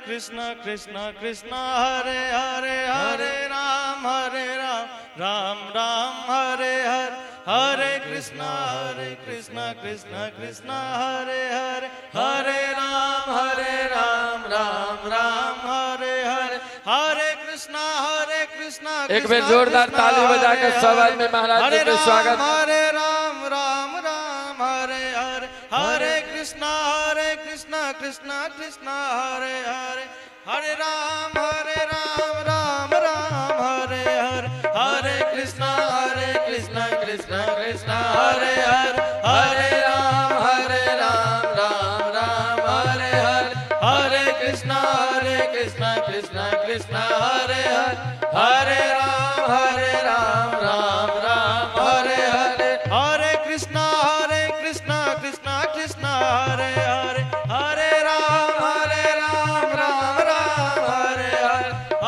कृष्ण कृष्ण कृष्ण हरे हरे हरे राम राम राम हरे हरे हरे कृष्ण कृष्ण कृष्ण हरे हरे हरे राम राम राम हरे हरे हरे कृष्ण एक बार जोरदार ताली बजाकर सब आदमी महाराज जी के स्वागत। हरे राम राम हरे हरे हरे कृष्ण कृष्ण कृष्ण हरे हरे हरे राम राम हरे हरे हरे कृष्ण कृष्ण कृष्ण हरे हरे हरे राम राम राम हरे हरे हरे कृष्ण कृष्ण कृष्ण हरे हरे हरे राम राम हरे हरे हरे कृष्ण कृष्ण कृष्ण हरे हरे हरे राम राम हरे हरे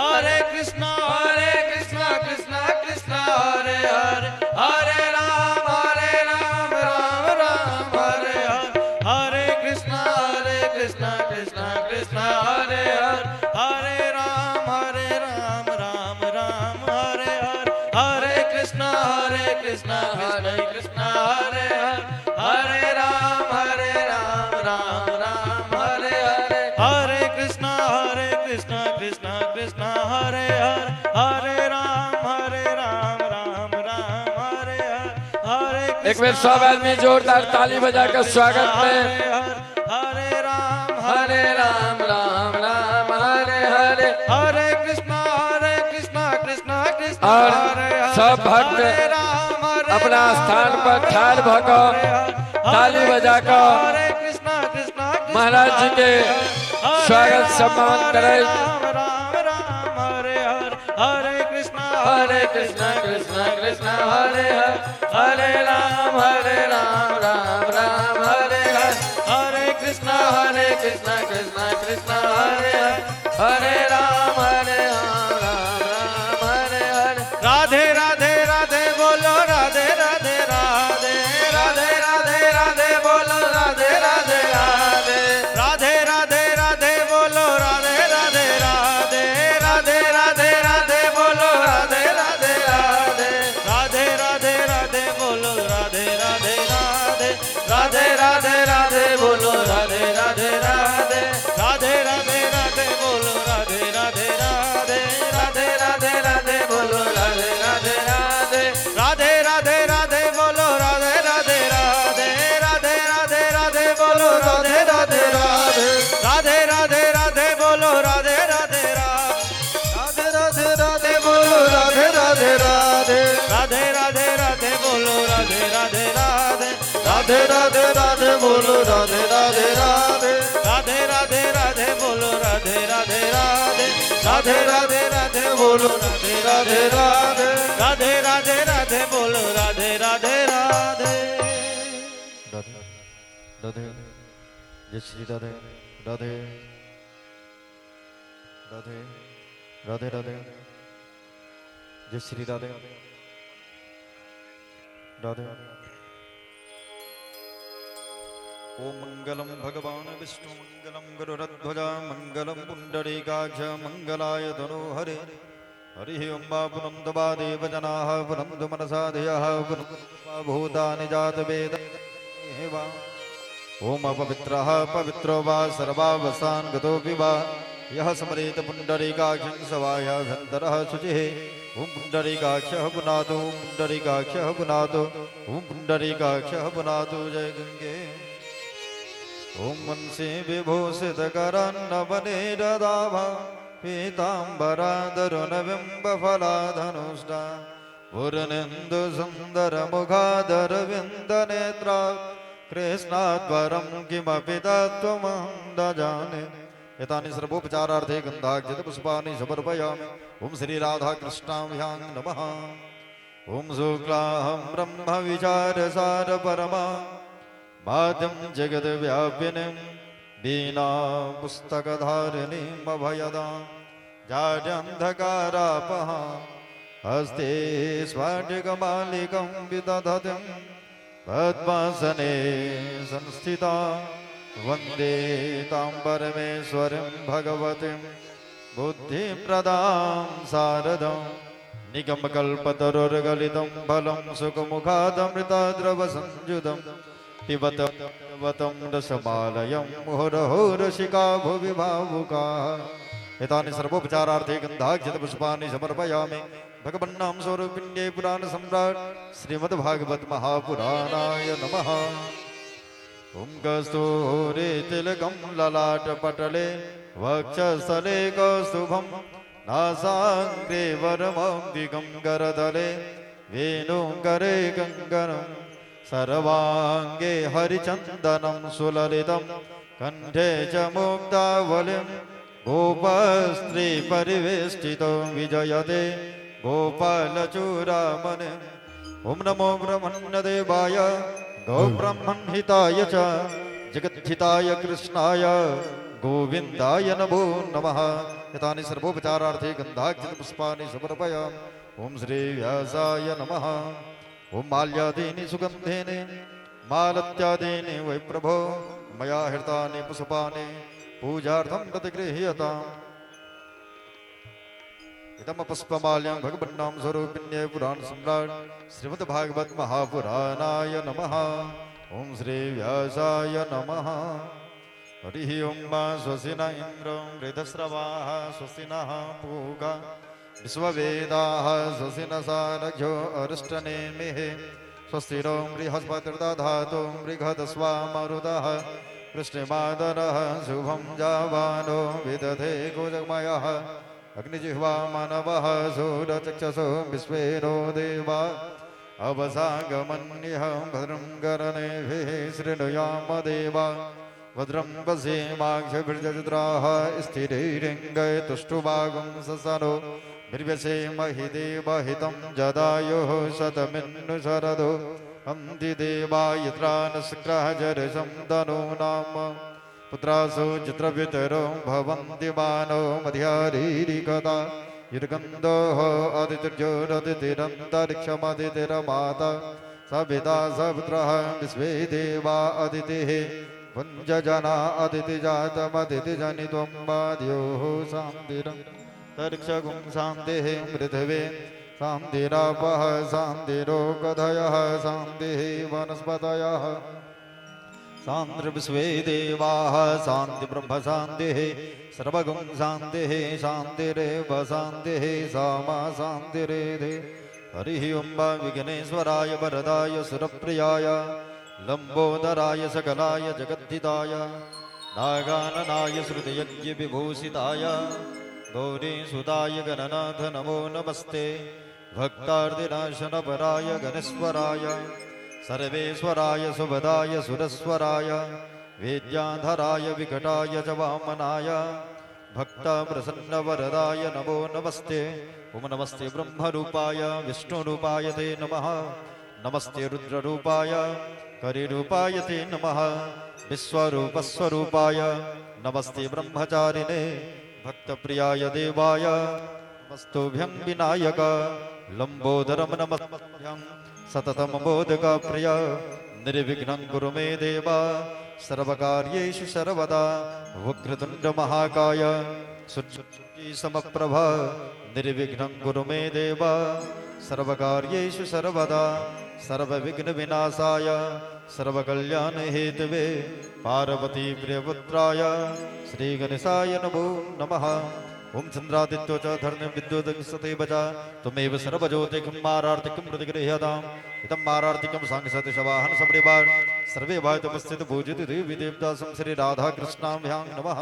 हरे कृष्ण कृष्ण कृष्ण हरे हरे हरे राम राम हरे हरे हरे कृष्ण कृष्ण कृष्ण हरे हरे हरे राम राम हरे हरे हरे कृष्ण कृष्ण कृष्ण हरे हरे हरे राम राम हरे हरे हरे कृष्ण कृष्ण कृष्ण हरे हरे हरे राम राम हरे हरे हरे एक बार सब आदमी जोरदार ताली बजाकर स्वागत में। हरे राम राम हरे हरे हरे कृष्ण कृष्ण कृष्ण और हरे हरे सब भक्त अपना स्थान पर ठाड़ भकर ताली बजाकर महाराज जी के स्वागत सम्मान करें। राम हरे हरे हरे कृष्ण कृष्ण हरे हरे हरे राम राम हरे हरे हरे कृष्ण कृष्ण हरे हरे हरे राम राम हरे हरे राधे राधे राधे बोलो राधे राधे राधे राधे राधे राधे बोलो राधे राधे राधे राधे राधे राधे बोलो राधे राधे राधे राधे राधे राधे बोलो राधे राधे राधे राधे राधे राधे बोलो राधे राधे राधे राधे राधे राधे बोलो राधे राधे राधे राधे राधे राधे बोलो राधे राधे राधे राधे राधे राधे बोलो राधे राधे राधे राधे राधे राधे बोलो राधे राधे राधे राधे राधे राधे बोलो राधे राधे राधे राधे राधे राधे बोलो राधे राधे राधे राधे राधे बोलो राधे राधे राधे राधे राधे राधे बोलो राधे राधे राधे राधे राधे राधे बोलो राधे राधे राधे राधे राधे राधे बोलो राधे राधे राधे राधे राधे राधे बोलो राधे राधे राधे राधे राधे राधे बोलो राधे राधे राधे राधे जय श्री राधे राधे राधे राधे राधे जय श्री राधे राधे ओम मंगलम भगवान विष्णु मंगलम गरुड़ध्वजा मंगलम पुंडरीकाक्ष मंगलाय धनोहरे हरि ओम पुनम दवा देवजनाः पुनम मनसा धियः पुनम भूतानि जातवेदा ओम अपवित्रः पवित्रो वा सर्वावसान् गतोऽपि वा यः स्मरेत पुण्डरीकाक्षं सवायाभ्यन्तरः शुचिः ओम पुण्डरीकाक्षः पुनातु ओम पुण्डरीकाक्षः पुनातु ओम पुण्डरीकाक्षः पुनातु जय गंगे ओम मनसे विभूषितकरन्नवनीरदाभा पीताम्बरादरुणबिम्बफलाधनुष्टा पूर्णेन्दुसुन्दरमुखादरविन्दनेत्रा कृष्णाद्वरं किमपि तत्त्वमहं न जाने एतानि सर्वोपचारार्थे गन्धाक्षतपुष्पाणि समर्पयामि ओम श्री राधा कृष्णाभ्यां नमः ओम शुक्लाहं ब्रह्म विचारसार परमा माद्यं जगद्व्यापिनीं दीना पुस्तकधारिणीम् अभयदां जाड्यन्धकारापहां हस्ते स्फटिकमालिकं विदधतीं पद्मासने संस्थिता वन्दे तां परमेश्वरीं भगवतीं बुद्धिप्रदां शारदां निगमकल्पतरुर्गलितं फलं सुखमुखादमृताद्रवसंयुतं पिबत रसमालयं मुहुरहो रसिका भुवि भावुकाः एतानि सर्वोपचारार्थे गन्धाक्षतपुष्पाणि समर्पयामि भगवन्नाम स्वरूपिण्ये पुराण सम्राट श्रीमद्भागवत महापुराणाय नमः। ओं कस्तूरी तिलकं ललाटपटले वक्षस्थले कौस्तुभं नासाग्रे वरमौक्तिकं करतले वेणुकरे कङ्कणं सर्वाङ्गे हरिचन्दनं सुललितं कण्ठे च मुक्तावलिं गोपस्त्री परिवेष्टितो विजयते गोपालचूडामणि। ओं नमो ब्रह्मण्यदेवाय गौब्रह्मणहिताय च जगद्धिताय कृष्णाय गोविन्दाय नमो नमः। एतानि सर्वोपचारार्थे गन्धाक्षतपुष्पाणि समर्पयामि। ओं श्रीव्यासाय नमः। ओं माल्यादीनि सुगन्धेन मालत्यादीनि वै प्रभो मया हृतानि पुष्पाणि पूजार्थं प्रतिगृह्यताम्। इदं पुष्पमाल्यं भगवन्नाम स्वरूपिण्ये पुराण सम्राट श्रीमद्भागवत महापुराणाय नमः। ओं श्री व्यासाय नमः। हरिः ओं स्वस्ति न इन्द्रो वृद्धश्रवाः स्वस्ति नः पूगा विश्ववेदाः स्वस्ति न सारथ्यो अरिष्टनेमिः स्वस्ति नो बृहस्पतिर्दधातु बृहदस्वामरुतः वृष्टिमादरः शुभं जावानो विदधे कुजमयः अग्निजिह्वा मानवः सूरचक्षुषो विश्वेनो देवा अवसागमन्यः भद्रं कर्णेभिः शृणुयाम देवा भद्रं पश्येमाक्षभिर्जत्राः स्थिरैरङ्गैतुष्टुभागं ससनो निर्व्यसेमहि देवहितं जदायुः शतमिन्नुशरदो अन्ति देवायत्रानशक्रहजरसं तनो नाम पुत्रासु चित्रवितरो भवन्ति मानो मध्यारीरिकता युर्गन्धोः अदितिर्ज्योरदितिरन्तरिक्षमदितिरमाता सविता सपुत्रः विश्वे देवा अदितिः पुञ्जजना अदितिजातमदितिजनित्वं वाद्योः शान्तिरन्तरिक्षगुं शान्तिः पृथिवी शान्तिरापः शान्तिरोगधयः शान्तिः वनस्पतयः शान्ति विश्वे देवाः शान्ति ब्रह्म शान्तिः सर्वगुं शान्तिः शान्तिरेव शान्तिः सामा शान्तिरेधे। हरिः ओं विघ्नेश्वराय वरदाय सुरप्रियाय लम्बोदराय सकलाय जगद्धिताय नागाननाय श्रुतियज्ञविभूषिताय गौरीसुताय गणनाथ नमो नमस्ते। भक्तार्तिनाशनपराय गणेश्वराय सर्वेश्वराय सुभदाय सुरस्वराय वेद्याधराय विकटाय च वामनाय भक्तप्रसन्नवरदाय नमो नमस्ते। ओं नमस्ते ब्रह्मरूपाय विष्णुरूपाय ते नमः। नमस्ते रुद्ररूपाय करिरूपाय ते नमः। विश्वरूपस्वरूपाय नमस्ते ब्रह्मचारिणे भक्तप्रियाय देवाय नमस्तुभ्यं विनायक लंबोदरं नमस्तेभ्यं सततं मोदकप्रिय निर्विघ्नं कुरु मे देव सर्वकार्येषु सर्वदा वक्रतुण्ड महाकाय सूर्यकोटि समप्रभ निर्विघ्नं कुरु मे देव सर्वकार्येषु सर्वदा सर्वविघ्न विनाशाय सर्वकल्याण हेतवे पार्वती प्रियपुत्राय श्री गणेशाय नमो नमः। ओं चंद्रादित्यो च धर्म विद्युदसते बचा त्वमेव सर्वज्योतिकं मारार्तिकं प्रतिगृह्यताम्। इदं मारार्तिकं सांसति शवाहन सपरिवार सर्वे भायतुपस्थित पूजित देवी देवता श्री राधा कृष्णाभ्यां नमः।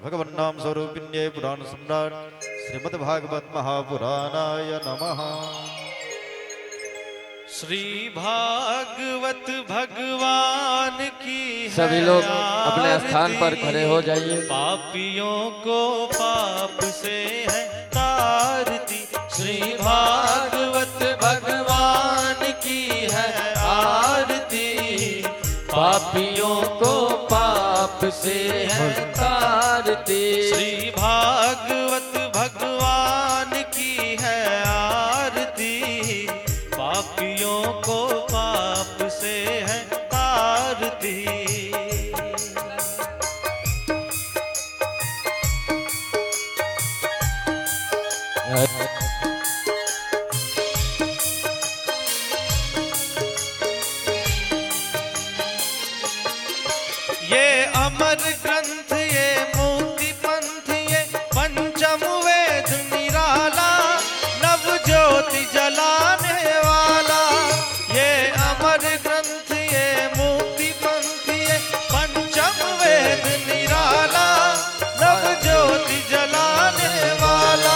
भगवन्नाम स्वरूपिण्ये पुराण सम्राट श्रीमद्भागवत महापुराणाय नमः। श्री भागवत भगवान की सभी लोग अपने स्थान पर खड़े हो जाइए। पापियों को पाप से है तारती श्री भागवत भगवान की है आरती। पापियों को पाप से है तारती श्री भागवत भगवान की है आरती। पापियों को पाप से है तारती। ये अमर ग्रंथ ये मुक्ति पंथ ये पंचम वेद निराला नव ज्योति जलाने वाला। ये अमर ग्रंथ ये मुक्ति पंथ ये पंचम वेद निराला नव ज्योति जलाने वाला।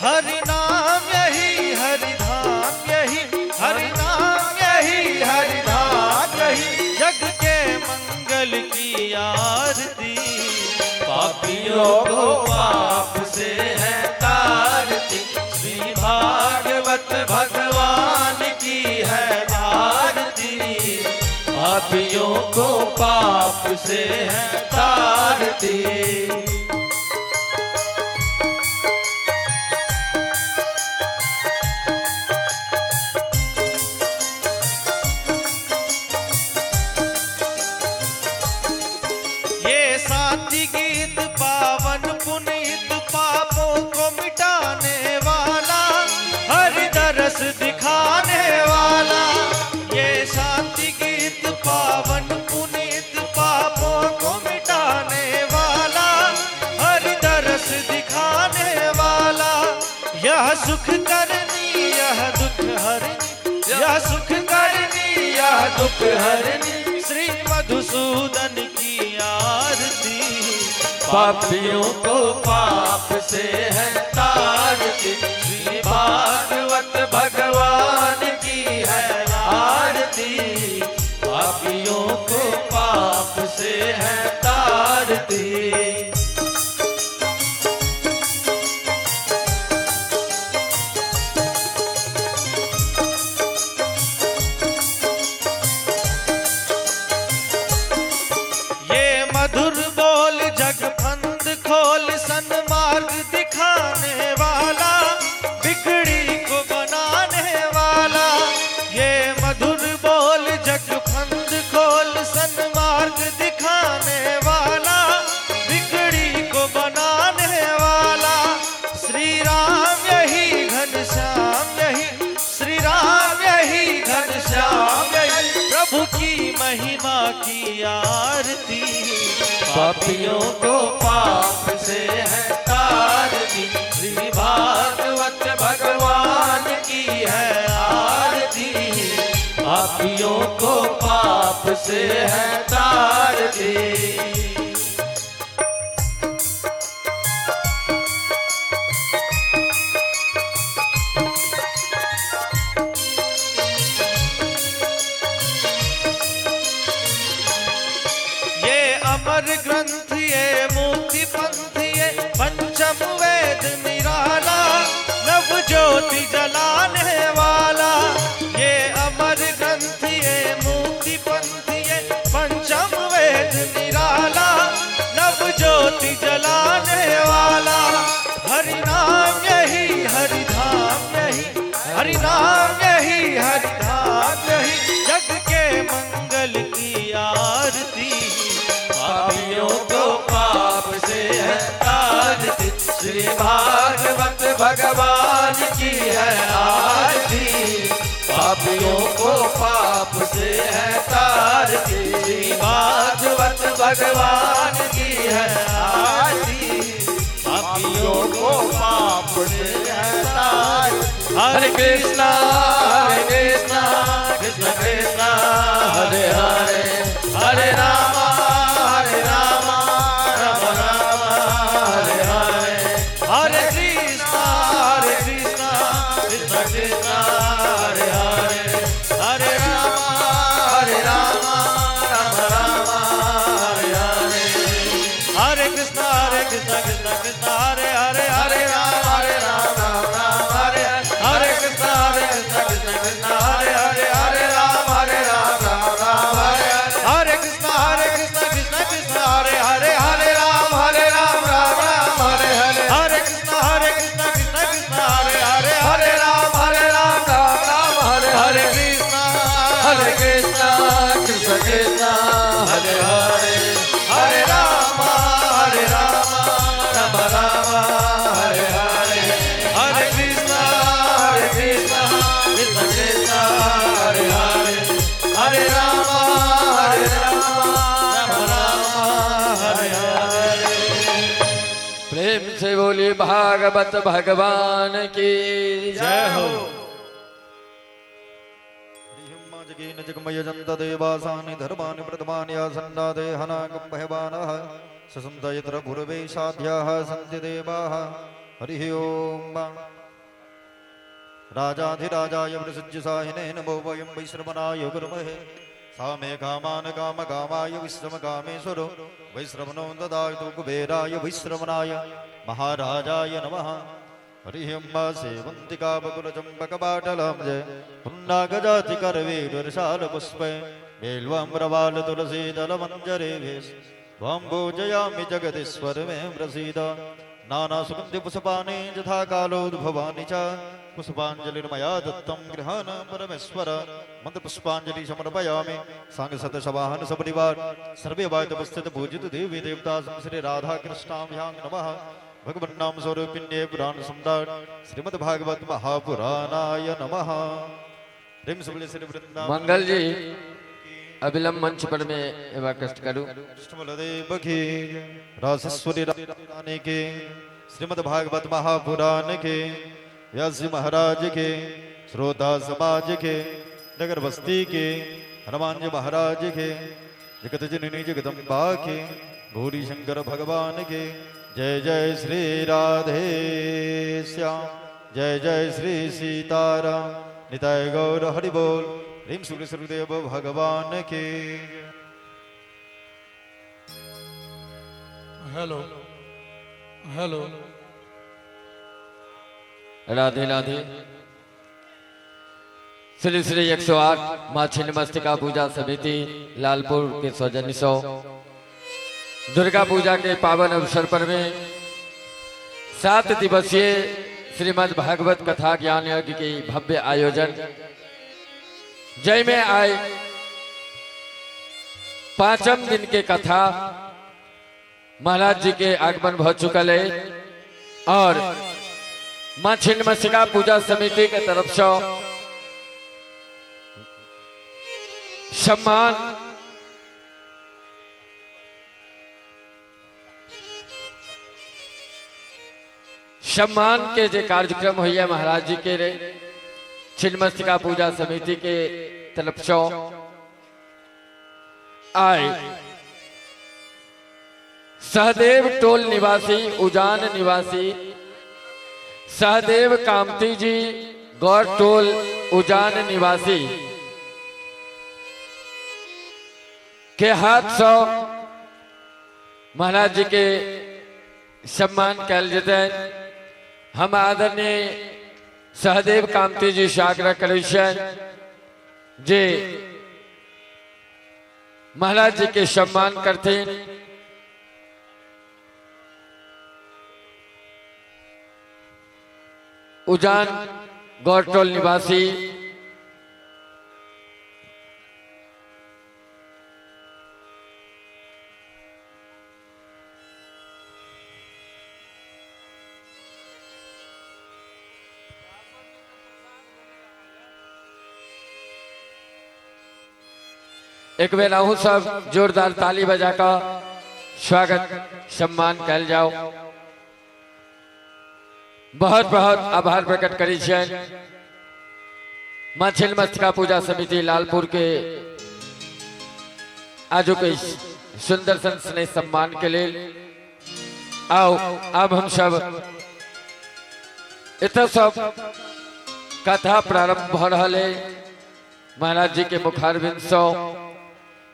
हरि नाम यही हरि धाम यही हरि नाम यही हरि धाम यही जग के मंगल की आरती। पापियों को पाप से है तारती श्री भागवत भगवान की है आरती। पापियों को पाप से है तारती। साथी गीत पावन पुनीत पापों को मिटाने वाला हरि दरस दिखाने वाला। ये शांति गीत पावन पुनीत पापों को मिटाने वाला हरि दरस दिखाने वाला। यह सुख करनी यह दुख हरनी यह सुख करनी यह दुख हरनी श्री मधुसूदन की आरती। पापियों को पाप से है तारती श्री भागवत भगवान की है आरती। पापियों को पाप से है तारती। मधुर बोल जग फंद खोल सन्मार्ग दिखाने वाला बिगड़ी को बनाने वाला। ये मधुर बोल जग फंद खोल सन्मार्ग दिखाने वाला बिगड़ी को बनाने वाला। श्री राम यही घनश्याम यही श्री राम यही घनश्याम यही प्रभु की महिमा की आरती। पापियों को पाप से है तारती श्री भागवत भगवान की है आरती। पापियों को पाप से है तारती। अमर ग्रंथ ये मुक्ति पंथ ये पंचम वेद निराला नव ज्योति जलाने वाला। ये अमर ग्रंथ ये मुक्ति पंथ ये पंचम वेद निराला नव ज्योति जलाने वाला। हरि नाम यही हरि धाम यही हरि नाम यही हरि धाम यही जग के मंगल की आरती। पापियों को पाप से है तारती श्री भागवत भगवान की है आरती। पापियों को पाप से है तारती श्री भागवत भगवान की है आरती। पापियों को पाप से है तारती। हरे कृष्णा कृष्ण कृष्ण हरे हरे हरे राम हरे राम राम राम हरे हरे। हरे कृष्णा कृष्ण कृष्ण हरे हरे हरे राम राम राम हरे हरे। हरे कृष्ण कृष्ण कृष्ण हरे हरे हरे राम राम राम हरे हरे कृष्ण कृष्ण कृष्ण हरे हरे हरे राम राम हरे हरे कृष्ण कृष्ण कृष्ण हरे हरे हरे राम राम हरे हरे। हरे कृष्ण कृष्ण कृष्ण हरे हरे हरे राम राम हरे हरे कृष्ण कृष्ण कृष्ण हरे हरे हरे राम राम राम प्रेम से बोलिए भागवत भगवान की जय हो। जगेन जगमय जन्त देवासानि धर्मानि प्रथमानि आसन्नादे हनागं भयवानः ससन्त यत्र पूर्वे साध्याः सन्ति देवाः हरिः ओम् राजाधिराजाय प्रसज्य साहिने नमो वयं वैश्रवणाय गुरुमहे सामे कामान् कामकामाय विश्रमकामेश्वरो वैश्रवणो ददातु कुबेराय वैश्रवणाय महाराजाय नमः हरिः ओम् सेवन्तिकाबकुलचम्पकपाटलं जय पुन्नागजातिकरवीरशालपुष्पे बेल्वाम्रवाल तुलसीदलमञ्जरेभिः त्वां पूजयामि जगदीश्वर मे प्रसीद नानासुगन्धिपुष्पाणि यथा कालोद्भवानि च पुष्पाञ्जलिर्मया दत्तं गृहाण परमेश्वर मन्त्रपुष्पाञ्जलि समर्पयामि सांगसतसवाहन सपरिवार सर्वे वायुतवस्थित पूजित देवी देवता श्री राधा कृष्णाभ्यां नमः भगवन्नाम स्वरूपिण्ये पुराण सम्राट श्रीमद्भागवत महापुराणाय नमः। प्रेम से बोलिए श्री वृंदावन मंगल जी अविलंब मंच पर मैं एवं कष्ट करूं। कृष्णबलदेव की रासेश्वरी रानी के श्रीमद्भागवत महापुराण के व्यास जी महाराज के श्रोता समाज के नगर बस्ती के हनुमान जी महाराज के जगत जननी जगदम्बा के गौरी शंकर भगवान के जय जय श्री राधे श्याम जय जय श्री सीताराम निताय गौर हरि बोल प्रेम सूर्य सुरदेव भगवान के। Hello hello Radhe Radhe. श्री श्री 108 माँ छिन्नमस्तिका पूजा समिति लालपुर के सौजन्य सौ दुर्गा पूजा के पावन अवसर पर में 7 दिवसीय श्रीमद् भागवत कथा ज्ञान यज्ञ की भव्य आयोजन जय में आए 5म दिन के कथा महाराज जी के आगमन हो चुकल है और माँ छिन्नमस्तिका पूजा समिति के तरफ से सम्मान के जे कार्यक्रम हुई महाराज जी के रे छिन्नमस्तिका पूजा समिति के तरफ से आए सहदेव टोल निवासी उजान निवासी सहदेव कामती जी गौर टोल उजान निवासी के हाथ सौ महाराज जी के सम्मान कल जते हम आदरणीय सहदेव कामती जी से आग्रह करे जे महाराज जी के सम्मान करते उजान गौरटोल निवासी एक बेर आहू सब जोरदार ताली बजा का स्वागत सम्मान कल जाओ। बहुत बहुत आभार प्रकट करी माँ छिन्नमस्तिका पूजा समिति लालपुर के आज के सुंदर स्नेह सम्मान के लिए आओ अब हम सब इत सब कथा प्रारंभ हो रहा है महाराज जी के मुखारबिंद सौ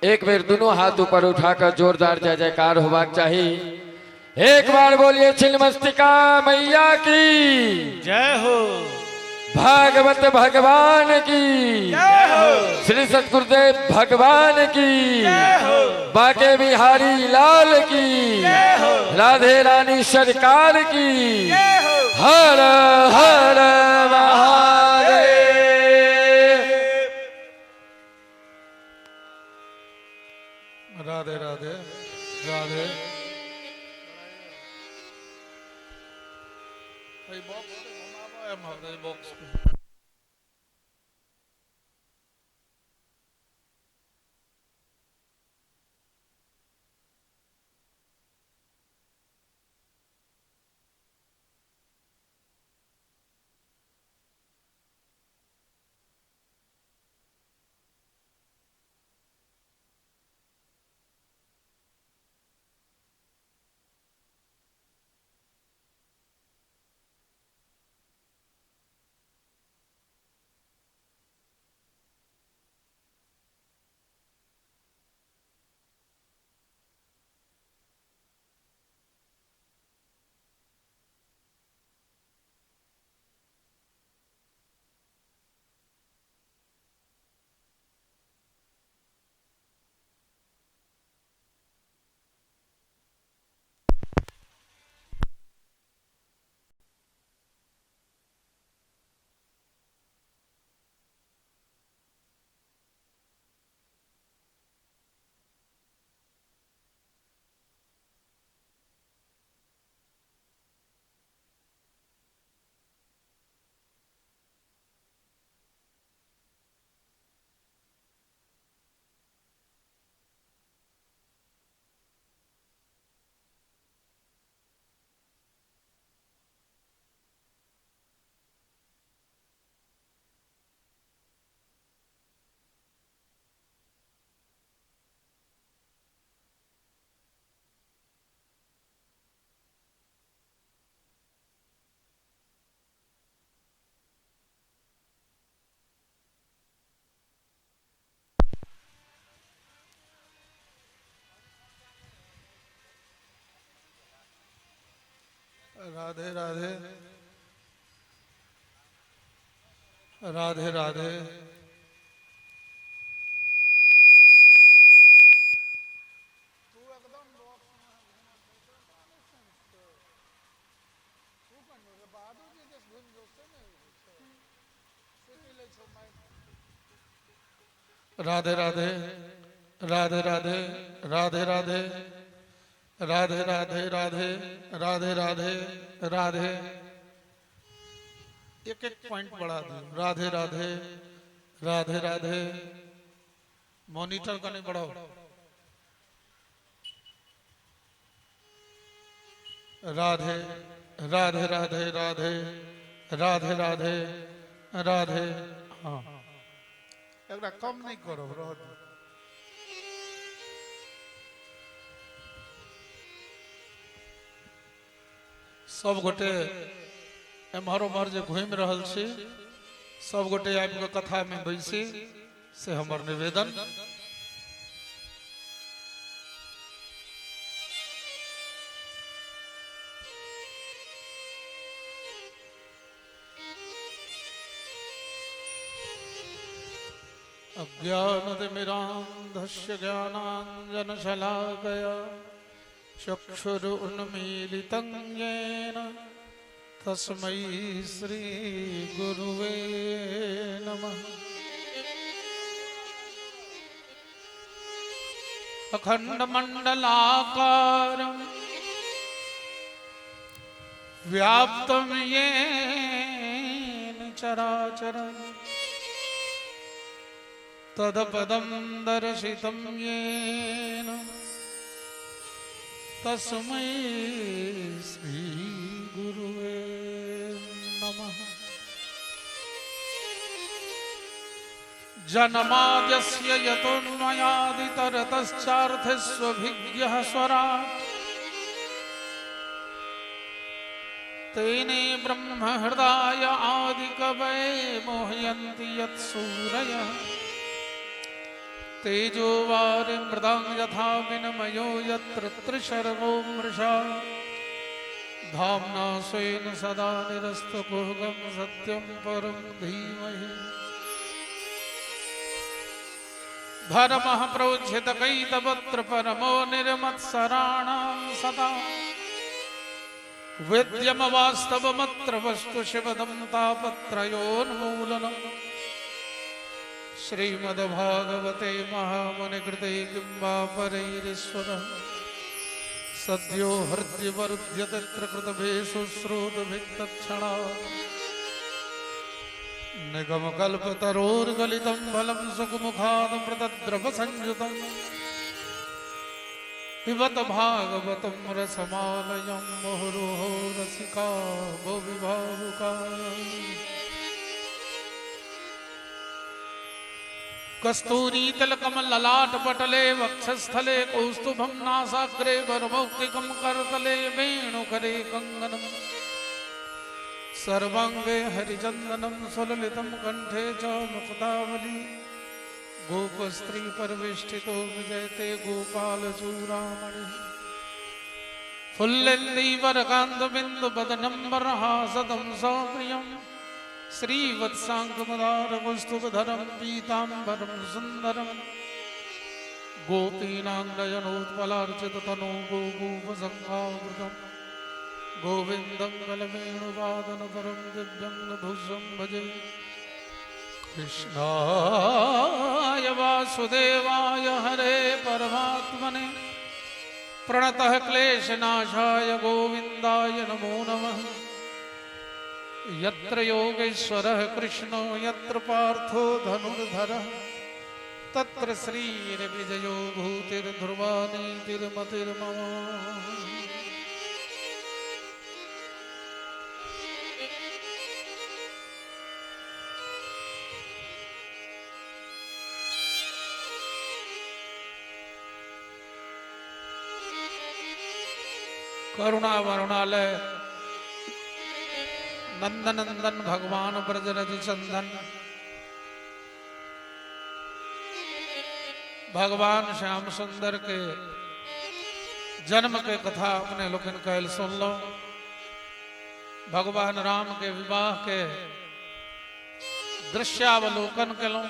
एक बेर दोनों हाथ ऊपर उठाकर जोरदार जय जयकार होना चाहिए। एक बार बोलिए छिन्नमस्तिका मैया की जय हो। भागवत भगवान की जय हो। श्री सतगुरुदेव भगवान की जय हो। बाके बिहारी लाल की जय हो। राधे रानी सरकार की जय हो। हर हर महादेव। राधे राधे राधे। बॉक्स राधे राधे राधे राधे। राधे राधे राधे राधे राधे राधे राधे राधे राधे राधे राधे राधे। एक एक पॉइंट बढ़ा दो। राधे राधे राधे राधे। मॉनिटर का नहीं बढ़ाओ। राधे राधे राधे राधे राधे राधे राधे। हाँ एक कम नहीं करो। सब गोटे एम्हर उम्हर जे घूम रहल छी, सब गोटे आबि के कथा में बैसी से हमर निवेदन। अज्ञानतिमिरान्धस्य ज्ञानाञ्जनशलाकया चक्षुरुन्मीलितं येन तस्मै श्रीगुरुवे नमः। अखण्डमण्डलाकारं व्याप्तं येन चराचरम् तदपदं दर्शितं येन तस्मै श्रीगुरुवे नमः। जन्माद्यस्य यतोऽन्वयादितरतश्चार्थस्वभिज्ञः स्वराट् तेने ब्रह्महृदाय आदिकवये मोहयन्ति यत्सूरयः। तेजो वारिमृदां यथा विनिमयो यत्र त्रिशर्वो मृषा धाम्ना स्वेन सदा निरस्तकुहकं सत्यं परं धीमहि। धर्मः प्रोज्झितकैतवत्र परमो निर्मत्सराणां सदा वेद्यमवास्तवमत्र वस्तु शिवदं तापत्रयोन्मूलनम्। श्रीमद्भागवते महामुनिकृते किं वा परैरीश्वरः सद्यो हृद्यवरुध्यते कृतभेषु श्रोतभित्तत्क्षणात्। निगमकल्पतरोर्गलितं फलं सुखमुखादमृतद्रवसंयुतं पिबत भागवतं रसमालयं मुहुर्मुहुः रसिका भुवि भावुकाः। कस्तूरी तिलकम ललाट पटले वक्षस्थले कौस्तुभं नासाग्रे वरमौक्तिकं करतले वेणुकरे कंगनम् सर्वांगे हरिचंदनं सुललितं कंठे च मुक्तावली। गोपस्त्री परवेष्टितो विजयते गोपालचूड़ामणि फुल्लेन्दीवरकान्तबिन्दुवदनं बर्हासदं सौप्रियम्। श्रीवत्साङ्गमदारवस्तुधरं पीताम्बरं सुन्दरं गोपीनाङ्गनयोत्पलार्चिततनो गोपूपसङ्कावृतं गोविन्दं कलवेणुवादनपरं दिव्यं नभुजं भजे। कृष्णाय वासुदेवाय हरे परमात्मने प्रणतः क्लेशनाशाय गोविन्दाय नमो नमः। यत्र योगेश्वरः कृष्णो यत्र पार्थो धनुर्धरः तत्र श्रीर्विजयो भूतिर्ध्रुवा नीतिर्मतिर्मम। करुणा वरुणालय नंदनंदन भगवान ब्रजरज चंदन भगवान श्याम सुंदर के जन्म के कथा अपने लोकन कैल सुन लो। भगवान राम के विवाह के दृश्यावलोकन करूं।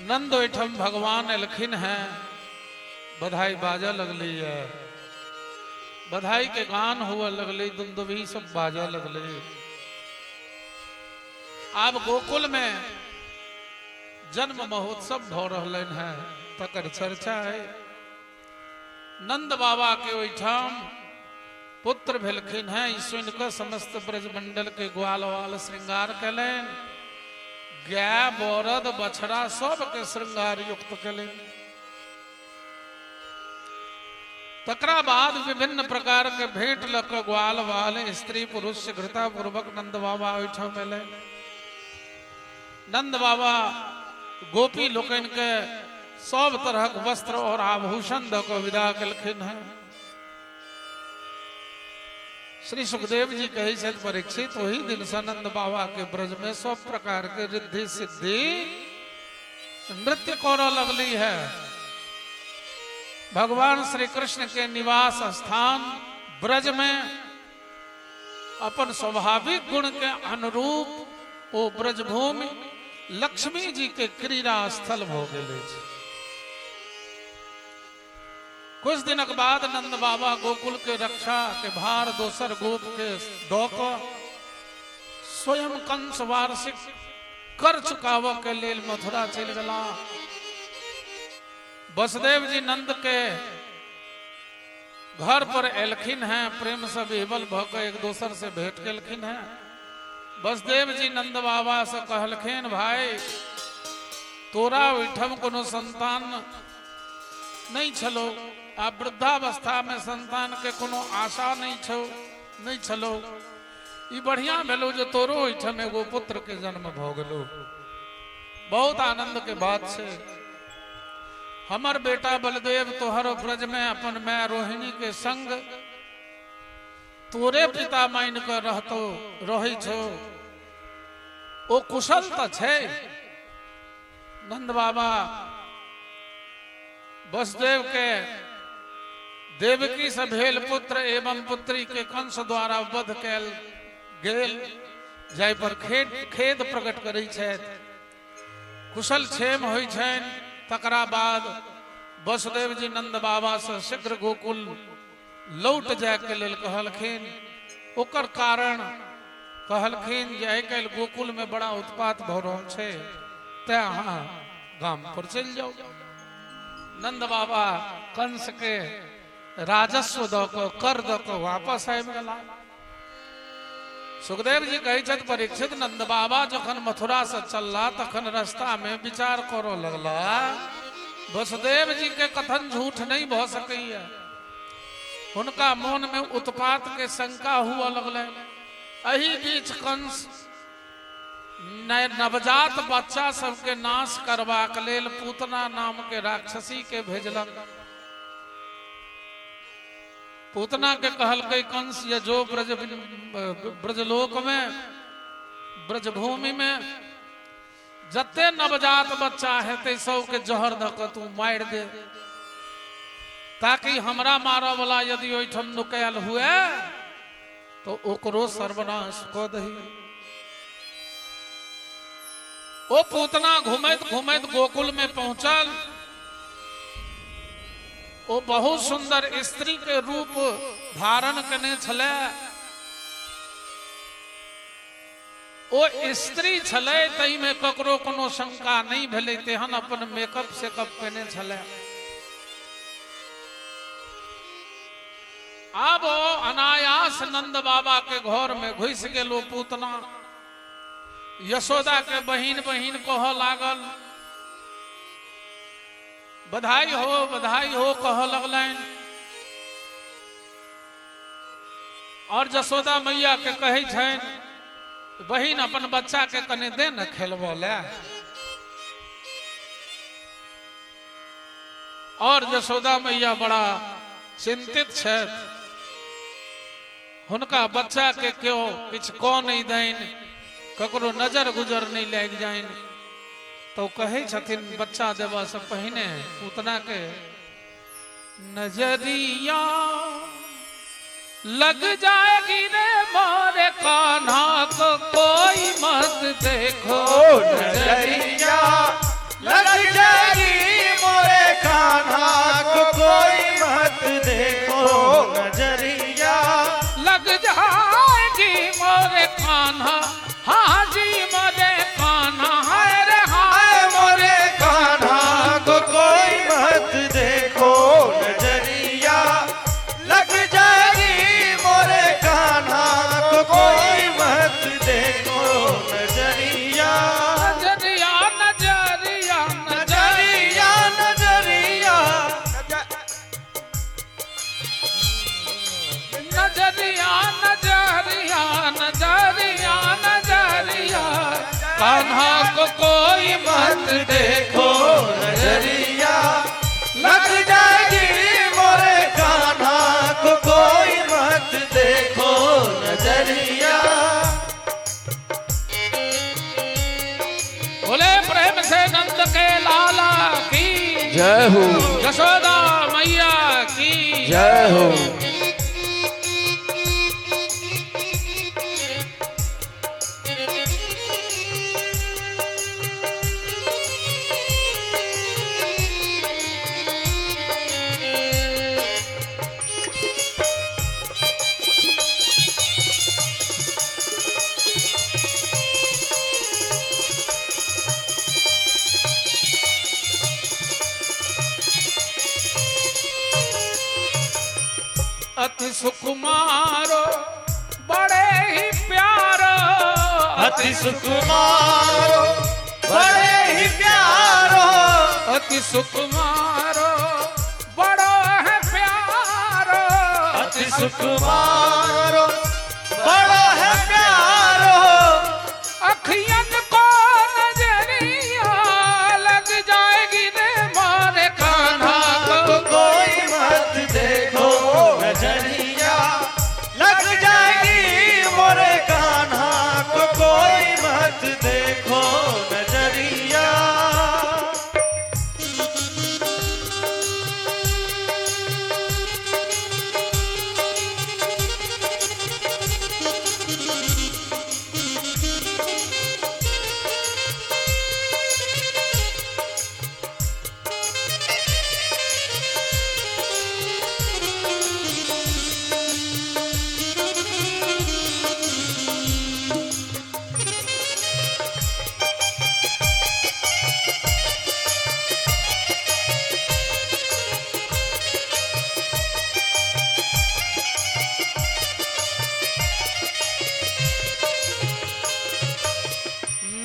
नंद ओठम भगवान एलखिन है, बधाई बाजा लगली है, बधाई के गान हुआ लगली, दुंदुभी सब बाजा लगली। अब गोकुल में जन्म महोत्सव हो रहा है, तकर चर्चा है। नंद बाबा के ओठम पुत्र भेलखिन है, सुन के समस्त ब्रजमंडल के ग्वाल वाल श्रृंगार कलेन, गाय बरद बछड़ा सबके श्रृंगार युक्त कलेन। तकरा बाद विभिन्न प्रकार के भेंट लक ग्वाल वाल स्त्री पुरुष शीघ्रता पूर्वक नंद बाबा ओठम मिले। नंद बाबा गोपी लोकन के सब तरह के वस्त्र और आभूषण द को विदा कलखिन है। श्री सुखदेव जी कही छे परीक्षित, वही दिन से नंद बाबा के ब्रज में सब प्रकार के रिद्धि सिद्धि नृत्य करो लगली है। भगवान श्री कृष्ण के निवास स्थान ब्रज में अपन स्वाभाविक गुण के अनुरूप वो ब्रजभूमि लक्ष्मी जी के क्रीड़ा स्थल हो गए। कुछ दिन के बाद नंद बाबा गोकुल के रक्षा के भार दोसर गोप के दौक स्वयं कंस वार्षिक कर चुकाव के लेल मथुरा चल गला। वसुदेव जी नंद के घर पर एलखिन हैं, प्रेम से विवल भक एक दोसर से भेंट केलखिन हैं। वसुदेव जी नंद बाबा से कहलखिन, भाई तोरा ओठम कोनो संतान नहीं छलो, आ वृद्धावस्था में संतान के कोनो आशा नहीं छलो, ई बढ़िया भेलो जो तोरो ओठम एगो पुत्र के जन्म भ गेलो। बहुत आनंद के बात छे। हमर बेटा बलदेव तोहर ब्रज में अपन माय रोहिणी के संग तोरे पिता मान कर रही छो, ओ कुशल तो छे। नंद बाबा वसुदेव के देवकी से भेल पुत्र एवं पुत्री के कंस द्वारा वध कैल गेल, जाय पर खेद प्रकट करै छथि, कुशल क्षेम होइ छनि। तकरा बाद वसुदेव जी नंद बाबा से शीघ्र गोकुल लौट जाय के लेल कहलखिन। ओकर कारण कहलखिन जे आइ काल्हि गोकुल में बड़ा उत्पात भ रहल छै, तें अहाँ गाम पर चलि जाओ। नंद बाबा कंस के राजस्व द के कर द के वापस आबि गेला। सुखदेव जी कहे छथि परीक्षित, नंद बाबा जखन मथुरा से चलला तखन रास्ता में विचार करो लगला, वसुदेव जी के कथन झूठ नहीं भ सकैया। उनका मन में उत्पात के शंका हुआ लगले। एही बीच कंस नवजात बच्चा सबके नाश करबाक लेल पूतना नाम के राक्षसी के भेजलक। पूतना के कहलकै कंस, ये जो ब्रजलोक में ब्रजभूमि में जते नवजात बच्चा हेतै सबके जहर द के तू मारि दे, ताकि हमरा मारऽ वाला यदि ओहिठाम नुकायल हुए तो ओकरो सर्वनाश क दही। ओ पूतना घुमैत घुमैत गोकुल में पहुंचल। ओ बहुत सुंदर स्त्री के रूप धारण करने छले। ओ स्त्री छले, तई में ककरो कोनो शंका नहीं भेलै, तेहन अपन मेकअप सेकअप केने छले। अब अनायास नंद बाबा के घर में घुस गेलो पूतना। यशोदा के बहिन बहिन कह लागल, बधाई हो कह लगलन। और यशोदा मैया के कहे छन, बहिन अपन बच्चा के कने दे न खेलबो ले। और यशोदा मैया बड़ा चिंतित छथि, हुनका बच्चा के क्यों किछ कह नहीं दैन, ककरो नजर गुजर नहीं लग जाइन। तो कहे छथिन बच्चा देवा से पहिने पूतना के नजरिया लग जाएगी रे मोरे कान्हा को कोई मत देखो नजरिया लग जाएगी मोरे कान्हा को कोई मत देखो नजरिया लग जाएगी मोरे कान्हा हाँ जी मोरे कान्हा हाय रे हाय मोरे कान्हा को कोई मत देखो नजरिया लग जाएगी मोरे कान्हा को कोई मत देखो नजरिया नजरिया नजरिया नजरिया नजरिया नजरिया नजरिया नजरिया नजरिया कान्हा को कोई मत देखो नजरिया लग जाएगी मोरे कान्हा को कोई मत देखो नजरिया। बोले प्रेम से नंद के लाला की जय हो यशोदा मैया की जय हो। अति सुकुमारो बड़े ही प्यारो अति सुकुमारो बड़े ही प्यारो अति सुकुमारो बड़ो है प्यारो अति सुकुमारो बड़ा है प्यारो अखियन को नजरिया लग जाएगी रे मोरे कान्हा को कोई मत देखो नजरिया लग जाएगी मोरे कान्हा को कोई मत देखो नजरिया।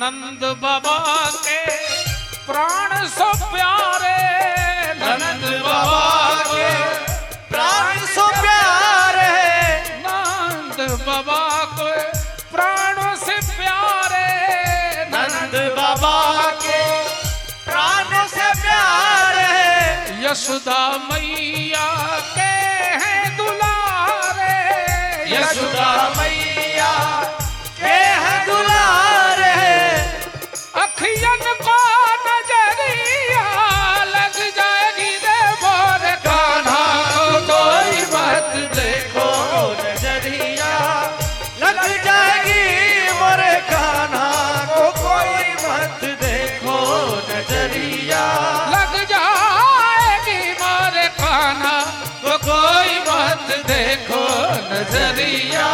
नंद बाबा के प्राण सो प्यारे नंद बाबा के प्राण सो प्यारे नंद बाबा को प्राणों से प्यारे नंद बाबा के प्राण से प्यारे यशोदा मैया के हैं दुलारे यशोदा मैया के हैं दुलारे अखियन को नजरिया लग जाएगी रे मोरे कान्हा को कोई मत देखो नजरिया लग जाएगी मोरे कान्हा को कोई मत देखो नजरिया लग जाएगी मोरे कान्हा को कोई मत देखो नजरिया।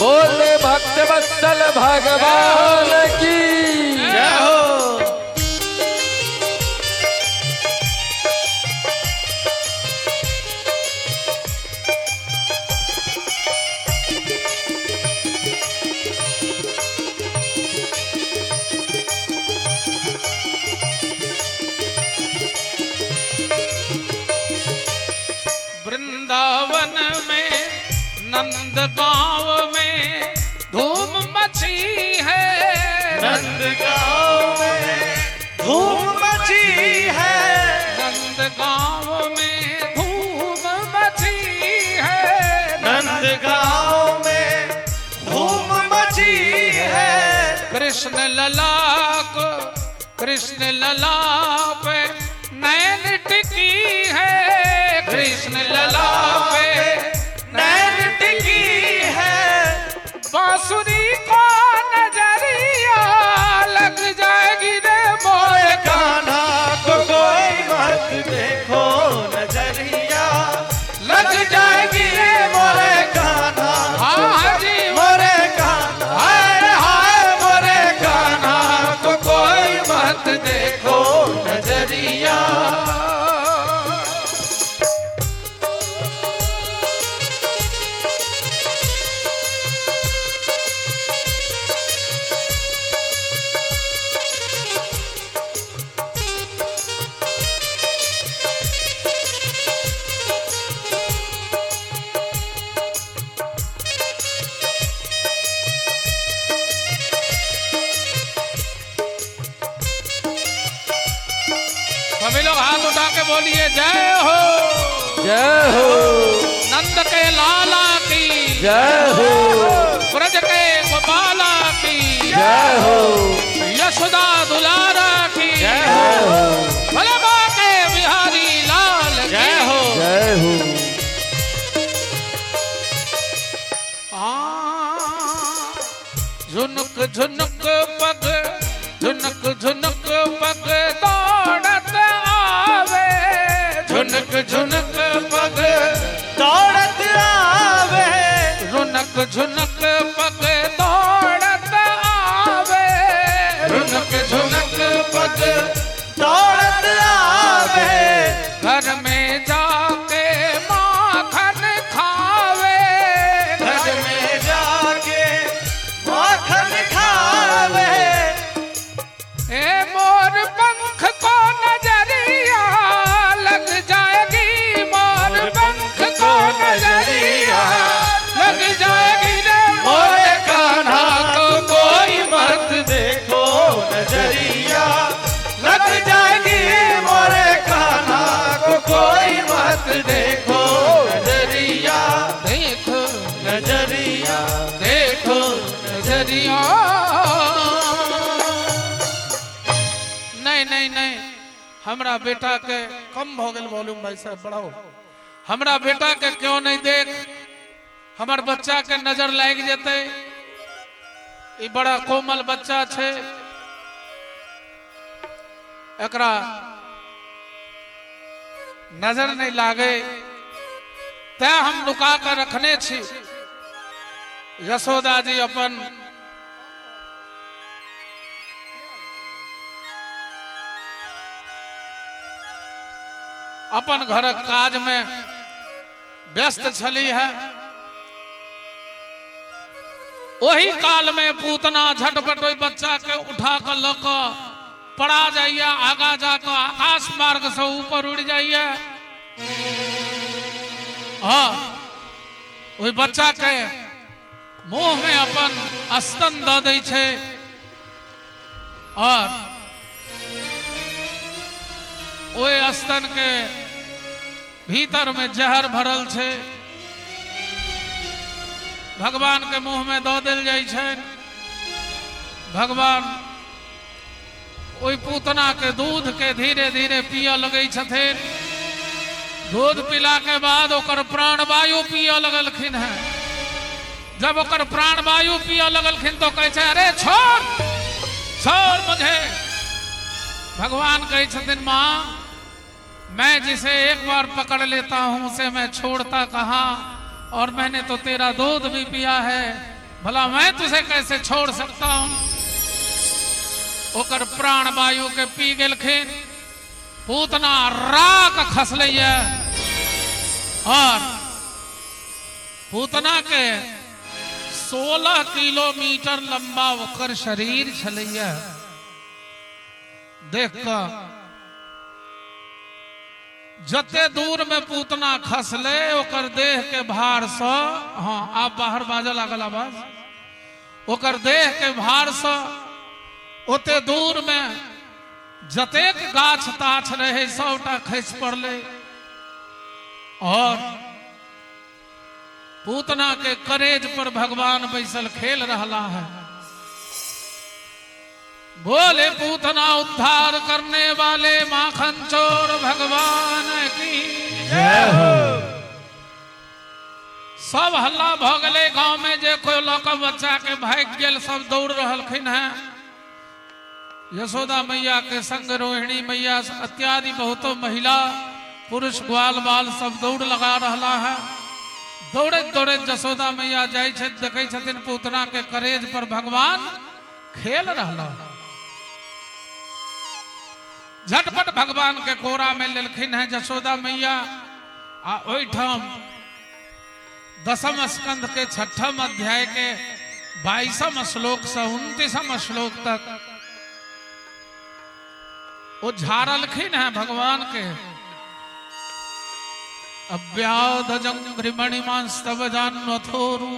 बोले भक्त वत्सल भगवान की जय हो। वृंदावन में नंद गांव में धूम मची है नंद गांव में धूम मची है नंद गांव में धूम मची है नंद गांव में धूम मची है कृष्ण लला कृष्ण लला पे नैन टिकी है, कृष्ण लला पे नैन टिकी है, बांसुरी को नजरिया लग जाएगी रे मोरे कान्हा को कोई मत देखो नजरिया लग जाएगी रे मोरे कान्हा। हाँ जी मोरे कान्हा हाय हाय मोरे कान्हा को कोई मत देखो नजरिया। सभी लोग हाथ उठा के बोलिए जय हो, जय हो, नंद के लाला की जय हो, ब्रज के गोपाला की जय हो, यशोदा दुलारा की जय हो, भोला के बिहारी लाल की जय हो। जय हो। झुनुक झुनुक पग, झुनुक झुनुक पग दौड़त आवे, झुनक झुनक पग दौड़त आवे, रुनक झुनक पग दौड़त आवे, झुनक झुनक पग दौड़त आवे, घर में जाके माखन खावे, घर में जाके माखन खावे, ए मोर पंख को नजरिया लग जाएगी, मोर पंख को नजरिया लग जाएगी रे मोरे कान्हा को कोई मत देखो नजरिया लग जाएगी, मोरे कान्हा को कोई मत देखो नजरिया। देखो नजरिया देखो नजरिया। नहीं नहीं नहीं, हमरा बेटा के कम हो गए वॉल्यूम भाई साहब बढ़ाओ। हमरा बेटा के क्यों नहीं देख, हमार बच्चा के नजर लाग जेते। ई बड़ा कोमल बच्चा छे, एकरा नजर नहीं लागे तै हम लुका कर रखने छी। यशोदा जी अपन अपन घरक काज में व्यस्त छली है। वही काल में पूतना झटपट ओई बच्चा के उठा कर ल क पड़ा जाइए, आगा जाकर आकाश मार्ग से ऊपर उड़ जाइए। हाँ, वही बच्चा के मुंह में अपन स्तन द दै छे और ओए स्तन के भीतर में जहर भरल छे, भगवान के मुंह में दो दिल जाय छे। भगवान ओई पूतना के दूध के धीरे धीरे पिय लगे छथिन। दूध पिला के बाद ओकर प्राणवायु पिय लगलखिन है। जब ओकर प्राणवायु पिय लगलखिन तो कहे छे अरे छोड़ छोड़ मुझे। भगवान कहे छथिन माँ, मैं जिसे एक बार पकड़ लेता हूं उसे मैं छोड़ता कहाँ, और मैंने तो तेरा दूध भी पिया है, भला मैं तुझे कैसे छोड़ सकता हूं। ओकर प्राण वायु के पी गेलखिन। पूतना राग खसलैया और पूतना के 16 किलोमीटर लंबा ओकर शरीर छलैया। देख कर जते दूर में पूतना खसले ओकर देह के भार से, हाँ आप बाहर बाजे लागल आवाज, ओकर देह के भार से ओते दूर में जतेक गाछ ताछ रहे सबटा खस पड़ले और पूतना के करेज पर भगवान बैसल खेल रहा है। बोले पूतना उद्धार करने वाले माखन चोर भगवान की जय हो। सब हल्ला भ गए गांव में, जे कोई लौका बच्चा के भाग गेल, सब दौड़ रहलखिन हैं। यशोदा मैया के संग रोहिणी मैया इत्यादि बहुतो महिला पुरुष ग्वाल बाल सब दौड़ लगा रहा है। दौड़े दौड़े यशोदा मैया जाय छथि, देखै छथिन पूतना के करेज पर भगवान खेल रहा। झटपट भगवान के कोरा में लेलखिन है यशोदा मैया। आ ओहिठाम 10म स्कंद के 6ठम अध्याय के 22म श्लोक से 29म श्लोक तक वो झारलखिन है भगवान के। अव्याधजं गृमणिमांस्तव जान्वथोरु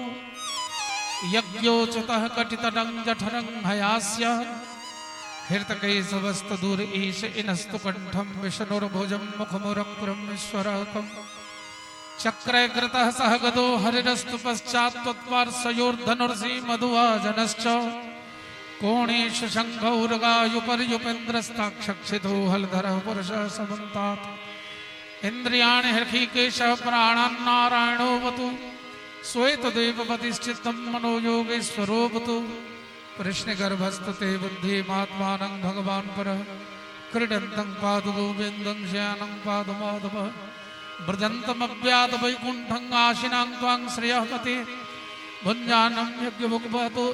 यज्ञोच्युतः कटितटं जठरं हयास्य हृतकैशवस्तु दूर ईश इनस्तु कंठं विष्णुर्भुजं मुखमुरक्रम ईश्वरकं चक्रे कृतः सह गदो हरिरस्तु पश्चात् त्वत्पार्श्वयोर्धनुर्षि मधुवाजनश्च कोणेश शंखौर्गायुपर्युपेन्द्रस्ताक्षक्षितो हलधरः पुरुषः समन्तात् इंद्रियाणि हृषीकेशः प्राणान् नारायणोऽवतु श्वेतदेवपतिश्चित्तं मनोयोगेश्वरोऽवतु कृष्णगर्भस्तु ते बुद्धिमात्मानं भगवान् परः क्रीडन्तं पादगोविन्दं शयानं पादमाधवः व्रजन्तमव्याद वैकुण्ठं आशिनां त्वां श्रियः पते भुञ्जानं यज्ञमुखपातो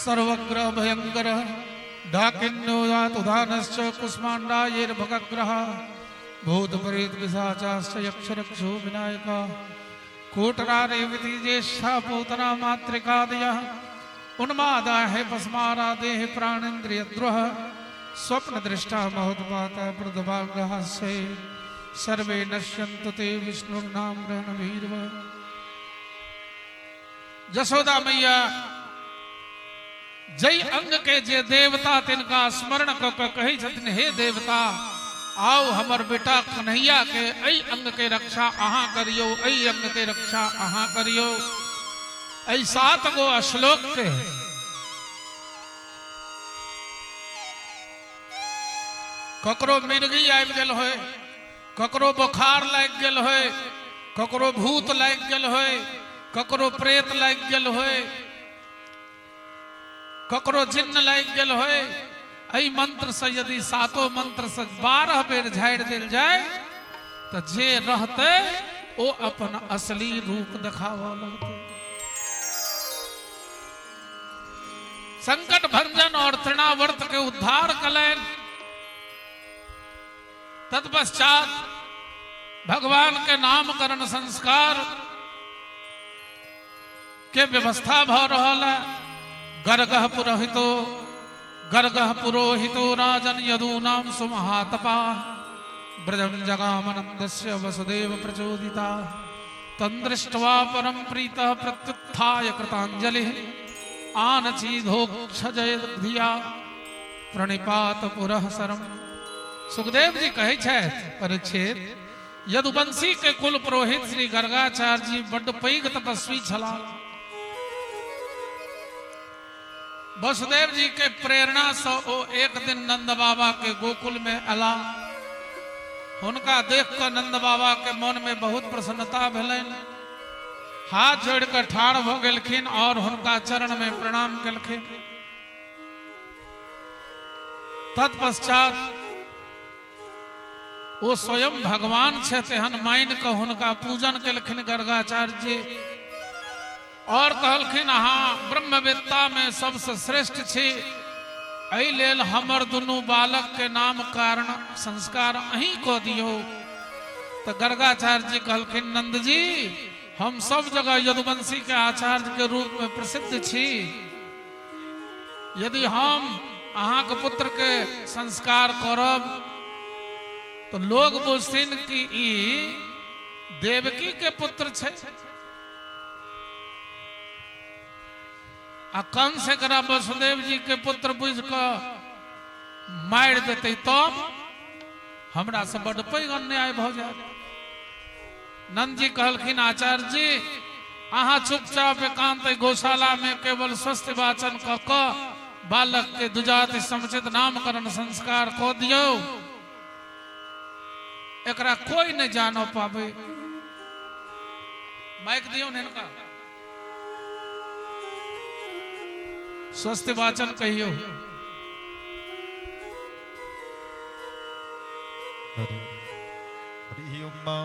सर्वग्रह भयंकरः डाकिन्यो दातुधानश्च कुष्माण्डायैर्भगग्रहः भूतप्रेत पिशाचाश्च यक्षरक्षो विनायकाः कोटरारेवती ज्येष्ठा पूतना मातृकादयः उन्मादाः पस्मारादेः प्राणेन्द्रियद्रोह स्वप्न दृष्टा महोत्पाता प्रदभाग्रः से सर्वे नश्यन्तु ते विष्णुर्नाम ग्रहणवीर्व। यशोदा मैया जय अंग के जे देवता तिनका स्मरण क कही छथिन, हे देवता आओ हमर बेटा कन्हैया के ऐ अंग के रक्षा अहाँ करियो, ऐ अंग के रक्षा अहाँ करियो। ऐ 7 गो श्लोक के ककरो मिर्गी आबि गेल होय, ककरो बुखार लाग गेल होय, ककरो भूत लाग गेल होय, ककरो प्रेत लाग गेल होय, ककरो जिन्न लाग गेल होय। एहि मंत्र से यदि 7 मंत्र से 12 बेर झाड़ि देल जाए तो जे रहते ओ अपन असली रूप दिखावा लगते। संकट भंजन और तृणावर्त के उद्धार कलेन। तत्पश्चात भगवान के नामकरण संस्कार के व्यवस्था भ रहल है। गर्गः पुरोहितो राजन यदूनां सुमहातपा ब्रजं जगामनन्दस्य वसुदेव प्रचोदिता तं दृष्ट्वा परं प्रीतः प्रत्युत्थाय कृताञ्जलिः आनचीधोक्षजयधिया प्रणिपात पुरः सरम्। सुखदेव जी कहे छथि परीक्षित, यदुवंशी के कुल पुरोहित श्री गर्गाचार्य जी बड़ पैघ तपस्वी छलाह। वसुदेव जी के प्रेरणा से ओ एक दिन नंद बाबा के गोकुल में अला। हुनका देख कर नंद बाबा के मन में बहुत प्रसन्नता भेलनि। हाथ जोड़ कर ठाड़ भ गेलखिन और हुनका चरण में प्रणाम केलखिन। तत्पश्चात वो स्वयं भगवान छे तेहन मान के हुनका पूजन केलखिन गर्गाचार्य जी और कहलखिन अहाँ ब्रह्मवेत्ता में सबसे श्रेष्ठ छी, एहि लेल हमर दुनू बालक के नाम कारण संस्कार अहीं को दियो। तो गर्गाचार्य जी कहलखिन नंद जी हम सब जगह यदुवंशी के आचार्य के रूप में प्रसिद्ध छी। यदि हम अहाँ के पुत्र के संस्कार करब तो लोग बुझथिन कि ई देवकी के पुत्र छे। आ कंस एकरा वसुदेव जी के पुत्र बुझ के मार देते तब हमरा से बड़ पैघ अन्याय भ जाए। नंद जी कहलखिन आचार्य जी अहाँ चुपचाप एकांत गौशाला में केवल स्वस्थ वाचन क बालक के दुजाति समुचित नामकरण संस्कार को दियो। एकरा कोई नहीं जानो पावे। माइक दियो इनका स्वस्थ वाचन कहियो।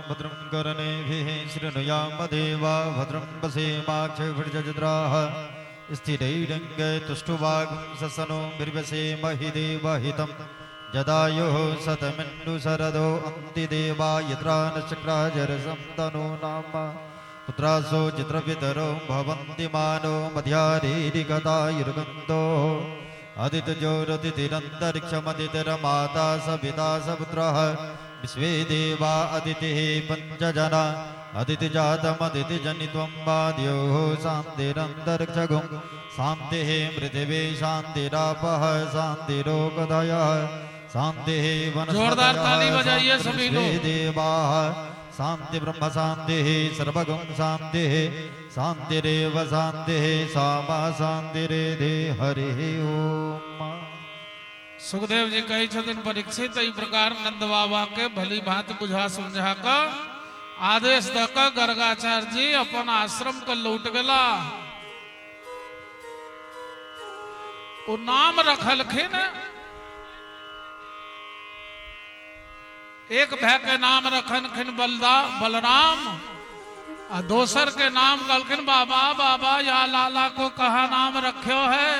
भद्रं कर्णेभिः शृणुयाम देवा भद्रं वसेमाक्षभिर्जजद्राः स्थिरैरङ्गैतुष्टुवागुंससनो बिर्वसेमहि देवहितं जदायुः शतमिन्दुशरदो अन्तिदेवा यत्रा नचक्राजरसं तनो नाम पुत्रासो चित्रवितरो भवन्ति मानो मध्यारीरिकतायुर्गन्धो अदितिजोरतिथिरन्तरिक्षमदितिरमाता सविता सपुत्रः विश्वे देवा अदितिः पञ्चजना अदितिजातमदितिजनित्वं वाद्योः शान्तिरन्तरिक्षगुं शान्तिः पृथिवी शान्तिरापः शान्तिरोगधयः शान्तिः जोरदार ताली बजाइए सभी लोग। देवाः शान्ति ब्रह्म शान्तिः सर्वगुं शान्तिः शान्तिरेव शान्तिः सामा शान्तिरेधे हरिः ओम। सुखदेव जी कही छथिन परीक्षित ई प्रकार नंद बाबा के भली भांति बुझा समझा कर आदेश दकर गर्गाचार्य जी अपन आश्रम को लौट गला। वो नाम रखलखिन एक भय के नाम रखनखिन बलराम और दोसर के नाम कहलखिन बाबा बाबा या लाला को कहा नाम रख्यो है।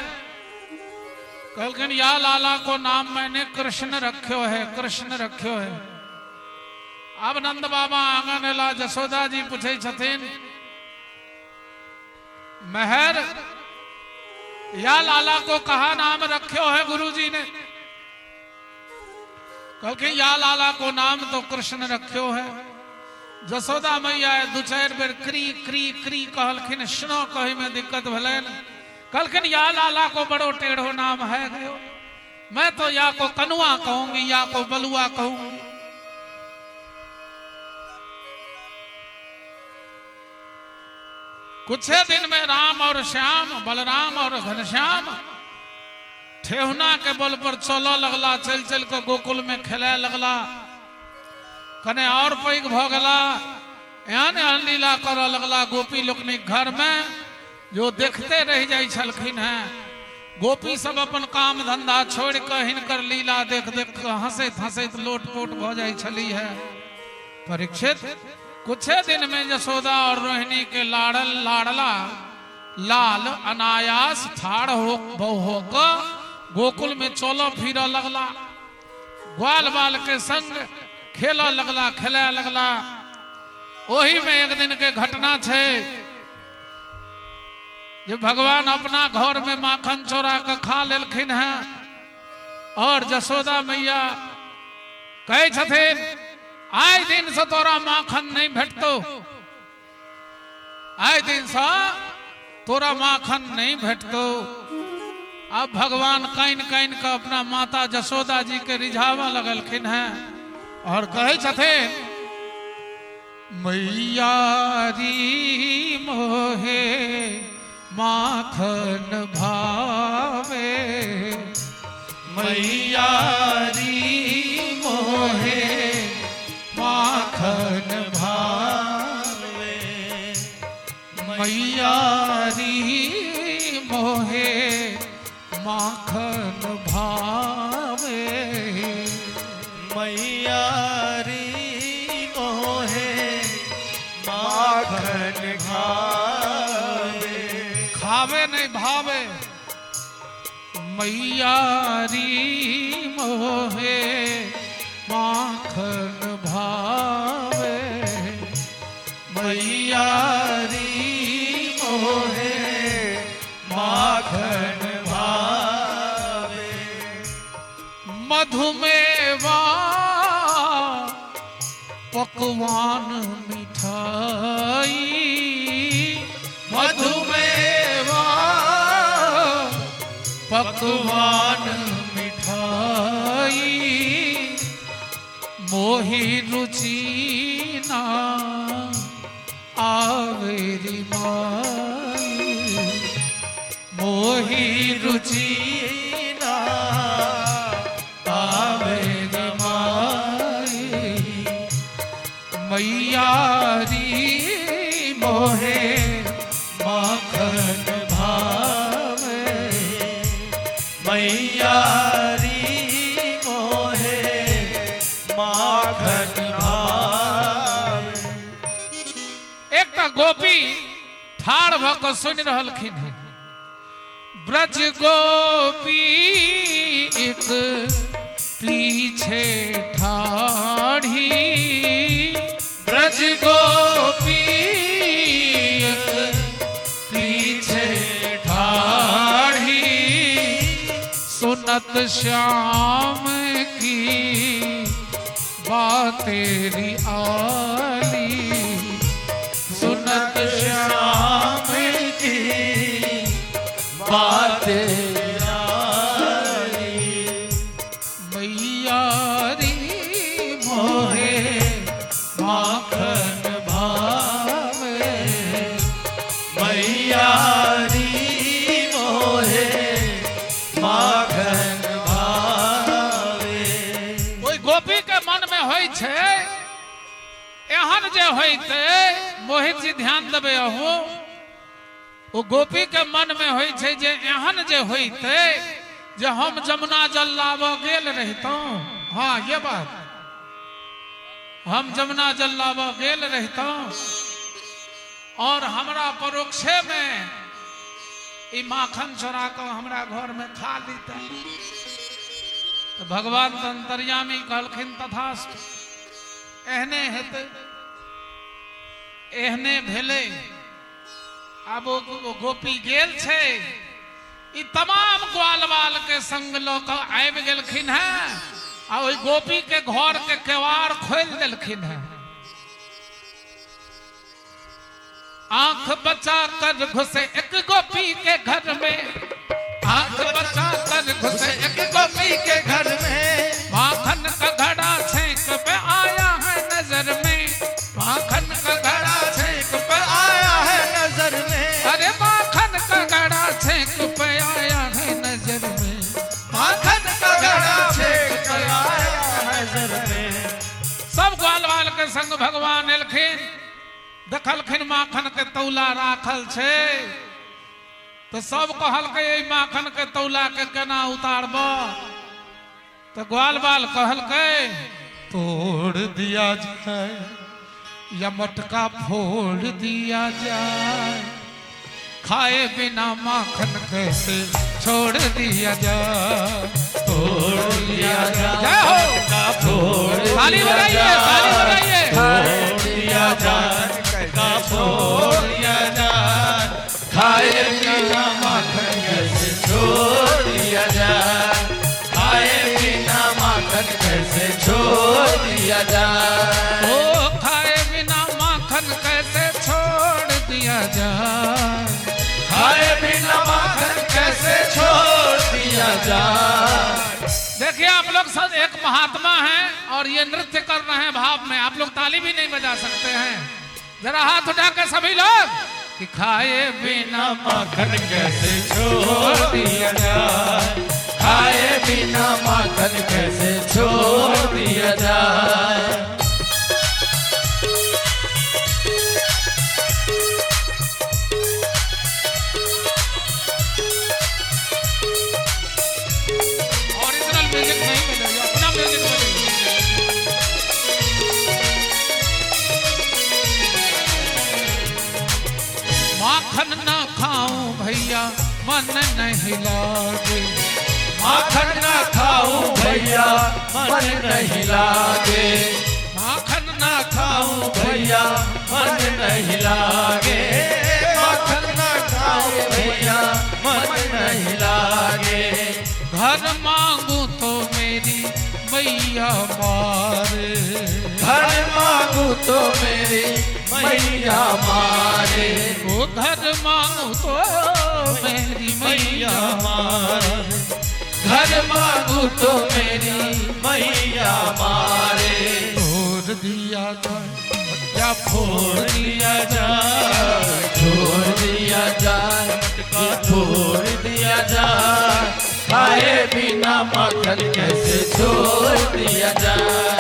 कहलखिन या लाला को नाम मैंने कृष्ण रख्यो है, कृष्ण रख्यो है। अब नंद बाबा आंगन ला जसोदा जी पूछे छथिन महर या लाला को कहा नाम रख्यो है गुरुजी ने। कहलखिन या लाला को नाम तो कृष्ण रख्यो है। जसोदा मैया दू चार बेर क्री क्री क्री कहलखिन सुनो कही में दिक्कत भले। कहलखिन या लाला को बड़ो टेढ़ो नाम है गयो। मैं तो या को कनुआ कहूंगी या को बलुआ कहूंगी। कुछ दिन में राम और श्याम बलराम और घनश्याम ठेहुना के बल पर चलो लगला। चल चल के गोकुल में खेले लगला। कने और पैघ भ गला एहन एहन लीला कर लगला गोपी लोकनिक घर में जो देखते रह जाई छलखिन हैं। गोपी सब अपन काम धंधा छोड़ कर हिनकर लीला देख देख हंसैत हंसैत लोटपोट भ जाई छली है। परीक्षित कुछ दिन में यशोदा और रोहिणी के लाडला लाल अनायास ठाड़ हो गोकुल में चलो फिर लगला। ग्वाल बाल के संग खेल लगला खेले लगला। वही में एक दिन के घटना छे जो भगवान अपना घर में माखन चोरा के खा लेलखिन है। और जसोदा मैया कहे छथिन आय दिन से तोरा माखन नहीं भेटतो, आय दिन से तोरा माखन नहीं भेटतो। अब भगवान काइन काइन का अपना माता जसोदा जी के रिझावा लगलखिन है और कहे छथिन मैया री मोहे माखन भावे, मैया री मोहे माखन भावे, मैया री मोहे माखन भावे, मैया री मोहे माखन खावे, खावे नहीं भावे। मैया री मोहे माखन भावे, मैया री मोहे माखन भावे, मधुमेवा पकवान मिठाई, मधुमेवा पकवान मिठाई, मोहि रुचि ना आवेरी माई, मोही रुचि ना आवे रे माई मैया री मोहे माखन भावे मैया री मोहे माखन भावे। एक गोपी ठाड़ भ क सुन रहलखिन है। ब्रज गोपी एक पीछे ठाड़ी ब्रज गोपी एक पीछे ठाड़ी सुनत श्याम की बात तेरी आली सुनत श्याम की बात मैया री मोहे माखन भावे मैया री मोहे माखन भावे। कोई गोपी के मन में होई छे एहन जे होइते मोहित जी ध्यान देबे अहो वो गोपी के मन में होई छे जे एहन जे होइते जे हम जमुना जल लाबो गेल रहितों। हाँ ये बात हम जमुना जल लाबो गेल रहितों और हमरा परोक्षे में ई माखन चोरा को हमरा घर में खा लीते तो भगवान अंतर्यामी कहलखिन तथास्तु एहने हेते एहने भेले। अब वो गोपी गेल छे ई तमाम ग्वाल बाल के संग लोग आबि गेलखिन है आ ओई गोपी के घर के केवाड़ खोल देलखिन है। आंख बचा कर घुसे एक गोपी के घर में आंख बचा कर घुसे एक गोपी के घर में माखन का घड़ा छेक पे आया है नजर में माखन का घड़ा छेक पे आया है नजर में। अरे माखन का घड़ा छेक पे आया है नजर में माखन का घड़ा छेक पे आया है नजर में। सब ग्वाल बाल के संग भगवान एलखिन देखलखिन माखन के तौला राखल छे तो सब कहलकै ई माखन के तौला के केना उतारबो तो ग्वाल बाल कहलकै तोड़ दिया जाए या मटका फोड़ दिया जाए खाए बिना माखन कैसे छोड़ दिया जाए तोड़ दिया जाए जय हो का फोड़ ताली बजाइए ताली बजाइए फोड़ दिया जाए का फोड़ दिया जाए खाए बिना माखन कैसे छोड़ दिया जाए खाए बिना माखन कैसे छोड़ दिया जाए। ओ खाए बिना माखन कैसे छोड़ दिया जाए खाए बिना माखन कैसे छोड़ दिया जाए। देखिए आप लोग सब एक महात्मा हैं और ये नृत्य कर रहे हैं भाव में आप लोग ताली भी नहीं बजा सकते हैं जरा हाथ उठा के सभी लोग कि खाए बिना माखन कैसे छोड़ दिया जाए खाए बिना माखन कैसे छोड़ दिया जाए। ओरिजिनल म्यूजिक नहीं मिलेगा अपना म्यूजिक मिलेगा। माखन ना खाऊं भैया मन नहीं लागे माखन ना खाऊं भैया मन नहीं लागे माखन ना खाऊं भैया मन नहीं लागे माखन ना खाऊं भैया मन नहीं लागे। घर मांगू तो मेरी मैया मारे घर मांगू तो मेरी मैया मारे वो घर मांगू तो मेरी मैया मारे घर मांगू तो मेरी मैया मारे। तोड़ दिया जाए या फोड़ दिया जाए छोड़ दिया जाए फोड़ दिया जाए, खाए बिना माखन कैसे छोड़ दिया जाए,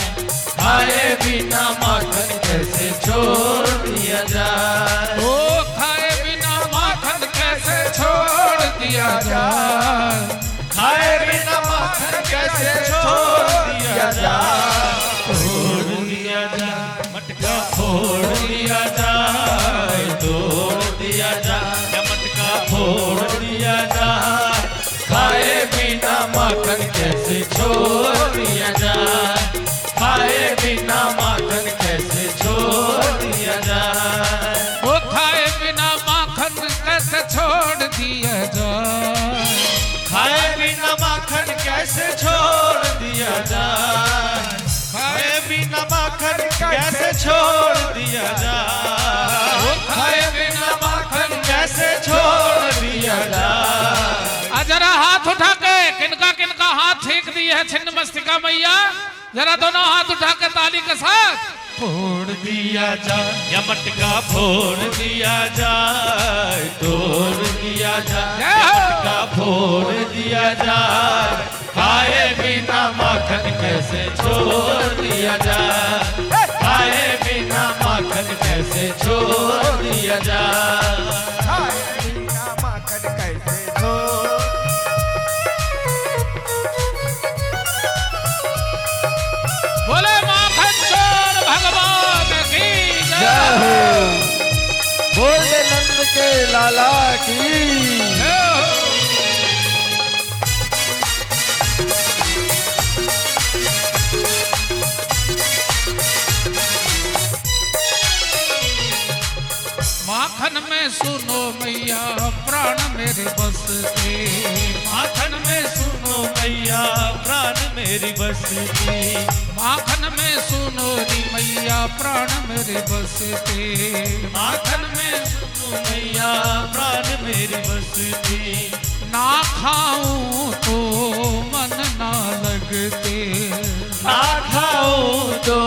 खाए बिना माखन कैसे छोड़ दिया जाए। ओ खाए बिना माखन कैसे छोड़ दिया जाए, खाए बिना माखन कैसे छोड़ दिया जाए, छोड़ दिया जाए, मटका फोड़ दिया जाए, तोड़ दिया जाए, मटका फोड़ दिया जाए, खाए बिना माखन कैसे छोड़ दिया जाए, खाए बिना माखन कैसे छोड़ दिया जाए। ओ खाए बिना माखन कैसे छोड़ दिया जाए, खाए बिना माखन कैसे छोड़ दिया जाए, खाए बिना माखन कैसे छोड़ दिया जाए, खाए बिना माखन कैसे छोड़ दिया जाए। जरा हाथ उठा के किनका किनका हाथ ठीक दी है छिन्न मस्तिका मैया, जरा दोनों हाथ उठा के ताली के साथ फोड़ दिया जाए, या मटका फोड़ दिया जाए, तोड़ दिया जाए, मटका फोड़ दिया जाए, खाए बिना माखन कैसे छोड़ दिया जाए, खाए बिना माखन कैसे छोड़ दिया जाए, खाए बिना माखन कैसे छोड़। बोले माखन चोर भगवान की जय हो, बोल दे नंद के लाला की जय हो। माखन में सुनो मैया प्राण मेरे बस के, माखन में सुनो मैया प्राण मेरी बस की, माखन में सुनो री मैया प्राण मेरे बस के, माखन में सुनो मैया प्राण मेरी बस की, ना खाऊं तो मन ना लगते, ना खाऊं तो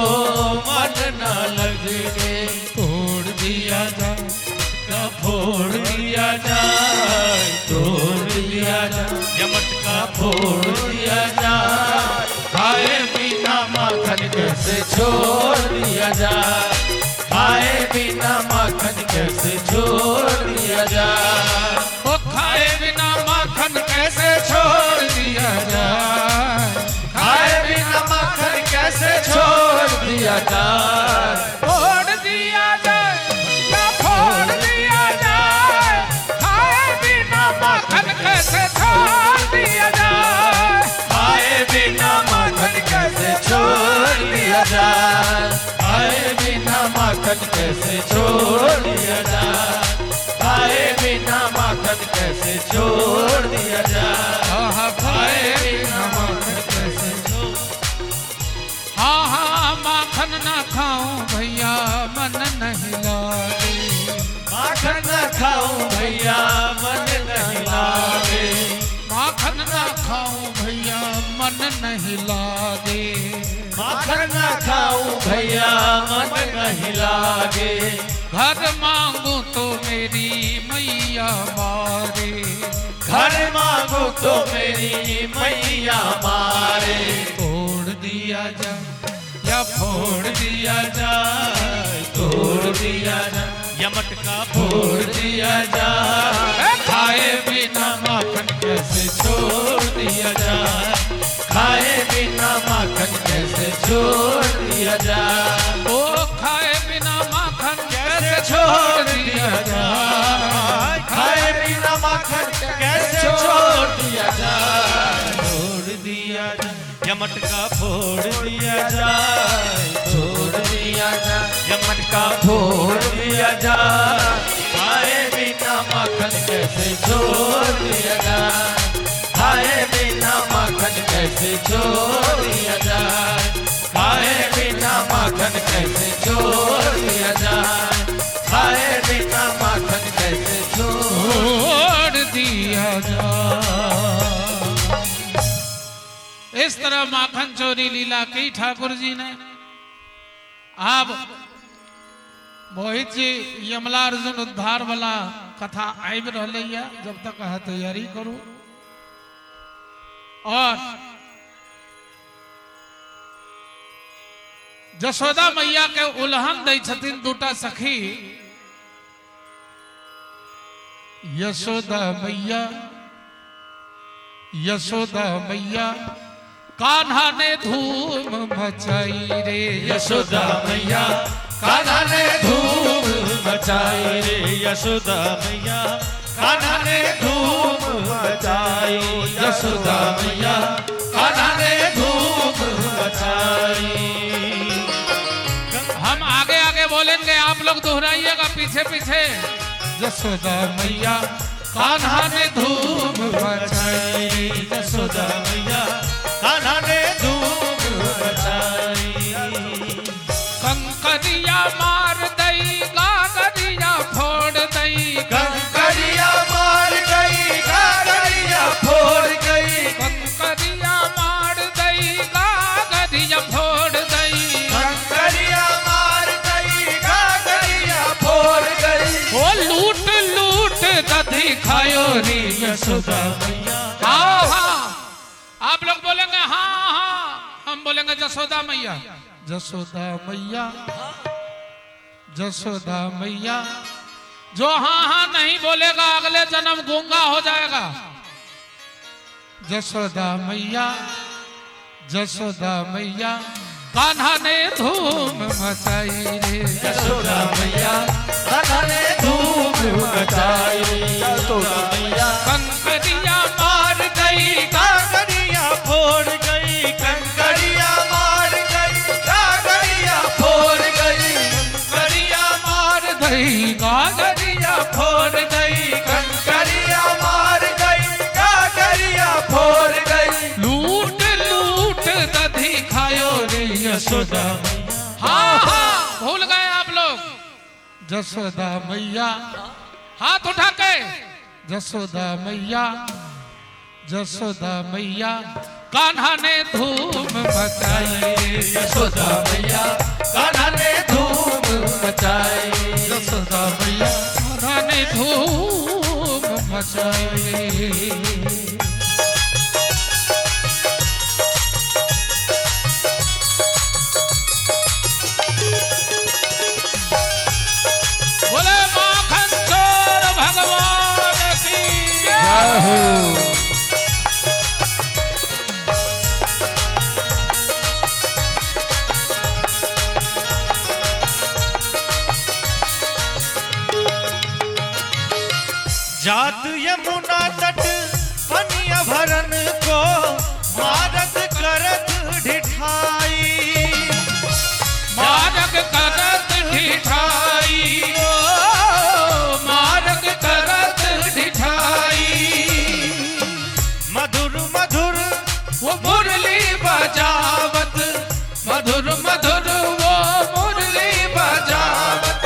मन ना लगे, तोड़ दिया जाए, मटका फोड़ दिया जाए, तोड़ दिया जाए, या मटका फोड़ दिया जाए, खाए बिना माखन कैसे छोड़ दिया जाए, खाए बिना माखन कैसे छोड़ दिया जाए, ओ खाए बिना माखन कैसे छोड़ दिया जाए, खाए बिना माखन कैसे छोड़ दिया जाए, फोड़ दिया जाए या फोड़ दिया जाए, खाए बिना माखन कैसे छोड़ दिया जाए, खाए बिना माखन कैसे छोड़ दिया जाए, खाए बिना माखन कैसे छोड़ दिया जाए, खाए बिना माखन कैसे छोड़ दिया जाए, आहा, खाए बिना माखन कैसे छोड़। हाँ हाँ माखन ना खाऊं भैया मन नहीं लागे, माखन न खाऊं भैया मन नहीं लागे, माखन ना खाऊं भैया मन नहीं लागे, माखन न खाऊं भैया मन नहीं लागे, घर मांगू तो मेरी मैया मारे, घर मांगू तो मेरी मैया मारे, तोड़ दिया जाए या फोड़ दिया जाए, तोड़ दिया जाए, या मटका फोड़ दिया जाए, खाए बिना माखन कैसे छोड़ दिया जाए, खाए बिना माखन कैसे छोड़ दिया जाए, ओ खाए बिना माखन कैसे छोड़ दिया जाए, खाए बिना माखन कैसे छोड़ दिया जाए, छोड़ दिया जाए, या मटका फोड़ दिया जाए, छोड़ दिया जाए, या मटका फोड़ दिया जाए, खाए बिना माखन कैसे छोड़ दिया जाए, खाए बिना माखन कैसे छोड़ दिया जाए, खाए बिना माखन कैसे छोड़ दिया जाए, खाए बिना माखन कैसे छोड़ दिया जाए। इस तरह माखन चोरी लीला की ठाकुर जी ने। आप मोहित जी यमला अर्जुन उद्धार वाला कथा आबि रही है, जब तक तैयारी करूं। और जसोदा मैया के उल्हन दै छथिन दूटा सखी। यशोदा मैया, यशोदा मैया कान्हा ने धूम मचाई रे। यशोदा मैया कान्हा ने धूम मचाई रे। यशोदा मैया कान्हा ने धूम मचाई। यशोदा मैया कान्हा ने धूम मचाई। हम आगे आगे बोलेंगे, आप लोग दोहराइएगा पीछे पीछे। यशोदा मैया कान्हा ने धूम मचाई। यशोदा मैया कान्हा ने धूम मचाई। कंकरिया मार दई गागरिया फोड़ दई। कंकरिया मार गई गागरिया फोड़ गई। कंकरिया मार दई गागरिया फोड़ दई। कंकरिया मार गई गागरिया फोड़ गई। ओ लूट लूट दधी खायो रे यशोदा मैया। हाँ हाँ, आप लोग बोलेंगे हाँ हाँ, हम बोलेंगे जसोदा मैया। जसोदा मैया, जसोदा मैया। जो हाँ हाँ नहीं बोलेगा अगले जन्म गूंगा हो जाएगा। जसोदा मैया, जसोदा मैया कान्हा ने धूम मचाई रे। यशोदा मैया कान्हा ने धूम मचाई। यशोदा मैया कंकरिया मार गई गागरिया फोड़ गई। कंकरिया मार गई गागरिया फोड़ गई। कंकरिया मार गई गागरिया फोड़ गई। कंकरिया मार गई गागरिया फोड़ गई। लूट लूट दधी खायो रे यशोदा। हाँ हाँ, भूल गए आप लोग। जसोदा मैया, हाथ उठा के। जसोदा मैया, जसोदा मैया कान्हा ने धूम मचाई। यशोदा मैया कान्हा ने धूम मचाई। यशोदा मैया कान्हा ने धूम मचाई। बोले माखन चोर भगवान की जय हो। जात यमुना तट पनिया भरन को मारत करत ढिठाई। मारक करत ढिठाई। ओ मारक करत ढिठाई। मधुर मधुर वो मुरली बजावत, मधुर मधुर वो मुरली बजावत।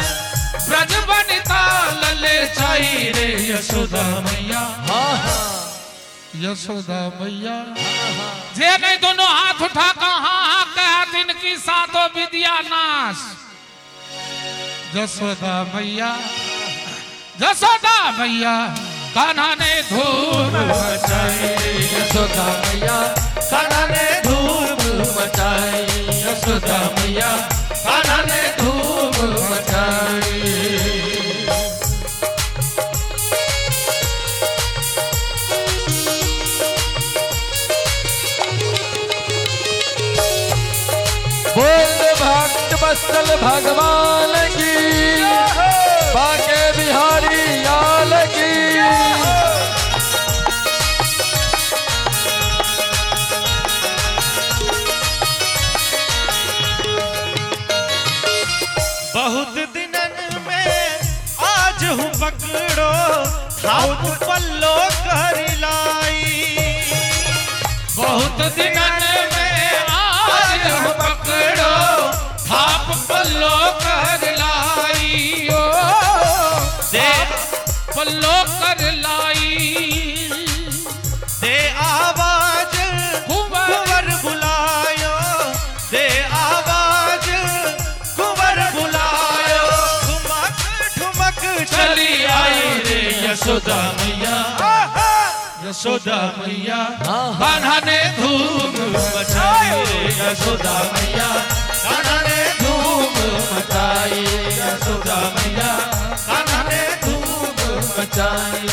ब्रज बनिता लले चाई रे यशोदा मैया। यशोदा मैया। जे नहीं दोनों हाथ उठा कहाँ हाँ कहत इनकी सातों विद्या नाश। जसोदा मैया, जसोदा मैया कान्हा ने धूम मचाई। यशोदा मैया कान्हा ने धूम मचाई। यशोदा मैया कान्हा ने धूम मचाई। बोल भक्त वत्सल भगवान की, बाके बिहारी लाल की। बहुत दिनन में आज हूँ पकड़ो थाउत पल्लो कर लाई। बहुत दिनन में आज हम पकड़ो थाप पल्लो कर लाई। ओ दे पल्लो कर लाई। दे आवाज कुंवर बुलायो। दे आवाज कुंवर बुलायो। ठुमक ठुमक चली आई रे यशोदा मैया। यशोदा मैया कान्हा ने धूम मचाई यशोदा मैया कान्हा ने धूम मचाई यशोदा मैया कान्हा ने धूम मचाई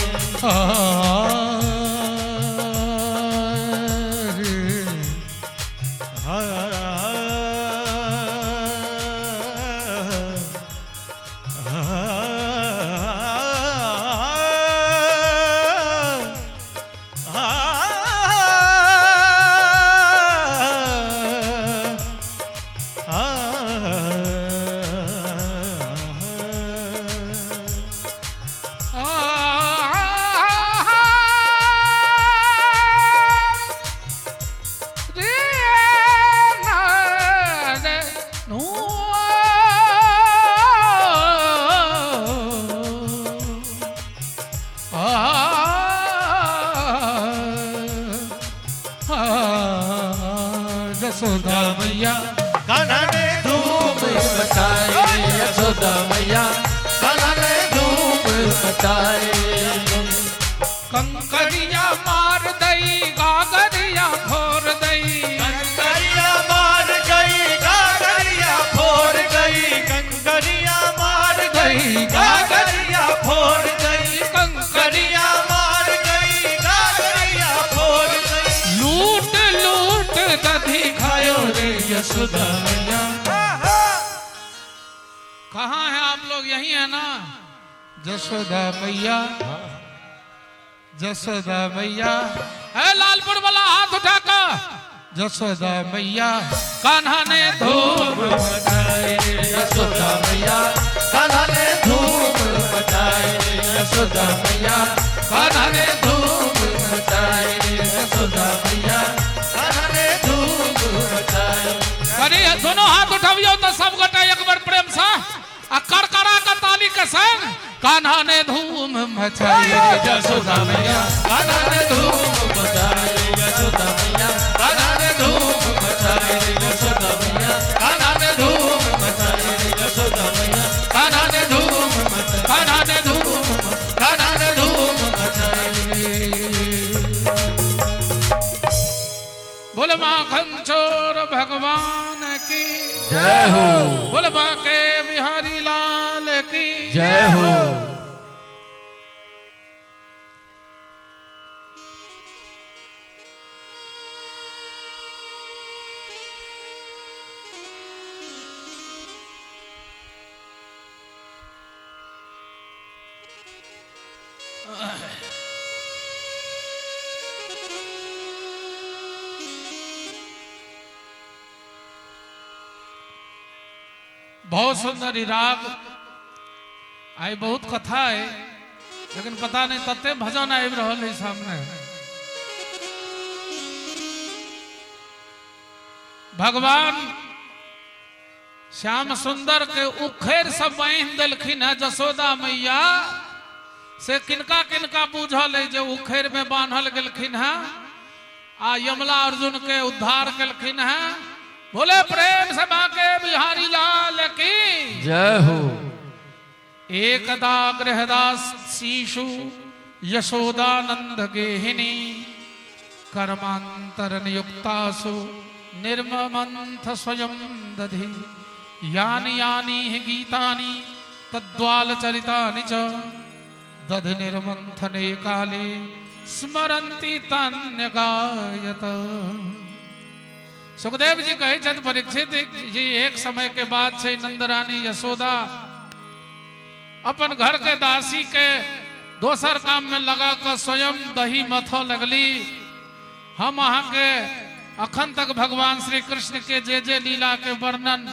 यशोदा मैया कान्हा ने धूम मचाई यशोदा मैया कान्हा ने धूम मचाई कंकरिया मार दई गागरिया फोड़ दई कंकरिया मार गई गागरिया फोड़ गई कंकरिया मार गई गागरिया फोड़ गई कंकरिया मार गई गागरिया फोड़ गई लूट लूट दधी खायो रे यशोदा मैया कहाँ है आप लोग? यही है ना? यशोदा मैया यशोदा मैया है लालपुर वाला हाथ उठाकर यशोदा मैया कान्हा ने धूम मचाई यशोदा मैया कान्हा ने धूम मचाई यशोदा मैया कान्हा ने धूम मचाई यशोदा मैया कान्हा ने धूम मचाई। अरे दोनों हाथ उठावियो तो सब गोटे एक बार प्रेम सा कर करा का ताली के संग कान्हा ने धूम मचाई यशोदा मैया कान्हा ने धूम मचाई यशोदा मैया कान्हा ने धूम मचाई यशोदा मैया कान्हा ने धूम मचाई यशोदा मैया कान्हा ने धूम मचाई कान्हा ने धूम कान्हा ने धूम मचाई। बोल माखन चोर भगवान की जय हो। बोल बाके बिहारी लाल की जय हो। बहुत सुंदर ही राग आई, बहुत कथा है लेकिन पता नहीं तत्ते भजन आबि रहल है सामने। भगवान श्याम सुंदर के उखेर सब बांध देलखिन है जसोदा मैया से किनका किनका बूझल है जो उखेर में बांधल गेलखिन है आ यमला अर्जुन के उद्धार केलखिन है। बोले प्रेम से बाके बिहारी लाल की जय हो। एकदा गृहदास शिशु यशोदानंद गेहिनी कर्मांतर नियुक्तासु निर्ममंथ स्वयं दधि यानि यानि हि गीतानि तद्वाल चरितानि च दधि निर्मंथने काले स्मरन्ति तान्य गायत। सुखदेव जी कहे छथि परीक्षित जी एक समय के बाद से नंदरानी यशोदा अपन घर के दासी के दोसर काम में लगा कर स्वयं दही मथो लगली। हम अहाँ के अखन तक भगवान श्री कृष्ण के जे लीला के वर्णन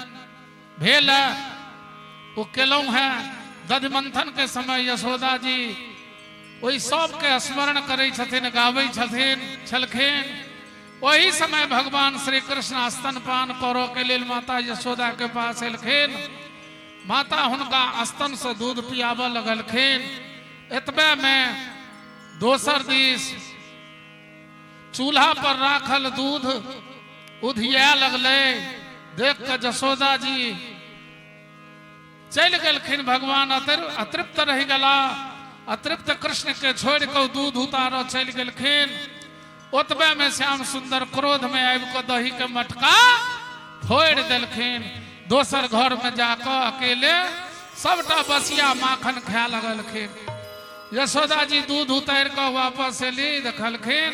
भेल है वो केलौं है। दधि मंथन के समय यशोदा जी वही सब के स्मरण करे छथिन, गावे छलखिन। वही समय भगवान श्री कृष्ण स्तनपान करो के लिए माता यशोदा के पास एलखिन। माता हुनका स्तन से दूध पियाबे लगलखिन। एतबे में दोसर दिस चूल्हा पर राखल दूध उधिया लगले। देख के यशोदा जी चल गलखिन। भगवान अतृप्त रह गला। अतृप्त कृष्ण के छोड़ के दूध उतारो चल गेलखिन। ओतबे में श्याम सुंदर क्रोध में आबि के दही के मटका फोड़ देलखिन। दोसर घर में जाकर अकेले सबटा बसिया माखन खाए लगलखिन। यशोदा जी दूध उतार के वापस एली, देखलखिन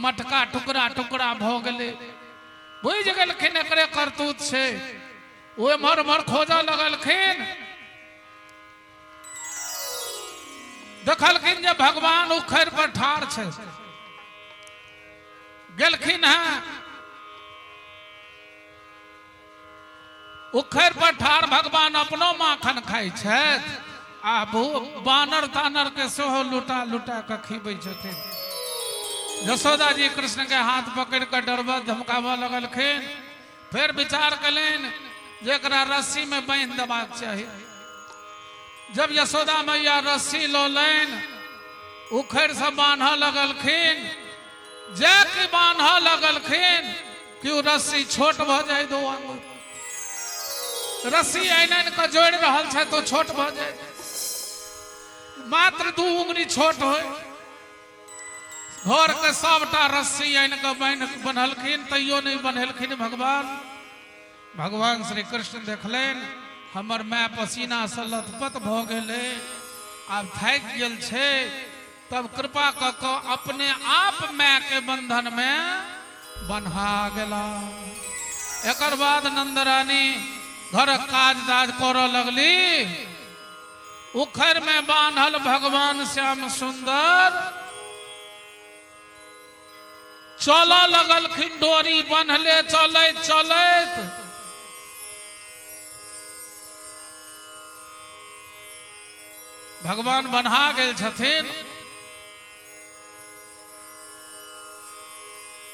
मटका टुकड़ा टुकड़ा भ गेलै। बुझ गेलखिन एकरे करतूत छै। वो मर मर खोजा लगलखिन। देखलखिन जे भगवान उखड़ पर ठाढ़ छै। गेलखिन है उखड़ पर ठाढ़ भगवान अपनो माखन खाई छथि आ बानर तानर के सेहो लुटा लुटा के खीबै छथिन। यशोदा जी कृष्ण के हाथ पकड़ कर डरबा धमकावा लगलखिन। फिर विचार कलेन जेकरा रस्सी में बांध देबाक चाही। जब यशोदा मैया रस्सी लोलेन उखड़ से बांधा लगलखिन। जे कि बांधा लगलखिन कि उ रस्सी छोट भ जाए। दो आंगुर रस्सी आइनन के जोड़ रहल छै तो छोट भ जाए। मात्र 2 उंगली छोट हो। घर के सबटा रस्सी आइन के बन्हलखिन तैयो नहीं बन्हलखिन भगवान। भगवान श्री कृष्ण देखलेन हमर माय पसीना से लथपथ भ गेलै, आब थाकि गेल छै। तब कृपा क के अपने आप माय के बंधन में बन्हा गेला। एकर बाद नंदरानी घर काज दाज करऽ लगली। उखड़ में बांधल भगवान श्याम सुंदर चल लगलखिन। डोरी बन्हले चलैत चलैत भगवान बन्हा गेल छथिन।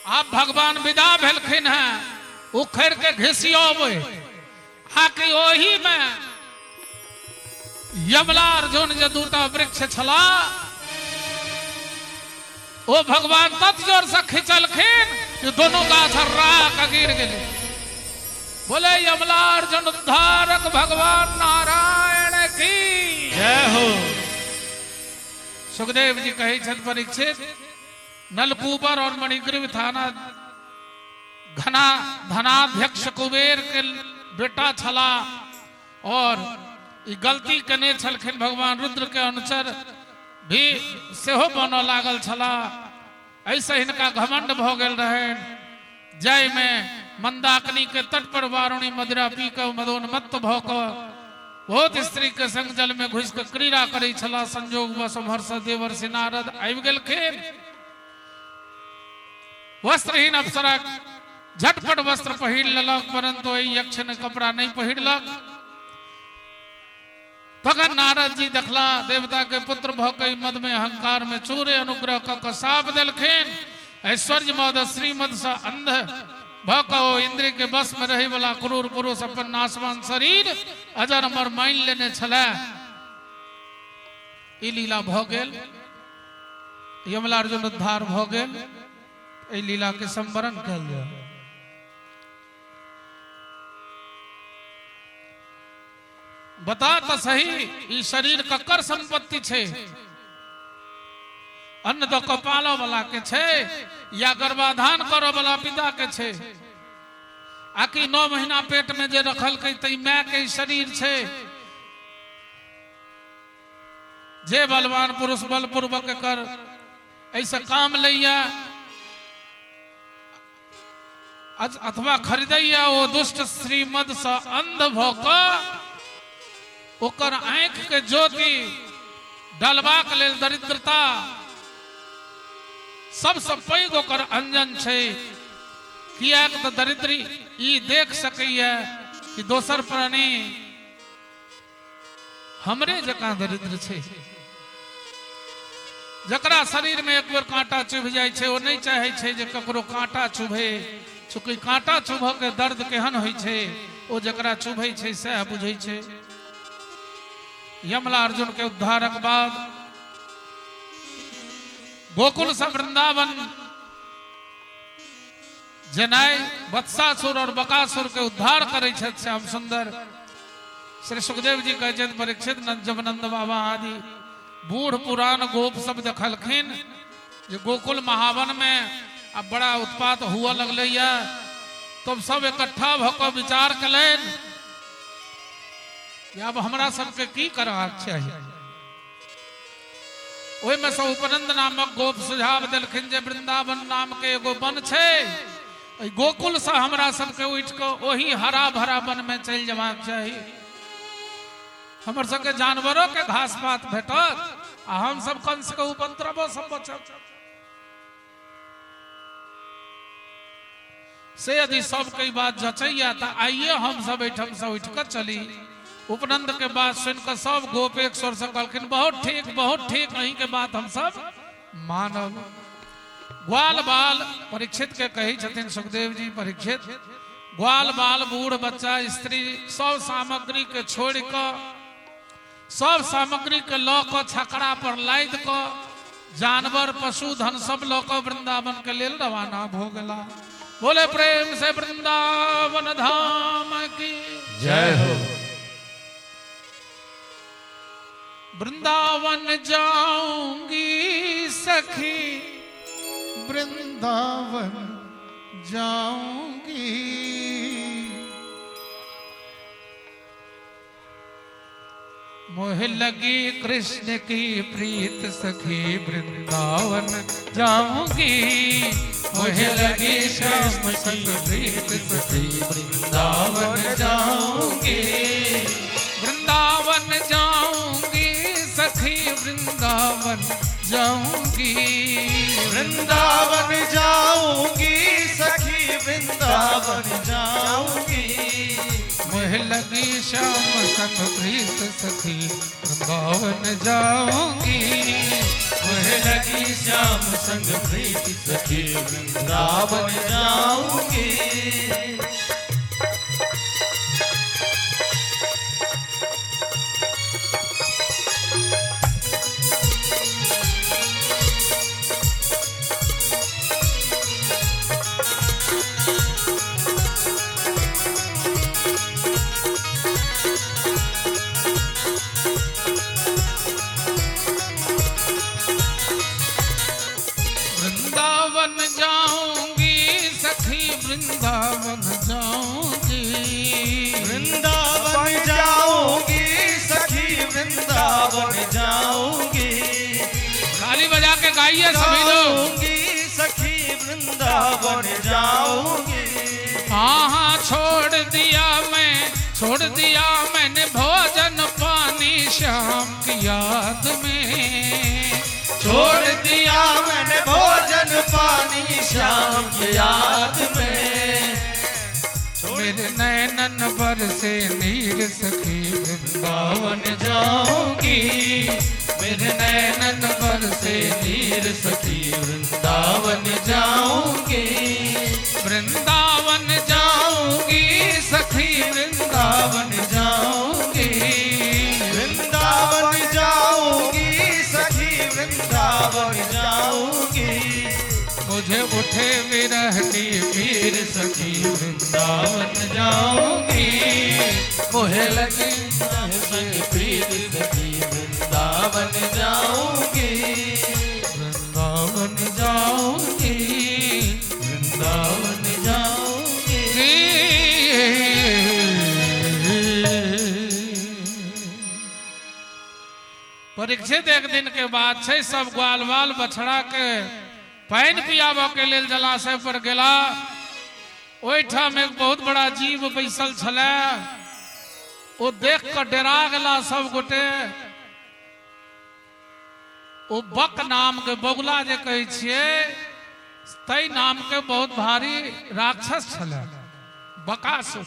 आप भगवान विदा भेलखिन हैं उखड़ के घिसियोबै। आकि ओही में यमला अर्जुन जे 2टा वृक्ष छला ओ भगवान तत जोर से खिंचलखिन कि दोनों गाछ राख गिर गेलै। बोले यमला अर्जुन उद्धारक भगवान नारायण की जय हो। सुखदेव जी कहे छथि परीक्षित नलकूबर और मणिग्रीव थाना घना धनाध्यक्ष कुबेर के बेटा छला और ई गलती कने छलखिन। भगवान रुद्र के अनुचर भी सेहो बनऽ लागल छला। ऐसे हिनका घमंड भ गेल रहन। जय में मंदाकिनी के तट पर वारुणी मदिरा पी के मदोन्मत्त भ के बहुत स्त्री के संग जल में घुस के क्रीड़ा करै छला। संजोग बस हर्ष देवर्षि नारद आबि गेलखिन। वस्त्रहीन अप्सरा झटपट वस्त्र पहिर लेलक, परंतु यक्ष ने कपड़ा नहीं पहिरलक। तखन नारद जी देखला देवता के पुत्र भ के मद में अहंकार में चूरे अनुग्रह क के साप देलखिन। ऐश्वर्य मद श्रीमद से अंध भ के इंद्र के बस में रहे वाला क्रूर पुरुष अपन नाशवान शरीर अजर अमर मान लेने छला। ई लीला भ गेल। यमला अर्जुन उद्धार भ गेल। ई लीला के संवरण कल जाए। बता तो सही ई शरीर ककर संपत्ति छे? अन्न दो को पालो वाला के छे या गर्भाधान करो वाला पिता के छे? आकि 9 महीना पेट में जे रखल के तई माय के शरीर छे। जे बलवान पुरुष बलपूर्वक कर ऐसा काम लैया अथवा खरीदैया वो दुष्ट श्रीमद से अंध भक ओकर आंख के ज्योति डलबाक लेल दरिद्रता सबसे पैघ ओकर अंजन छे। कियाक तो दरिद्री ई देख सकैया कि दोसर प्राणी हमरे जकां दरिद्र छे। जकरा शरीर में एक बेर कांटा चुभ जाय छे वो नहीं चाहे छे जे ककरो कांटा चुभे। चूंकि कांटा चुभ के दर्द केहन होय छे ओ जकरा चुभै छे सह बुझै छे। यमला अर्जुन के उद्धारक बाद गोकुल से वृंदावन जनाय वत्सासुर और बकासुर के उद्धार करे छथि श्याम सुंदर। श्री सुखदेव जी कहे छथि परीक्षित जब नंद बाबा आदि बूढ़ पुरान गोप सब देखलखिन जे गोकुल महावन में अब बड़ा उत्पात हुआ लगल है, तब सब इकट्ठा भकर विचार कलन कि अब हमरा सबके की करबाक चाहिए। ओहि में से उपनंद नामक गोप सुझाव देलखिन जे वृंदावन नाम के एगो वन छै, गोकुल से हमरा सबके उठ के वही हरा भरा वन में चल जबाक चाहिए। हमर सबके जानवरों के घास पात भेटत आ हम सब कंस के उपद्रव सब बचब। से यदि सबके बात जचैया तो आइए हम सब एठम से उठ कर चली। उपनंद के बात सुनकर सब गोप एक स्वर से कहलखिन बहुत ठीक अहीं के बात हम सब मानब। ग्वाल बाल परीक्षित के कही छथिन सुखदेव जी, परीक्षित ग्वाल बाल बूढ़ बच्चा स्त्री सब सामग्री के छोड़ कर सब सामग्री के लऽ कऽ छकड़ा पर लाद कऽ जानवर पशु धन सब लऽ कऽ वृंदावन के लेल रवाना भऽ गेला। बोले प्रेम से वृंदावन धाम की जय हो। वृंदावन जाऊंगी सखी वृंदावन जाऊंगी, मोह लगी कृष्ण की प्रीत सखी वृंदावन जाऊंगी, मोह लगी श्याम संग प्रीत सखी वृंदावन जाऊंगी, वृंदावन जाऊंगी सखी वृंदावन जाऊंगी, वृंदावन जाऊंगी सखी वृंदावन जाऊंगी, मोह लगी श्याम संग प्रीत सखी वृंदावन जाऊंगी, मोह लगी श्याम संग प्रीत सखी वृंदावन जाऊंगी। वृंदावन जाऊंगी, वृंदावन जाऊंगी सखी वृंदावन जाऊंगी, ताली बजा के गाइए सभी लोग। जाऊंगी सखी वृंदावन जाऊंगी, हाँ छोड़ दिया मैंने भोजन पानी श्याम की याद में, छोड़ दिया मैंने भोजन पानी श्याम की याद में, मेरे नैनन पर से नीर सखी वृंदावन जाऊंगी, मेरे नैनन पर से नीर सखी वृंदावन जाऊंगी, वृंदावन जाऊंगी सखी वृंदावन जाऊंगी, वृंदावन जाऊंगी सखी वृंदावन जाऊंगी, मुझे उठे विरह की पीर सखी वृंदावन जाऊंगी, मोहे लगे प्रीत सखी वृंदावन जाऊंगी, वृंदावन जाऊंगी, वृंदावन जाऊंगी। परीक्षित एक दिन के बाद छै सब ग्वाल बाल बछड़ा के पानी पियाबा के लेल जलाशय पर गेला। ओहिठाम एक बहुत बड़ा जीव बैसल छले, ओ देख कर डरा गेला सब गोटे। ओ बक नाम के बगुला जे कहे छिए तई नाम के बहुत भारी राक्षस छले, बकासुर,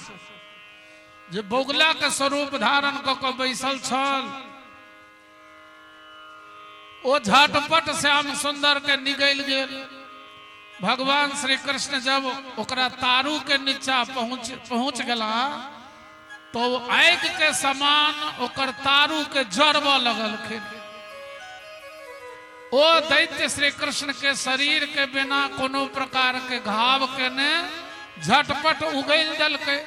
जे बगुला के स्वरूप धारण क के बैसल छल। ओ झटपट श्याम सुंदर के निगल गेल। भगवान श्री कृष्ण जब ओकरा तारू के नीचा पहुंच गला तो आग के समान ओकर तारू के जरब लगलखिन। ओ दैत्य श्री कृष्ण के शरीर के बिना कोनो प्रकार के घाव के ने झटपट उगल दलके।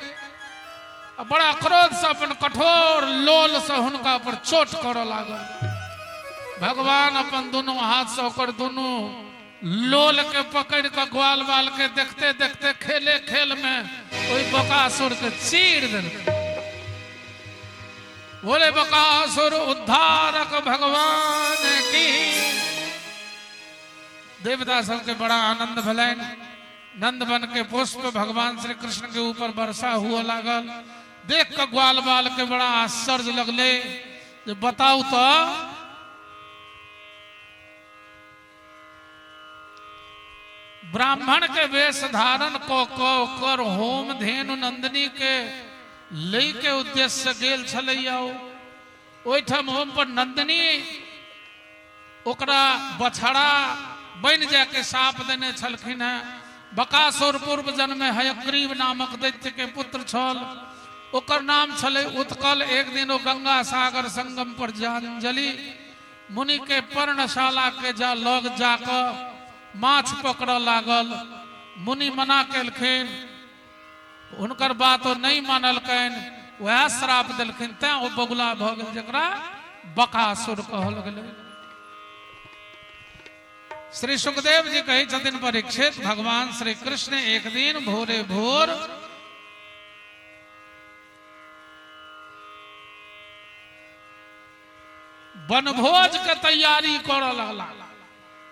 बड़ा क्रोध से अपन कठोर लोल से हुनका पर चोट कर लागल। भगवान अपन दोनों हाथ से ओकर दोनों लोल के पकड़ के ग्वाल बाल के देखते देखते खेले खेल में कोई बकासुर के चीर दे। बोले बकासुर उद्धारक भगवान की। देवता सबके बड़ा आनंद भलन। नंद बन के पुष्प भगवान श्री कृष्ण के ऊपर वर्षा हुआ लागल। देख के ग्वाल बाल के बड़ा आश्चर्य लगले। जो बताऊ तो ब्राह्मण के वेश धारण को कर होम धेनु नंदिनी के लई के उद्देश्य गेल छलैया। ओइठम होम पर नंदिनी ओकरा बछड़ा बन जाके साप देने छलखिन है। बकासुर पूर्व जन्म में हयग्रीव नामक दैत्य के पुत्र छल। ओकर नाम छले उत्कल। एक दिन वो गंगा सागर संगम पर जांजलि मुनि के पर्णशाला के जा लग जाकर माछ पकड़ लागल। मुनि मना केलखिन, उनकर बात नहीं मानलखिन, वह श्राप दिलखिन। तैं वो बगुला भ गेल जकरा बकासुर कहल गेलै। श्री सुखदेव जी कहे छथिन परीक्षित, भगवान श्री कृष्ण एक दिन भोरे भोर वनभोज के तैयारी कर लगला।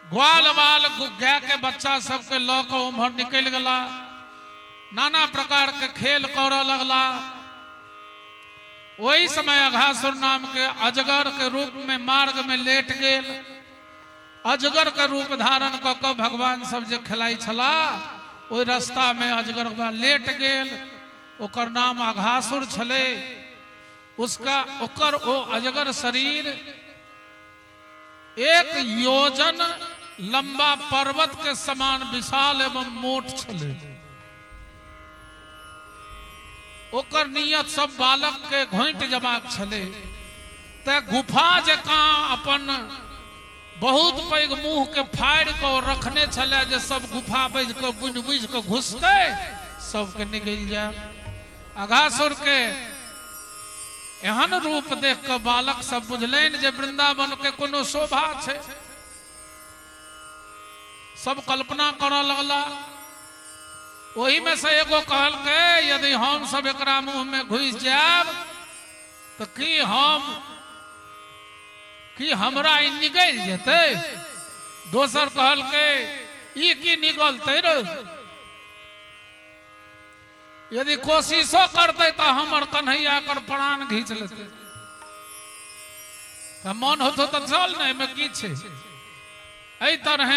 ग्वाल बाल गाय के बच्चा सबके लऽ कऽ उम्हर निकल गला। नाना प्रकार के खेल कर लगला। वही समय अघासुर नाम के अजगर के रूप में मार्ग में लेट गेल। अजगर के रूप धारण क के भगवान सब जे खेलाई छला, ओहि रास्ता में अजगर लेट गेल। ओकर नाम अघासुर छले। उसका ओकर ओ अजगर शरीर 1 योजन लंबा पर्वत के समान विशाल एवं मोट छले। ओकर नियत सब बालक के घोंट जमाक छले। ते गुफा जकां अपन बहुत पैघ मुंह के फाड़ के रखने छले, जे सब गुफा बज के बुझ बुझ के घुसते सबके निकल जाए। अघासुर के एहन रूप देख के बालक सब बुझलैन जे वृंदावन के कोनो शोभा छे। सब कल्पना करऽ लगला। वही में से एगो कहल के, यदि हम सब एकरा मुंह में घुस जाब तो कि हमरा ई निकल जेते। दोसर कहल के, ई की निकलते रे, यदि कोशिशो करते तो हमर कन्हैया कर प्राण घींच लेते। मन होतो तो चल नहीं में की छे। एहि तरह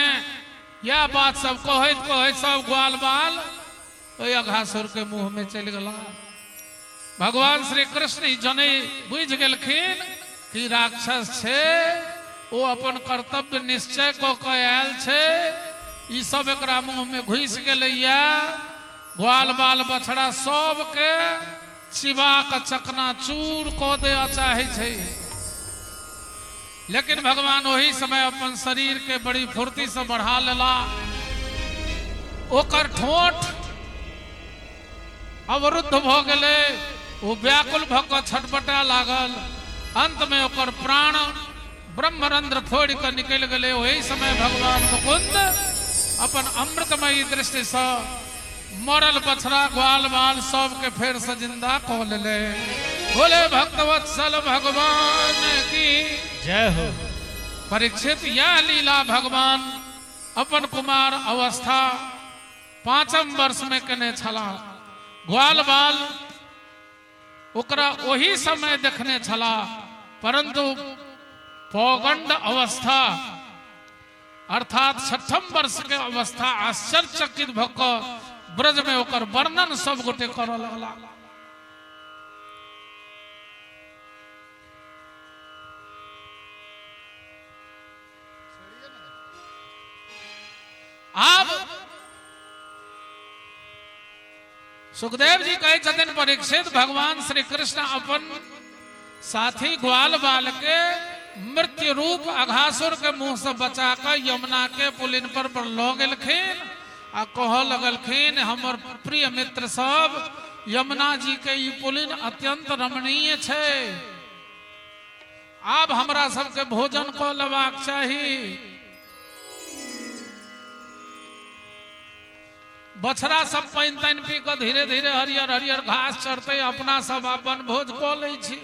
यह बात सब कहैत सब ग्वाल बाल ओहि अघासुर के मुंह में चल गला। भगवान श्री कृष्ण जने बुझ गेलखिन कि राक्षस छे, वो अपन कर्तव्य निश्चय क आयल छे। ई सब एकरा मुंह में घुस गेलैया। ग्वाल बाल बछड़ा सब के चिबा के चकना चूर क दे चाहे छे। लेकिन भगवान वही समय अपन शरीर के बड़ी फुर्ती से बढ़ा लेला। ओकर ठोंठ अवरुद्ध भ गेले। वो व्याकुल भ के छटपटा लागल। अंत में ओकर प्राण ब्रह्मरंध्र फोड़ के निकल गए। वही समय भगवान मुकुंद अपन अमृतमयी दृष्टि से मरल बछड़ा ग्वाल बाल सब के फेर से जिंदा कह ले। बोले भक्तवत्सल भगवान की जय हो। परीक्षित यह लीला भगवान अपन कुमार अवस्था 5म वर्ष में कने छला। ग्वाल बाल ओकरा वही समय देखने छला, परंतु पौगंड अवस्था अर्थात 6म वर्ष के अवस्था आश्चर्यचकित भक ब्रज में ओकर वर्णन सब गोटे कर लगला। अब सुखदेव जी कहे छथिन परीक्षित, भगवान श्री कृष्ण अपन साथी ग्वाल बाल के मृत्यु रूप अघासुर के मुंह से बचा कर यमुना के पुलिन पर लो गेलखिन आ कह लगलखिन, हमर प्रिय मित्र सब, यमुना जी के ई पुलिन अत्यंत रमणीय छे। आब हमरा सबके भोजन कऽ लेबाक चाही। बछड़ा सब पानि तानि पी कऽ धीरे धीरे हरियर हरियर घास चरते अपना सब अपन भोज कऽ लै छी।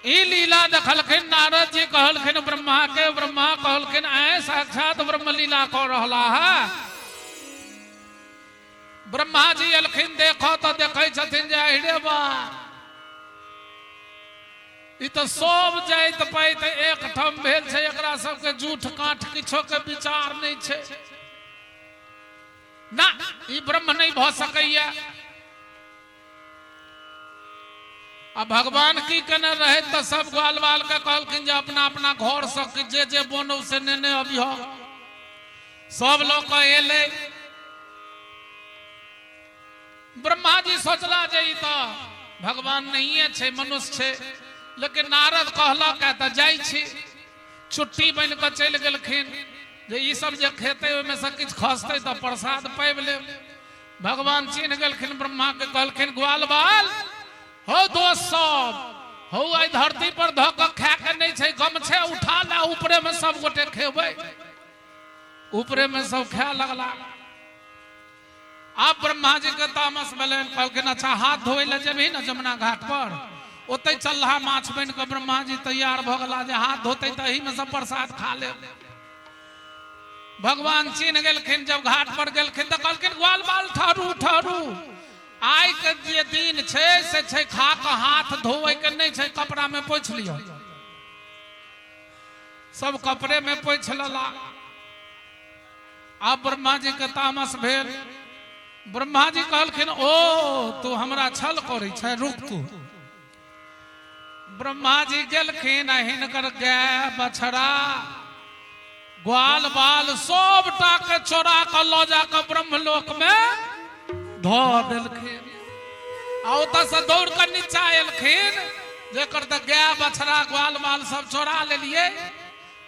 ई लीला देखलखिन नारद जी, कहलखिन ब्रह्मा के। ब्रह्मा कहलखिन आए साक्षात ब्रह्म लीला कऽ रहला है। ब्रह्मा जी अलखिन, देखो तो देखे छथिन जे अहिरे बा, ई तो सब जाइत पाइत एक ठम भेल छै, एकरा सबके झूठ काठ किछो के विचार नहीं छै ना, ई ब्रह्म नहीं भ सकैया। अब भगवान की कने रहे तो सब ग्वाल बाल के कहलखिन जे अपना अपना घर से जे जे बनौ से नेने अबिह। सब लोग एले। ब्रह्मा जी सोचला जे ई तो भगवान नहीं छे, मनुष्य छे। लेकिन नारद कहलक त जाई छी। छुट्टी बन के चल गेलखिन जे ई सब जे खेते ओमे से किछ खसते त प्रसाद पाबि ले। भगवान चिन्ह गेलखिन ब्रह्मा के, कहलखिन ग्वाल बाल हो दोस्त सब, हो आई धरती पर ध के खा के नहीं छे, गमछे उठा ला, ऊपरे में सब गोटे खेबै। ऊपरे में सब खाए लगला। आप ब्रह्मा जी के तामस भेलन, कहलखिन अच्छा हाथ धोए ले जेबही न जमुना घाट पर, ओते चलहा माछ बन के ब्रह्मा जी तैयार भ गेला जे हाथ धोते तही में सब प्रसाद खा ले। भगवान चिन्ह गेलखिन, जब घाट पर गेलखिन त कहलखिन ग्वाल बाल ठहरू ठहरू, आई के जे दिन छे से छे खा के हाथ धोए के नहीं छे, कपड़ा में पोछ लियो। सब कपड़े में पोछ लेला। अब ब्रह्मा जी के तामस भेल। ब्रह्मा जी कहलखिन ओ तू हमरा छल करै छै, रुक तू। ब्रह्मा जी गेलखिन आ हिनकर गाय बछड़ा ग्वाल बाल सबटा के चोरा के ल जाके ब्रह्मलोक में धो देलखिन। आ ओतऽ से दौड़ के नीचा एलखिन, जेकर त गाय बछड़ा ग्वाल बाल सब चोरा लेलिए।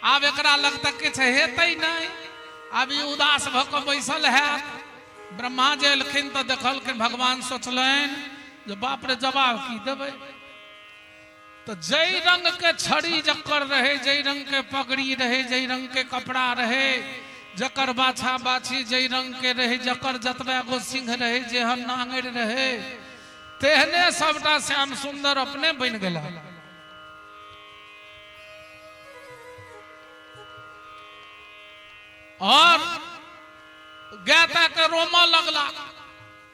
आब एकरा लग तक किछ हेतै नहीं, आब ई उदास भ के बैसल हैत। ब्रह्मा जी एलखिन त देखलखिन, भगवान सोचलैन जे बाप रे जवाब की देबै। तो जय रंग के छड़ी जकर रहे, जय रंग के पगड़ी रहे, जय रंग के कपड़ा रहे, जकर बाछा बाछी जय रंग के रहे, जकर जतबा गो सिंह रहे, जेहन नांगड़ रहे, तेहने सबटा श्याम सुंदर अपने बन गेला। और गाता के रोमा लगला।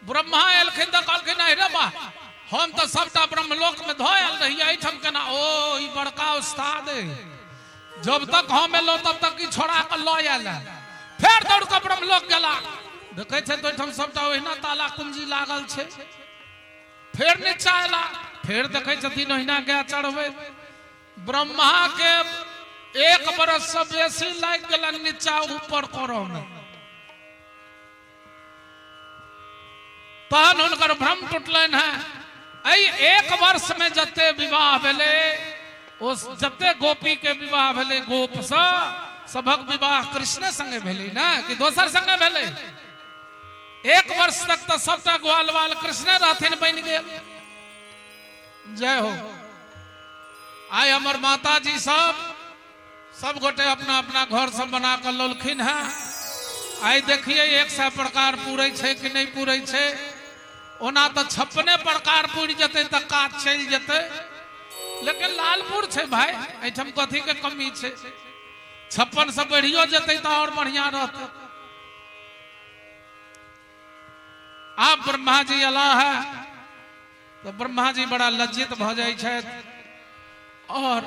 ब्रह्मा एलखिन त कहलखिन अरे बा, हम तो सबटा ब्रह्मलोक में धोयल रही, एठम केना ओ ई बड़का उस्ताद है। जब तक हम एलो तब तक ई छोड़ा के ल आयल। फिर दौड़ के ब्रह्मलोक गेला, देखे छे तो एठम सबटा ओहिना ताला कुंजी लागल छे। फिर नीचा एला, फिर देखे छथिन ओहिना गाय चढ़वे। ब्रह्मा के 1 बरस से बेसी लाग गेलन नीचा ऊपर करऽ में। तहन हुनकर भ्रम टूटलन है। 1 वर्ष में जते विवाह भेले, उस जते गोपी के विवाह भेले, गोप से सबक विवाह कृष्ण संगे भेले ना कि दोसर संगे भेले। 1 वर्ष तक तो सबटा ग्वाल बाल कृष्ण रहथिन बन गेल। जय हो। आय हमर माता जी सब गोटे अपना अपना घर सब बना कर लोलखिन है। आई देखिए 100 प्रकार पूरे छे कि नहीं पूरे छे। ओना तो 56 प्रकार पूरी जते त काज चल जते, लेकिन लालपुर छे भाई, एठम कथी के कमी छे। 56 से बढ़ियो जते तो और बढ़िया रहते। आप ब्रह्मा जी अला है तो ब्रह्मा जी बड़ा लज्जित भ जाय छथि और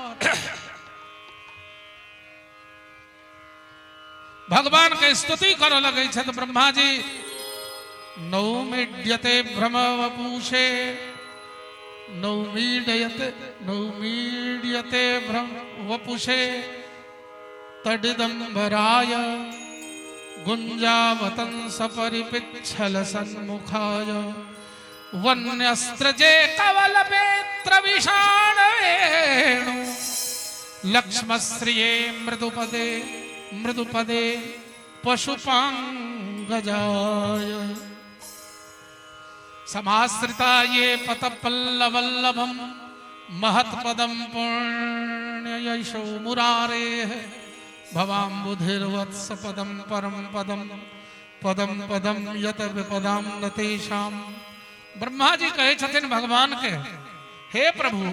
भगवान के स्तुति कर लगे छथि। ब्रह्मा जी नौमीड्यते भ्रम वपुषे, नौमीड्यते भ्रम वपुषे, तडिदंबराय गुंजावतंस परिपिच्छल सन्मुखाय, वन्यस्त्रजे कवलपेत्र विषाण वेणु, लक्ष्मश्रिये मृदुपदे मृदुपदे पशुपांगजाय, समाश्रिता ये पतपल्लवल्लभम महत्पदम पुण्य यशो मुरारे भवाम्बुधिर्वत्स पदम परम पदम पदम पदम यत विपदाम नतेषाम। ब्रह्मा जी कहे छथिन भगवान के, हे प्रभु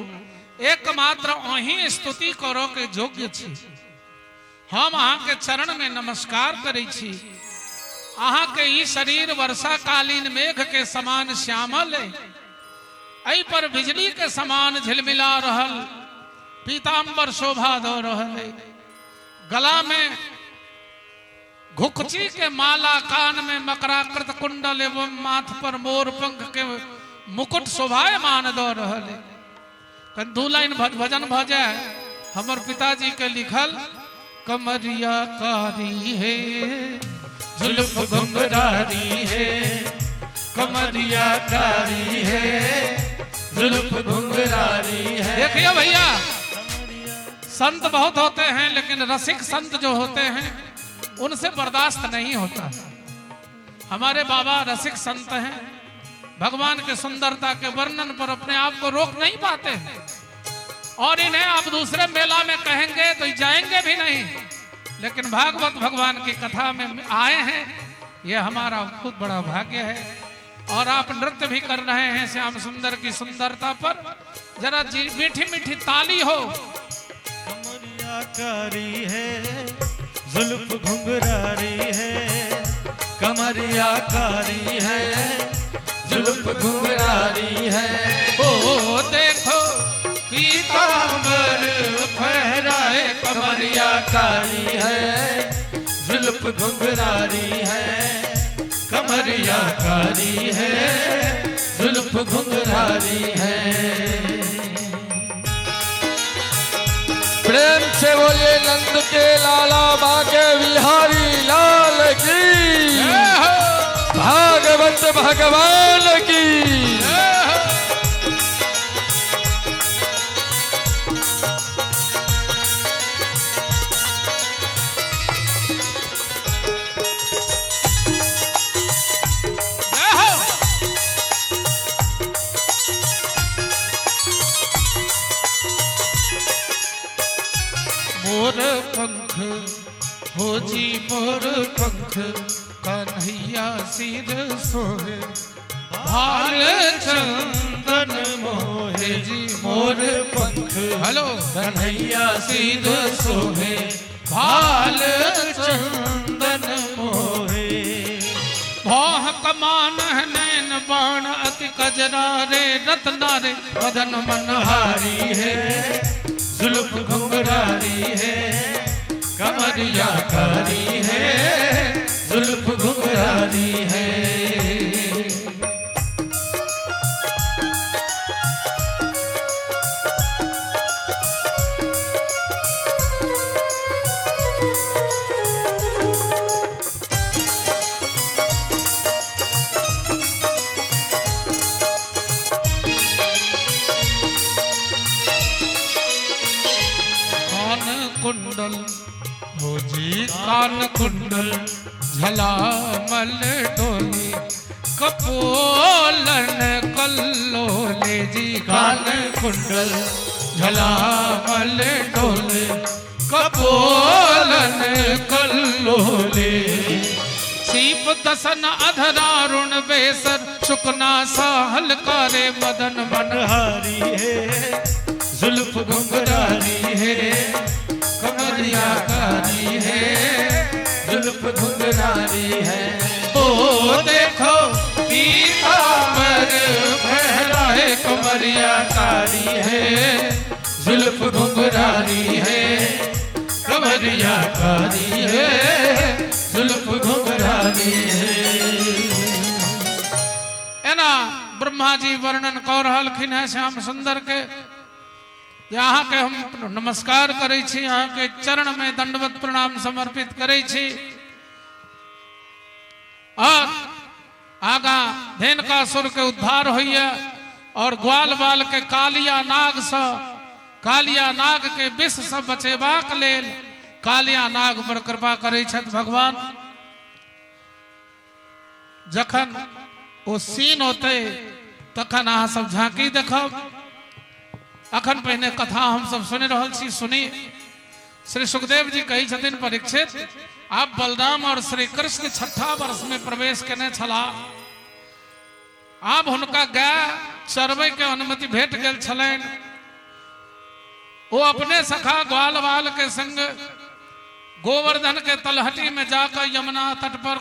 एकमात्र अहीं स्तुति करो के योग्य छी। हम अहाँ के चरण में नमस्कार करै छी। अहाँ के ई शरीर वर्षा कालीन मेघ के समान श्यामल है, एहि पर बिजली के समान झिलमिला रहल, पीताम्बर शोभा दो रहल है। गला में घुकची के माला, कान में मकराकृत कुंडल एवं माथ पर मोर पंख के मुकुट शोभायमान दो रहल है। दू लाइन भजन भजे हमर पिताजी के लिखल, कमरिया कारी है जुल्फ घुंघरारी है, कमरिया कारी है जुल्फ घुंघरारी है। देखिए भैया, संत बहुत होते हैं लेकिन रसिक संत जो होते हैं उनसे बर्दाश्त नहीं होता। हमारे बाबा रसिक संत हैं, भगवान के सुंदरता के वर्णन पर अपने आप को रोक नहीं पाते हैं, और इन्हें आप दूसरे मेला में कहेंगे तो जाएंगे भी नहीं। लेकिन भागवत भगवान की कथा में आए हैं, ये हमारा बहुत बड़ा भाग्य है। और आप नृत्य भी कर रहे हैं श्याम सुंदर की सुंदरता पर, जरा मीठी मीठी ताली हो। कमरिया कारी है जुल्फ घुंघरारी है, कमरिया कारी है जुल्फ घुंघरारी है। ओ देखो पीतांबर फहराए, कमरिया कारी है जुल्फ घुंघरारी है, कमरिया कारी है जुल्फ घुंघरारी है। प्रेम से बोलिए नंद के लाला बाके बिहारी लाल की, भागवत भगवान की। मोर पंख हो जी मोर पंख, कन्हैया सिर सोहे भाल चंदन मोहे जी मोर पंख। हेलो, कन्हैया सिर सोहे भाल चंदन मोहे। भौह कमान नैन बाण अति कजरा रे, रत्ना रे मदन मनहारी है जुल्फ घुंघरारी है, कमरिया कारी है जुल्फ घुंघरारी है। कुंडल हो जी कान कुंडल, झलामल डोली कपोलन कल्लोले जी। कान कुंडल झलामल डोले कपोलन कल्लोले। सीप दसन अधरारुण बेसर, शुकना साहल करे मदन मनहारी है जुल्फ घुंघरारी है, कमरिया कारी है जुल्फ घुंघरारी है। ओ देखो पीतांबर फहराए, कमरिया कारी है जुल्फ घुंघरारी है, कमरिया कारी है जुल्फ घुंघरारी है। एना ब्रह्मा जी वर्णन कर रहलखिन है श्याम सुंदर के। यहाँ के हम नमस्कार करै छी, यहाँ के चरण में दंडवत प्रणाम समर्पित करै छी। और आगा धेनुकासुर के उद्धार होइए और ग्वाल बाल के कालिया नाग से, कालिया नाग के विष से बचेबाक लेल कालिया नाग पर कृपा करै छथि भगवान। जखन ओ सीन होते तखन अहाँ सब झांकी देखब। अखन पहने कथा हम सब सुनि रहल छी। सुनी श्री सुखदेव जी कही छथिन परीक्षित आप बलराम और श्री कृष्ण 6ठा वर्ष में प्रवेश केने छला। आब हुनका गाय चरबै के अनुमति भेट गेल छलनि। वो अपने सखा ग्वाल वाल के संग गोवर्धन के तलहटी में जाकर यमुना तट पर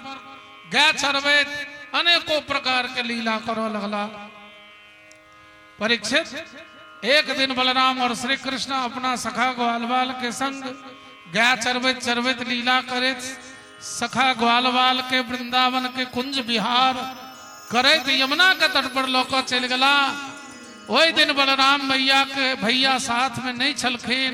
गाय चरबैत अनेकों प्रकार के लीला करो लगला। परीक्षित एक दिन बलराम और श्री कृष्ण अपना सखा ग्वाल वाल के संग गाय चरबैत चरबैत लीला करैत सखा ग्वाल वाल के वृंदावन के कुंज विहार करैत यमुना के तट पर लौक चल गला। वही दिन बलराम मैया के भैया साथ में नहीं छलखिन।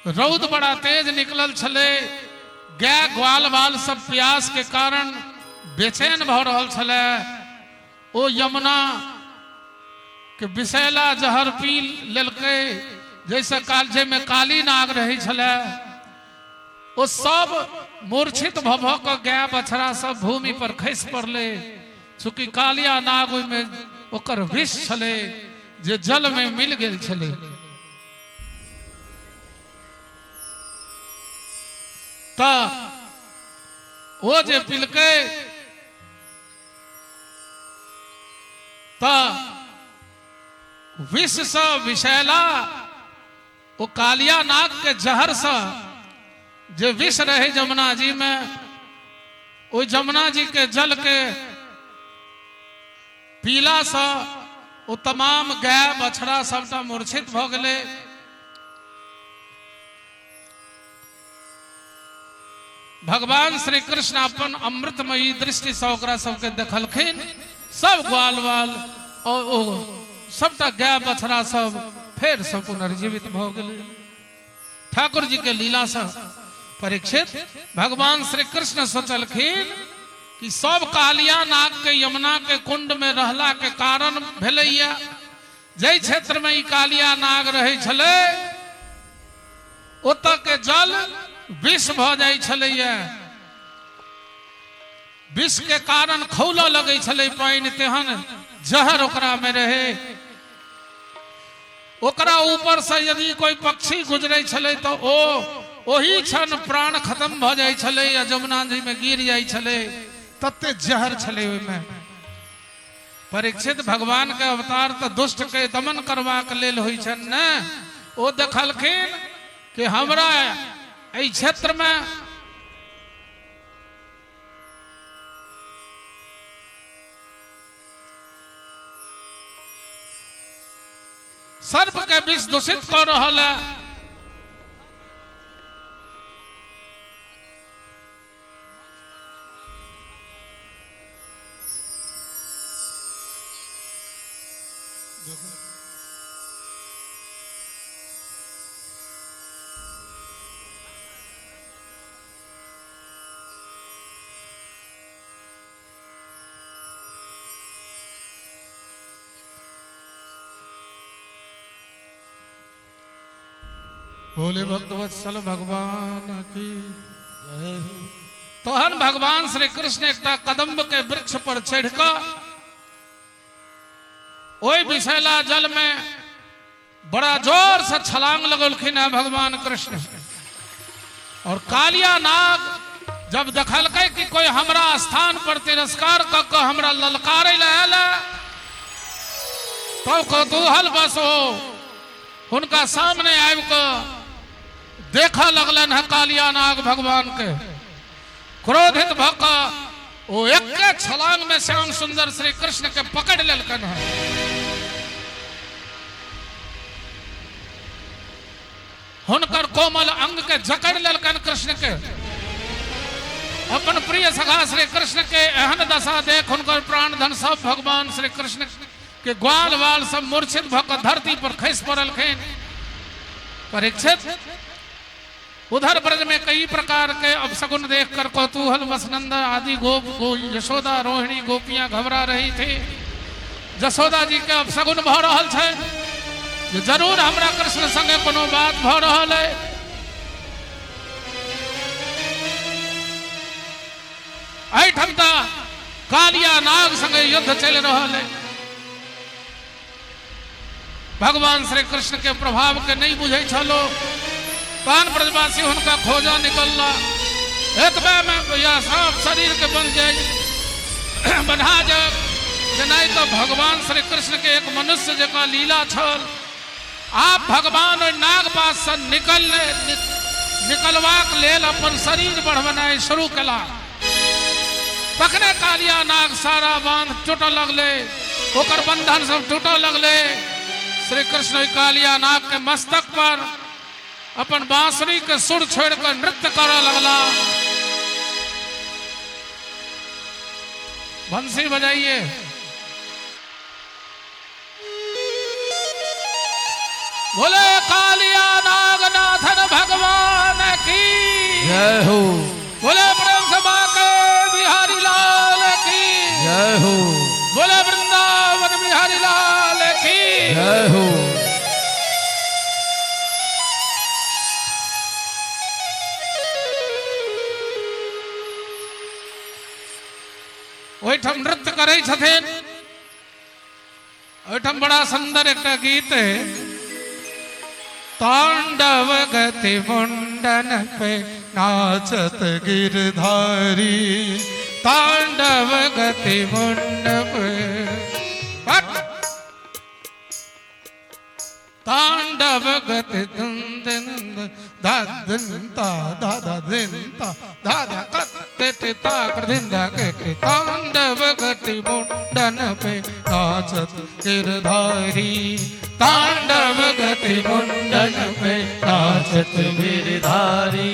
रौद बड़ा तेज निकलल छले। गाय ग्वाल वाल सब प्यास के कारण बेचैन भ रहल छले। ओ यमुना के विषैला जहर पी लेलकै जैसे कालजे में काली नाग रही छले। ओ सब मूर्छित भ भ क गाय बछड़ा सब भूमि पर खसि पड़ले। चूंकि कालिया नाग में ओकर विष छले जे जल में मिल गेल छले। त वो जे पिलकै त विष से विषैला वो कालिया नाग के जहर से जे विष रहे जमुना जी में, वो जमुना जी के जल के पीला से वो तमाम गाय बछड़ा सबटा मूर्छित भ गेलै। भगवान श्री कृष्ण अपन अमृतमयी दृष्टि से ओकरा सबके देखलखिन। सब ग्वाल वाल और सबटा गाय बछड़ा सब फिर सब पुनर्जीवित भ गेलै ठाकुर जी के लीला से। परीक्षित भगवान श्री कृष्ण सोचलखिन कि सब कालिया नाग के यमुना के कुंड में रहला के कारण भेलैया। जै क्षेत्र में ई कालिया नाग रहे छले ओतऽ के जल विष भ जाय छलैया। विष के कारण खौलऽ लगै छलै पानि, तेहन जहर ओकरा में रहे। ओकरा ऊपर से यदि कोई पक्षी गुजरै छलै तो ओही क्षण प्राण खत्म भ जाय छलै या जमुना जी में गिर जाय छलै। तते जहर छले ओइमे। परीक्षित भगवान के अवतार तो दुष्ट के दमन करबाक लेल होइ छन न। ओ देखलखिन कि हमरा एहि क्षेत्र में सर्प के विष दूषित कर रहल है। बोले भक्तवत्सल भगवान की जय। तहन भगवान श्री कृष्ण एक कदम्ब के वृक्ष पर चढ़ कर ओई विषैला जल में बड़ा जोर से छलांग लगलखिन है भगवान कृष्ण। और कालिया नाग जब देखलकै कि कोई हमरा स्थान पर तिरस्कार क के हमरा ललकारै लेल तो कौतूहल बस हो उनका सामने आबि कर देखा लगलन है कालिया नाग भगवान के। क्रोधित भक वो एक छलांग में श्याम सुंदर श्री कृष्ण के पकड़ लेलकन है। हुनकर कोमल अंग के जकड़ लेलकन कृष्ण के। अपन प्रिय सखा श्री कृष्ण के एहन दशा देख हुनकर प्राण धन सब भगवान श्री कृष्ण के ग्वाल वाल सब मूर्छित भक धरती पर खस पड़लखिन। परीक्षित उधर ब्रज में कई प्रकार के अपशगुन देखकर कौतूहल वसनंद आदि यशोदा रोहिणी गोपियां घबरा रही थी। यशोदा जी के अपशगुन भ रहल छै जे जरूर हमरा कृष्ण संगे कोनो बात भ रहल है। एहिठाम त कालिया नाग संगे युद्ध चल रहल है। भगवान श्री कृष्ण के प्रभाव के नहीं बुझे छलो पान ब्रजवासी उनका खोजा निकलला एतबे में या सब शरीर के बन जाए बना जब नहीं तो भगवान श्री कृष्ण के एक मनुष्य जका लीला छल आप भगवान और नाग पास से निकलवाक लेल अपन शरीर बढ़वनाई शुरू कला तखने कालिया नाग सारा बांध टूट लगले ओकर बंधन सब टूट लगले श्री कृष्ण कालिया नाग के मस्तक पर अपन बांसुरी के सुर छोड़कर नृत्य करे लगला। बंसी बजाइए। बोले कालिया नागनाथन भगवान की जय हो। बोले प्रेम सभा के बिहारी लाल की जय हो। बोले वृंदावन बिहारी लाल की जय हो। ओहिठाम नृत्य करे छथिन ओहिठाम बड़ा सुंदर एक गीत है तांडव गति मुंडन पे नाचत गिरधारी तांडव गति मुंड पे तांडव गति दादंता दादा दिंता दादा कत्ते ताकर दिंदा के तांडव गति मुंडन पे नाचत गिरधारी तांडव गति मुंडन पे नाचत गिरधारी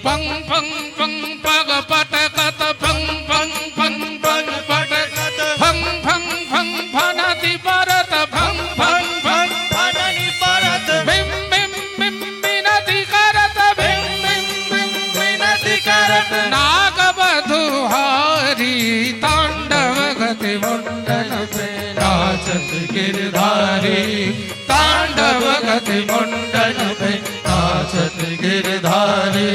पंग पंग पंग पग पटकत पंग पंग पंग पंग पटकत पंग पंग पंग फनति परत पंग पंग पंग फननि परत बिम बिम बिम बिनति करत बिम बिम बिम बिनति करत नाग बधुहारी तांडव गति मुंडन पे नाचत गिरधारी तांडव गति मुंडन पे नाचत गिरधारी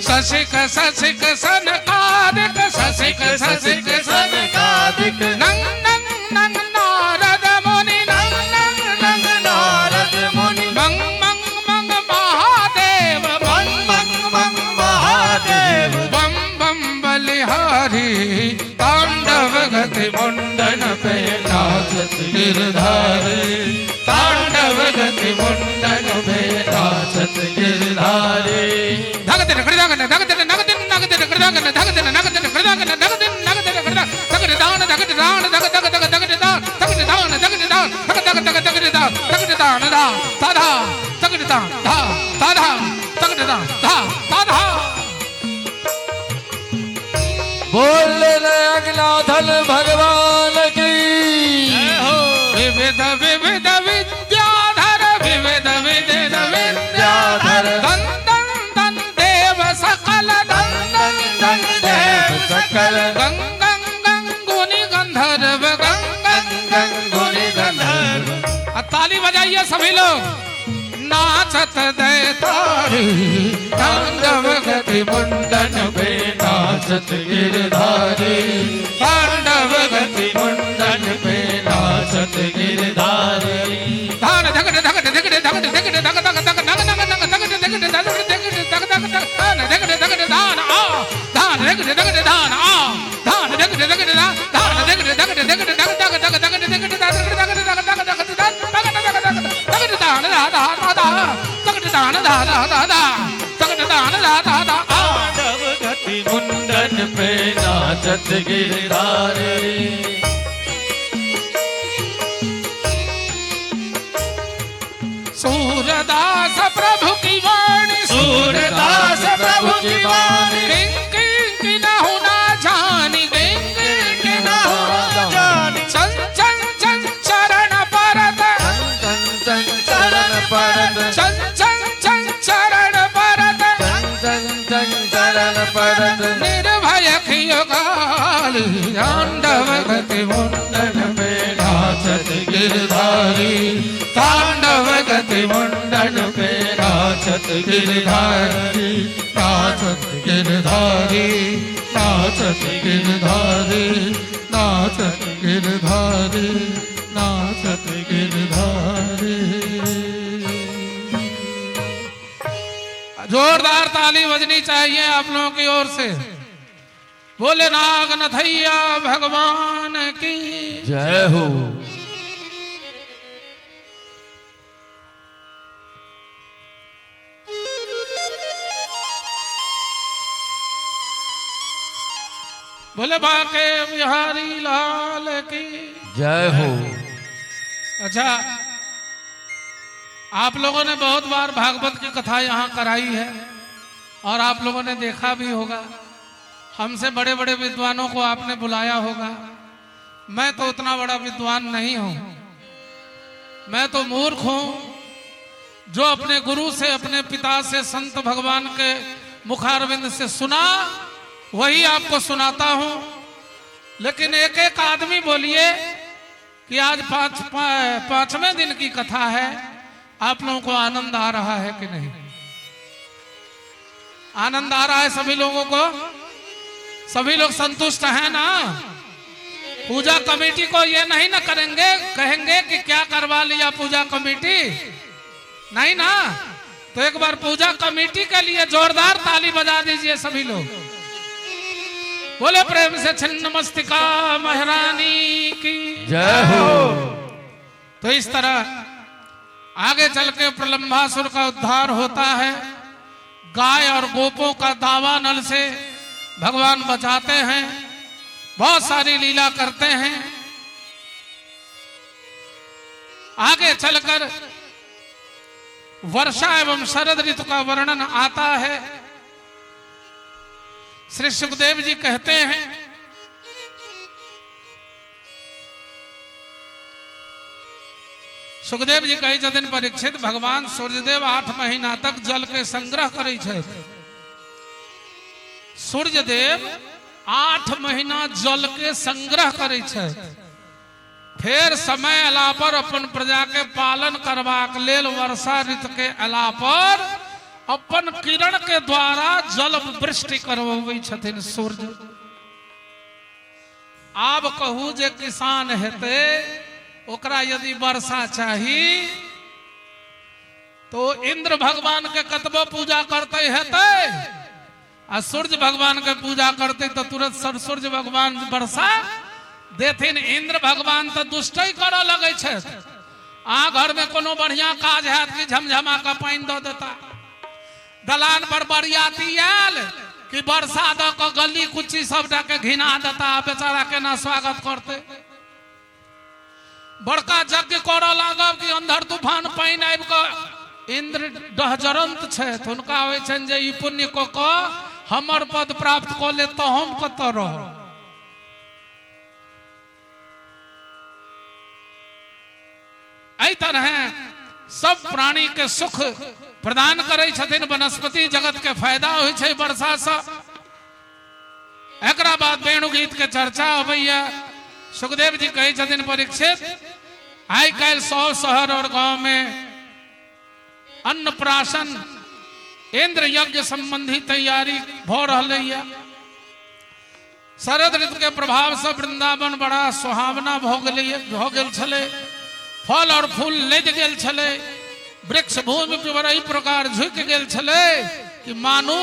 ससिक ससिक सनकादिक ससिक ससिक सनकादिक नंग नंग नंग नारद मुनि नंग नंग नंग नारद मुनि मंग मंग मंग महादेव मंग मंग मंग महादेव बम बम बलिहारी तांडव गति मुंडन पे नाचत गिरधारी तांडव गति मुंडन पे नाचत गिरधारी बोले नागनाथन भगवान की विविध विविध विद्याधर विविध विविध विद्याधर धन धन धन देव सकल धन धन धन देव सकल गंग गंग गंगुनि गंधर्व गंग गंग गंगुनि गंधर्व। ताली बजाइए सभी लोग नाचत दैतारी तांडव गति मुंडन पे नाचत गिरधारी तांडव गति मुंडन पे नाचत गिरधारी धान धगड़ धगड़ धगड़ धगड़ धगड़ धगड़ धगड़ धगड़ नग नग नग धगड़ धगड़ धगड़ धगड़ धगड़ धान धगड़ धगड़ धान आ धान धगड़ धगड़ धान आ धान धगड़ धगड़ धान धगड़ धगड़ धगड़ धगड़ धगड़ धगड़ धगड़ तांडव गति मुंडन पे नाचत गिरधारी सूरदास प्रभु की वाणी सूरदास प्रभु की वाणी परत निर्भय खियो काली तांडव गति मुंडन पे नाचत गिरधारी तांडव गति मुंडन पे नाचत गिरधारी नाचत गिरधारी नाचत गिरधारी नाचत गिरधारी नाचत गिरधारी। जोरदार ताली बजनी चाहिए आप लोगों की ओर से। बोले नागनाथैया भगवान की जय हो। बोले बाके बिहारी लाल की जय हो। अच्छा, आप लोगों ने बहुत बार भागवत की कथा यहाँ कराई है और आप लोगों ने देखा भी होगा। हमसे बड़े बड़े विद्वानों को आपने बुलाया होगा। मैं तो उतना बड़ा विद्वान नहीं हूं, मैं तो मूर्ख हूं जो अपने गुरु से, अपने पिता से, संत भगवान के मुखारविंद से सुना वही आपको सुनाता हूं। लेकिन एक एक आदमी बोलिए कि आज पांचवें दिन की कथा है, आप लोगों को आनंद आ रहा है कि नहीं? आनंद आ रहा है सभी लोगों को? सभी लोग संतुष्ट हैं ना? पूजा कमेटी को ये नहीं ना कहेंगे कि क्या करवा लिया पूजा कमेटी? नहीं ना? तो एक बार पूजा कमेटी के लिए जोरदार ताली बजा दीजिए सभी लोग। बोले प्रेम से छिन्न मस्तिका महारानी की जय हो। तो इस तरह आगे चल के प्रलंबासुर का उद्धार होता है। गाय और गोपों का दावा नल से भगवान बचाते हैं, बहुत सारी लीला करते हैं। आगे चलकर वर्षा एवं शरद ऋतु का वर्णन आता है। श्री सुखदेव जी कहते हैं, सुखदेव जी कही छथिन परीक्षित भगवान सूर्यदेव 8 महीना तक जल के संग्रह करे छथि। सूर्यदेव 8 महीना जल के संग्रह करे छथि, फिर समय अला पर अपन प्रजा के पालन करबाक लेल वर्षा ऋतु के अला पर अपन किरण के द्वारा जल वृष्टि करबै छथिन सूर्य। आब कहू जे किसान हेते ओकरा यदि वर्षा चाही तो इंद्र भगवान के कतबो पूजा करते हेते आ सूर्य भगवान के पूजा करते तो तुरंत सूर्य भगवान वर्षा देथिन। इंद्र भगवान तो दुष्टई करऽ लगे छे। घर में कोनो बढ़िया काज हैत कि झमझमा का पानी दो देता, दलान पर बरियाती आयल कि वर्षा द के गली कुची सबटा के घिना देता, बेचारा केना स्वागत करते। बड़का यज्ञ करऽ लागब कि अंधर तूफान पानी आबि के इंद्र डहजरंत छथि, हुनका होइ छनि जे ई पुण्य कऽ कऽ हमर पद प्राप्त कऽ ले तो हम कतऽ रहब। एहि तरह सब प्राणी के सुख प्रदान करे छथिन, वनस्पति जगत के फायदा होइ छै वर्षा से। एकरा बाद वेणु गीत के चर्चा अबैया। सुखदेव जी कहे छथिन परीक्षित आई काल 100 शहर और गांव में अन्नप्राशन इंद्र यज्ञ संबंधी तैयारी भ रहलैया। शरद ऋतु के प्रभाव से वृंदावन बड़ा सुहावना भ गेल छलै, फल और फूल लदि गेल छलै, वृक्ष भूमि पर एहि प्रकार झुकि गेल छलै कि मानू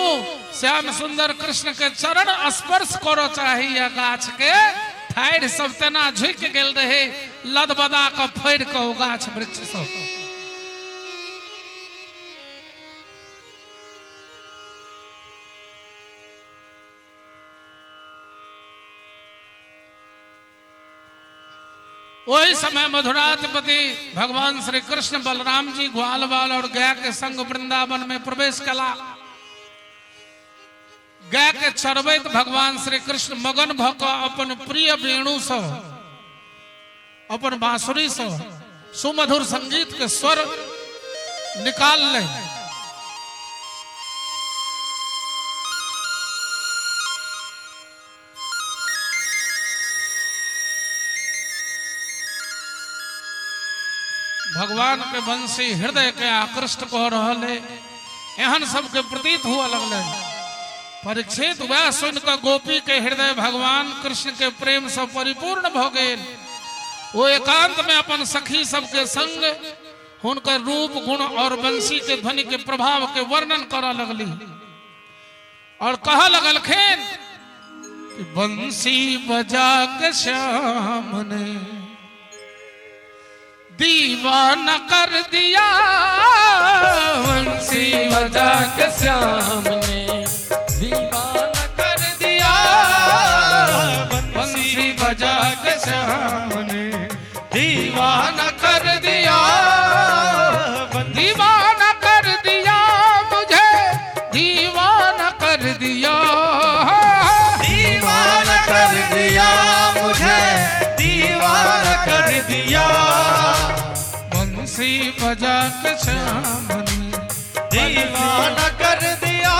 श्याम सुंदर कृष्ण के चरण स्पर्श करो चाहिए। गाछ के ठाढ़ सब तेना झुकि गेल रहे, लदबदा के फड़ के ओ गाछ वृक्ष सब। वही समय मधुराधिपति भगवान श्री कृष्ण बलराम जी ग्वाल बाल और गाय के संग वृंदावन में प्रवेश कला। गाय के चरबैत भगवान श्री कृष्ण मगन भ क अपन प्रिय वेणु से, अपन बांसुरी से सुमधुर संगीत के स्वर निकाल ले। भगवान के बंसी हृदय के आकृष्ट कह रहल है, एहन सबके प्रतीत हुआ लगल। परीक्षित वह सुनकर गोपी के हृदय भगवान कृष्ण के प्रेम से परिपूर्ण भ गए। वो एकांत में अपन सखी सबके संग उनकर रूप गुण और बंसी के ध्वनि के प्रभाव के वर्णन करा लगली और कहा लगलखेन कि बंसी बजा के श्याम ने दीवाना कर दिया, बंसी बजा के श्याम ने दीवाना कर दिया, बंसी बजा के श्याम ने दीवाना कर दिया, दीवाना कर दिया मुझे, दीवाना कर दिया, दीवाना कर दिया मुझे, दीवाना कर दिया। बंसी बजा के श्याम ने दीवाना कर दिया,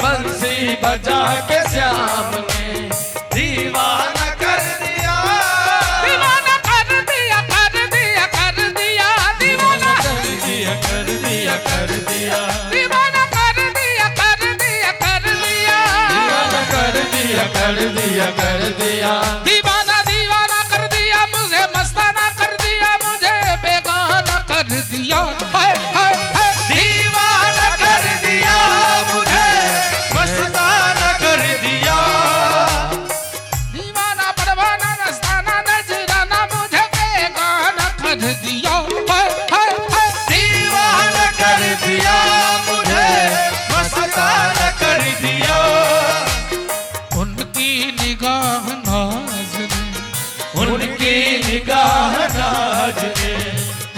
बंसी बजा के श्याम ने दीवाना कर दिया, दीवाना कर दिया, कर दिया, कर दिया, दीवाना कर दिया, कर दिया, कर दिया, दीवाना कर दिया, कर दिया, कर दिया, कर दिया, कर दिया, कर दिया, दीवाना दीवाना कर दिया मुझे, मस्ताना कर दिया मुझे, बेगाना कर दिया, हाय हाय हाय, दीवाना कर दिया मुझे, मस्ताना कर दिया, दीवाना परवाना मस्ताना नजराना मुझे, बेगाना कर दिया, हाय हाय हाय, दीवाना कर दिया मुझे, मस्ताना कर दिया। उनकी निगाह नाज ने, उनकी निगाह नाज ने,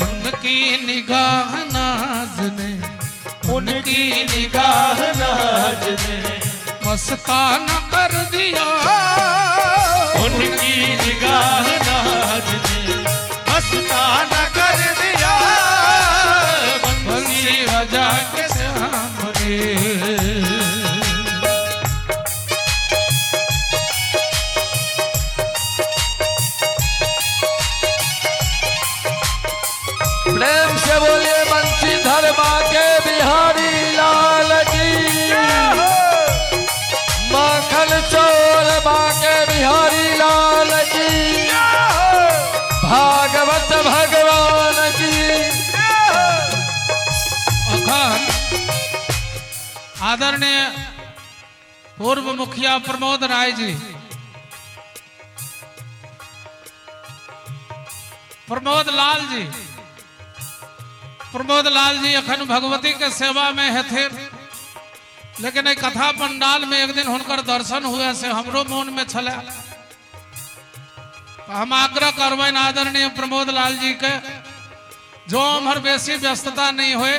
उनकी निगाह नाज ने, उनकी निगाह नाज ने, मस्ताना कर दिया, उनकी निगाह नाज ने, मस्ताना कर दिया। बंसी बजा के श्याम ने प्रेम से बोलिए बंशीधर बाके बिहारी लाल की, माखन चोर बाके बिहारी लाल की, भागवत भगवान की। अखन आदरणीय पूर्व मुखिया प्रमोद राय जी, प्रमोद लाल जी अखन भगवती के सेवा में हेथिन, लेकिन एक कथा पंडाल में एक दिन हुनकर दर्शन हुए से हमरो मन में छला। हम आग्रह करबन आदरणीय प्रमोद लाल जी के, जो हमार बेसी व्यस्तता नहीं हुए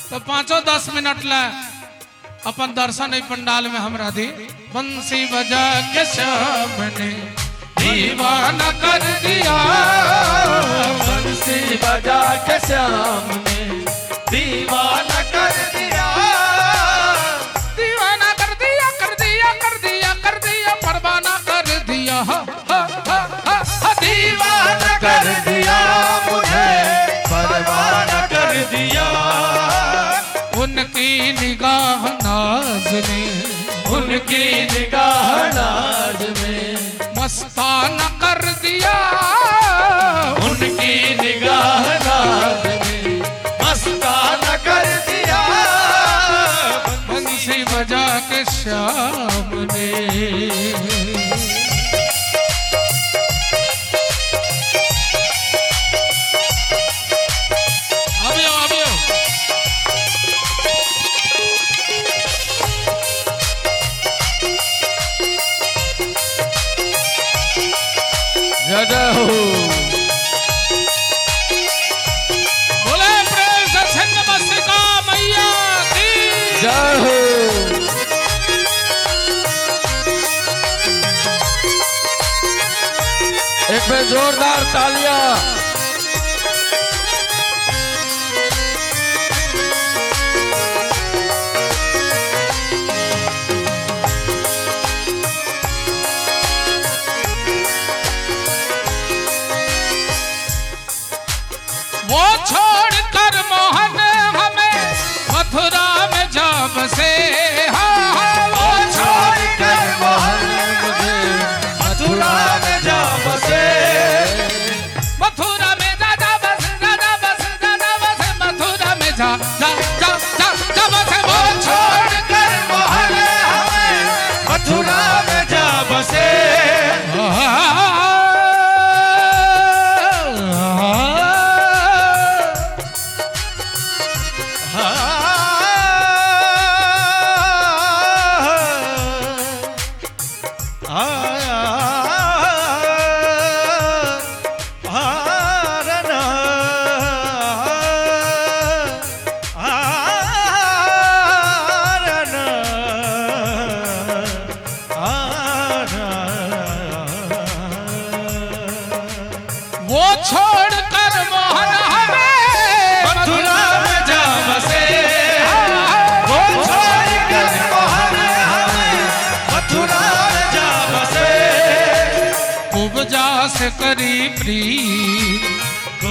तो 5-10 मिनट ला अपन दर्शन इस पंडाल में हमरा दी। बंसी बजा के श्याम ने दीवाना कर दिया, बंसी बजा के श्याम ने दीवाना कर दिया, दीवाना कर दिया, कर दिया, कर दिया, कर दिया, परवाना कर दिया, हा, हा, हा, हा, हा, दीवाना कर दिया मुझे, परवाना कर दिया। उनकी निगाह नाज ने, उनकी निगाह नाज में, मस्ताना कर दिया, उनकी निगाह नाज में, मस्ताना कर दिया। बंसी बजा के श्याम ने अभियो अभियो जय हो। बोले प्रेम से छिन्नमस्तिका मैया की जय हो। एक में जोरदार तालियां। वो छोड़कर मोहन हमें मथुरा में जा बसे, वो छोड़कर मोहन हमें मथुरा में जा बसे। उपजा से करी प्रीत,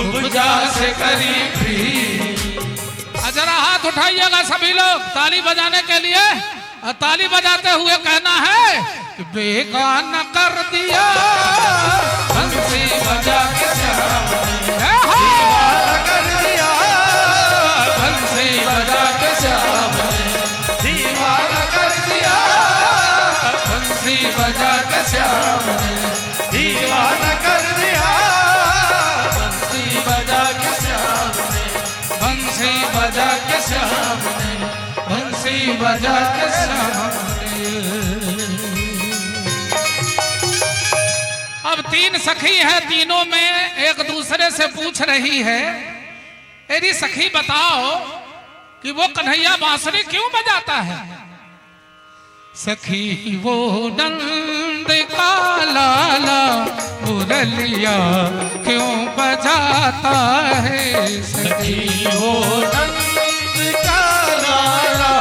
उपजा से करी प्रीत। जरा हाथ उठाइएगा सभी लोग ताली बजाने के लिए, और ताली बजाते हुए कहना है कि बेगाना कर दिया बंसी बजा के श्याम ने, दीवाना कर दिया बंसी बजा के श्याम ने, दीवाना कर दिया बंसी बजा के श्याम ने, दीवाना कर दिया बंसी बजा के श्याम ने, बंसी बजा के श्याम ने, बंसी बजा के श्याम ने। अब तीन सखी है, तीनों में एक दूसरे से पूछ रही है, तेरी सखी बताओ कि वो कन्हैया बांसुरी क्यों बजाता है। सखी वो नंद का लाला मुरलिया क्यों बजाता है। सखी वो नंद का लाला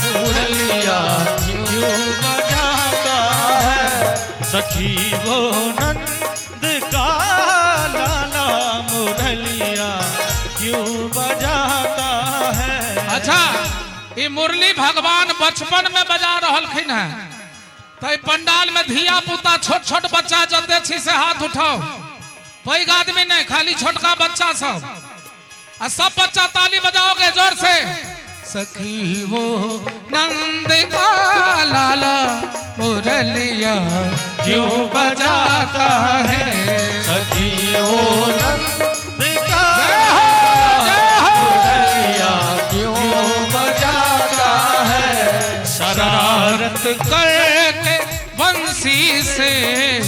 मुरलिया क्यों बजाता है। सखी वो नंद का लाला मुरलिया क्यों बजाता है। अच्छा, ये मुरली भगवान बचपन में बजा रहलखिन है, तो पंडाल में धिया पुता छोट छोट बच्चा जल्दी छी से हाथ उठाओ। पैघ आदमी नहीं, खाली छोटका बच्चा सब, और सब बच्चा ताली बजाओगे जोर से। सखी वो नंद का लाला मुरलिया क्यों बजाता है। सखी वो नंद का मुरलिया क्यों बजाता है। शरारत करके बंसी से,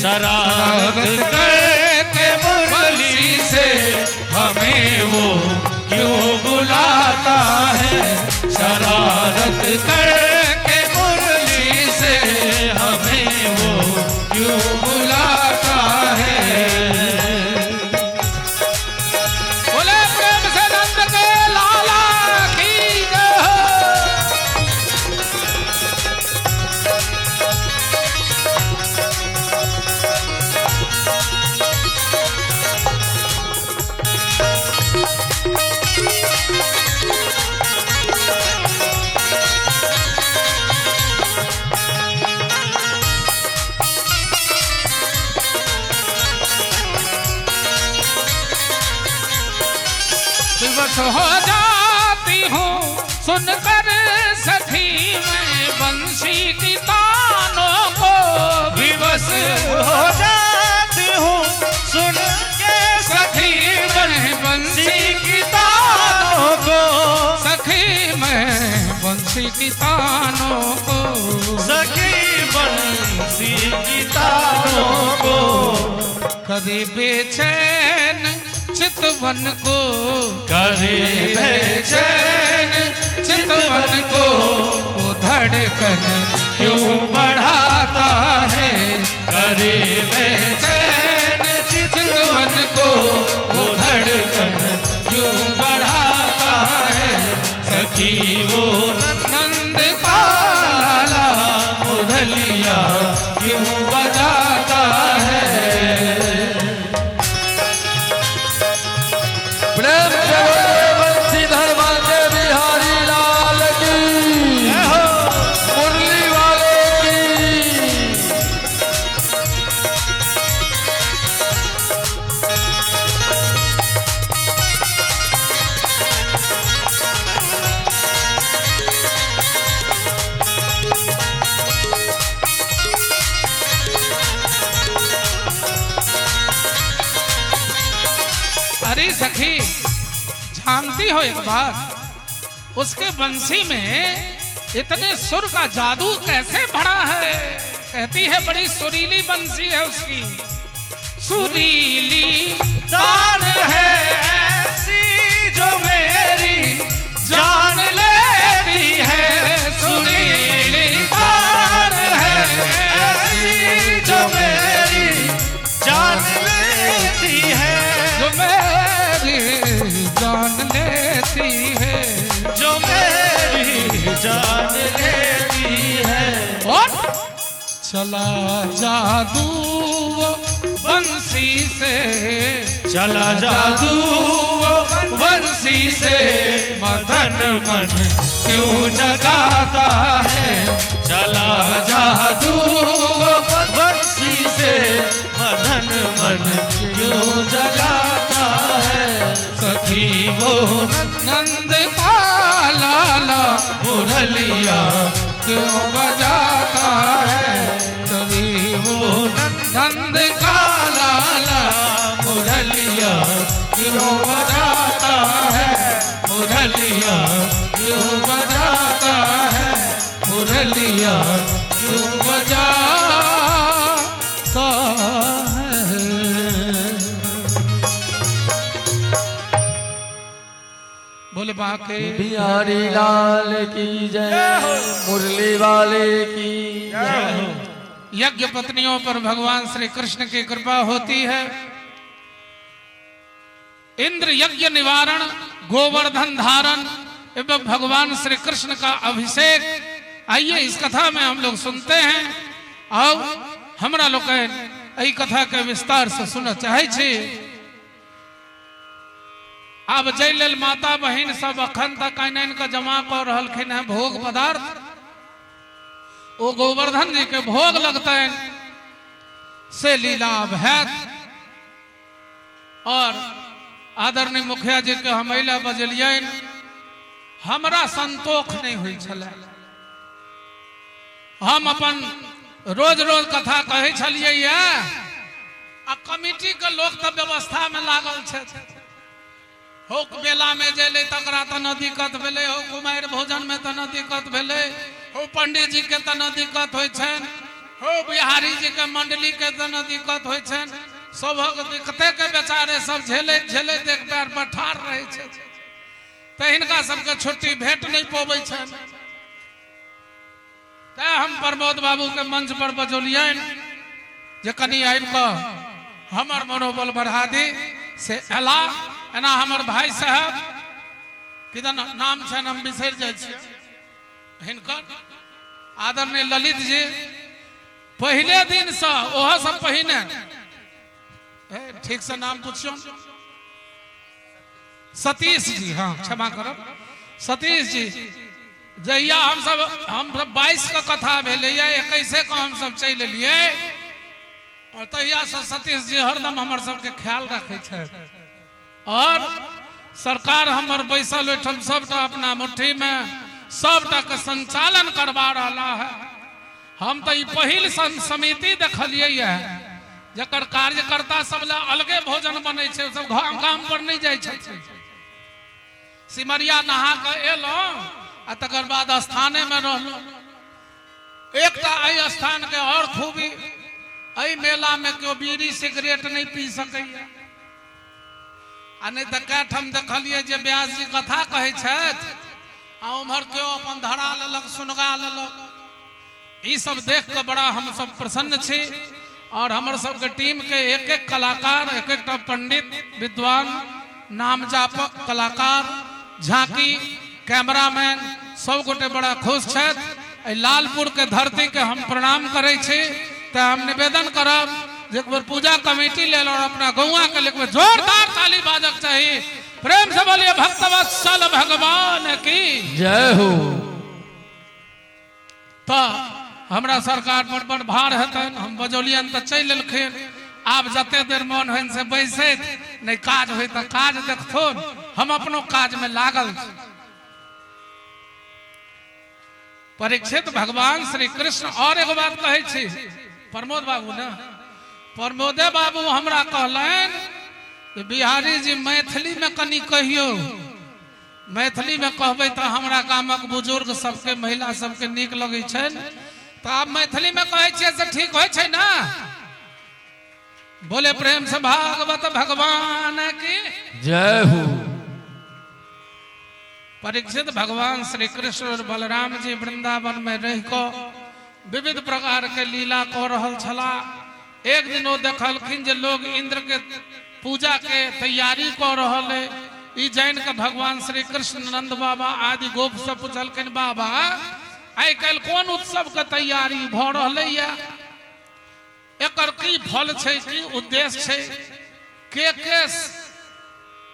शरारत करके बंसी से हमें वो क्यों बुलाता है। शरारत करके मुरली से हमें वो क्यों बुलाता है। बोले प्रेम से नंद के लाला की जय। विवश हो जाती हूँ सुनकर सखी मैं बंसी की तानों को। विवश हो जाती हूँ सुन के सखी मैं बंसी की तानों को। सखी मैं बंसी की तानों को। सखी बंसी की तानों को। कभी बेचैन चितवन को, करे बेचैन चितवन को वो धड़कन क्यों बढ़ाता है। करे बेचैन चितवन को वो धड़कन क्यों बढ़ाता है। सखी वो नंद का लाला मुरलिया क्यों बजाता है। प्रेम से बोले बंसीधर वाले बिहारी लाल की, मुरली वाले की। अरे सखी, जानती हो एक बात, उसके बंसी में इतने सुर का जादू कैसे भरा है। कहती है बड़ी सुरीली बंसी है उसकी। सुरीली तान है ऐसी जो मेरी जान लेती है। सुरीली तान है ऐसी जो मेरी जान लेती है। जान लेती है। और चला जादू वो बंसी से, चला जादू वो बंसी से, मदन मन क्यों जगाता है। चला जादू वो बंसी से, मदन मन क्यों जगाता है। सखी वो नंद का लाला मुरलिया क्यों बजाता है। कभी वो नंद का लाला मुरलिया क्यों बजाता है। मुरलिया क्यों बजाता है। मुरलिया क्यों बजाता है। बोले बाके बिहारी लाल की जय, मुरली वाले की जय। यज्ञ पत्नियों पर भगवान श्री कृष्ण की कृपा होती है। इंद्र यज्ञ निवारण, गोवर्धन धारण एवं भगवान श्री कृष्ण का अभिषेक। आइए इस कथा में हम लोग सुनते हैं और हमरा लोग एहि कथा के विस्तार से सुनना चाहे छी। अब जय लेल माता बहन सब अखन तक आनन के जमा कर रहलखिन है भोग पदार्थ। वो गोवर्धन जी के भोग लगते से लीला भैत। और आदरणीय मुखिया जी के हम अला बजलिए, हमरा संतोष नहीं हुई छले। हम अपन रोज रोज कथा कहे छलिए आ कमिटी के लोग तो व्यवस्था में लागल छे। हो बेला में जेले तकरा त न दिक्कत भेले, हो कुमार भोजन में त न दिक्कत भेले, हो पंडित जी के त न दिक्कत होय छन, हो बिहारी जी के मंडली के त न दिक्कत होय छन। सबक दिक्कते के बेचारे सब झेले झेले एक पैर पर ठाड़ रहे छे। त हिनका सबके छुट्टी भेट नहीं पबै छन। त हम प्रमोद बाबू के मंच पर बजौलियन जे कनी आबि क हमर मनोबल बढ़ा दी से एला। एना हमर भाई साहब किदन नाम छन हम बिसर जाय छी हिनकर, आदरणीय ललित जी पहले दिन से ओहो सब पहिने ठीक से नाम पूछियो, सतीश जी, हाँ क्षमा करब, सतीश जी। जहिया हम सब 22 का कथा भेले, 21 का हम सब चल एलिए और तहिया से सतीश जी हरदम हमर सबके ख्याल रखे छे। और सरकार हमर बैसल बैठल सबटा अपना मुट्ठी में सबटा के संचालन करवा रहा है। हम तो ई पहिल समिति देखलिए है जकर कार्यकर्ता सब ला अलगे भोजन बने छे, सब काम पर नहीं जाय छे। सिमरिया नहा के एलो आ तकर बाद स्थाने में रहलो। एकटा एहि स्थान के और खूबी, एहि मेला में क्यों बीड़ी सिगरेट नहीं पी सकैया। आ नहीं तो कैठम देखलिए जे व्यास जी कथा कहे छथि आ उम्हर क्यों अपन धरा लेलक सुनगा लेलक। ई सब देख के बड़ा हम सब प्रसन्न छी। और हमर सबके टीम के एक एक कलाकार, एक एक पंडित विद्वान, नाम जापक कलाकार, झांकी, कैमरामैन सब गोटे बड़ा खुश छथि। लालपुर के धरती के हम प्रणाम करे छी। तो हम निवेदन करब एक बार पूजा कमेटी ले लो और अपना गौवा के लिए जोरदार ताली बाजक चाहिए। प्रेम से बोलिए भक्तवत्सल भगवान की जय हो। तो हमरा सरकार पर बड़ भार हेतन, हम बजौलियन तो चल एलखिन। आब जते देर मन होइन से बैसे नहीं काज हो तो काज देखथुन, हम अपनो काज में लागल। परीक्षित भगवान श्री कृष्ण और एक बात कहे छी, प्रमोद बाबू ना, प्रमोदे बाबू हमरा कहलन कि बिहारी जी मैथिली में कनी कहियो, मैथिली में कहबे तो हमरा गामक बुजुर्ग सबके महिला सबके नीक लगे छन। तो आप मैथिली में कहे छिए से ठीक होय छै ना? बोले प्रेम से भागवत भगवान की जय हो। परीक्षित भगवान श्री कृष्ण और बलराम जी वृंदावन में रह को विविध प्रकार के लीला को रहल छला। एक दिन वो देखलखिन जे लोग इंद्र के पूजा के तैयारी को रहल है। ई जान के भगवान श्री कृष्ण नंद बाबा आदि गोप से पूछलखिन बाबा आई कल कौन उत्सव के तैयारी भ रहलै या एकर की फल छै की उद्देश्य छै के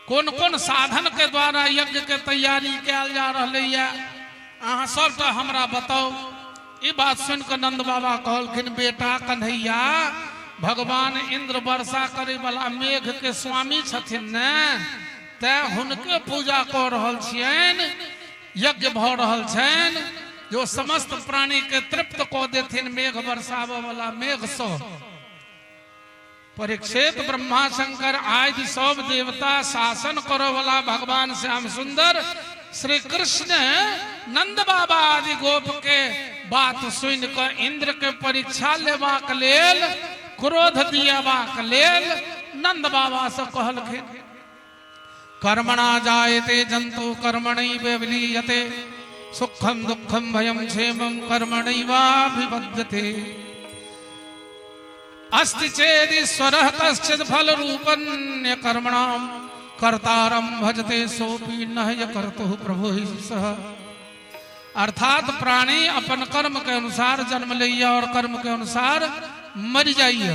कौन कौन साधन के द्वारा यज्ञ के तैयारी कैल जा रहलै या अहाँ सबटा हमरा बताओ। ई बात सुन के नंद बाबा कहलखिन बेटा कन्हैया भगवान इंद्र वर्षा करे वाला मेघ के स्वामी छथिन ने तैं हुनके पूजा कऽ रहल छियनि यज्ञ भ रहल छनि जो समस्त प्राणी के तृप्त कऽ देथिन मेघ वर्षाबऽ वाला मेघ सँ। परीक्षित ब्रह्मा शंकर आदि सब देवता शासन करऽ वाला भगवान श्याम सुंदर श्री कृष्ण नंद बाबा आदि गोप के बात सुन कऽ इंद्र के परीक्षा लेबाक लेल क्रोध दियबाक लेल नंद बाबा से कहलखिन कर्मणा जायते जंतु कर्मणैव विलीयते सुखम दुखम भयम क्षेमम कर्मणैवाभिपद्यते अस्ति चेदीश्वरः कश्चित् फल रूपन्य कर्मणां कर्तारं भजते सोपि न कर्तुः प्रभुः सः। अर्थात प्राणी अपन कर्म के अनुसार जन्म लैया और कर्म के अनुसार मर जाइए।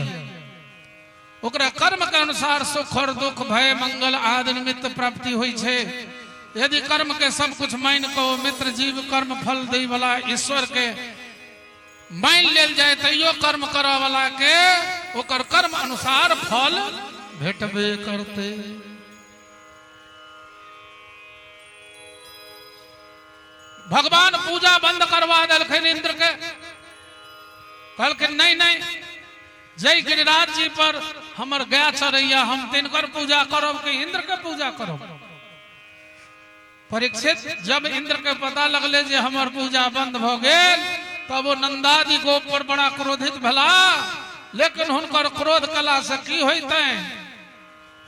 ओकरा कर्म के अनुसार सुख और दुख भय मंगल आदि निमित्त प्राप्ति हुई छे। यदि कर्म के सब कुछ मान को मित्र जीव कर्म फल दे वाला ईश्वर के मान लेल जाए तैयो कर्म करा वाला के ओकर कर्म अनुसार फल भेटबे करते। भगवान पूजा बंद करवा देलखिन इंद्र के कहलखिन नहीं नहीं जय गिरिराज जी पर हमर गया चढ़ैया हम तिनकर पूजा करब कि इंद्र के पूजा करब। परीक्षित जब इंद्र के पता लगले जे हमर पूजा बंद भ गेल तब वो नंदादि गोप पर बड़ा क्रोधित भला लेकिन हुनकर क्रोध कला से की होइतै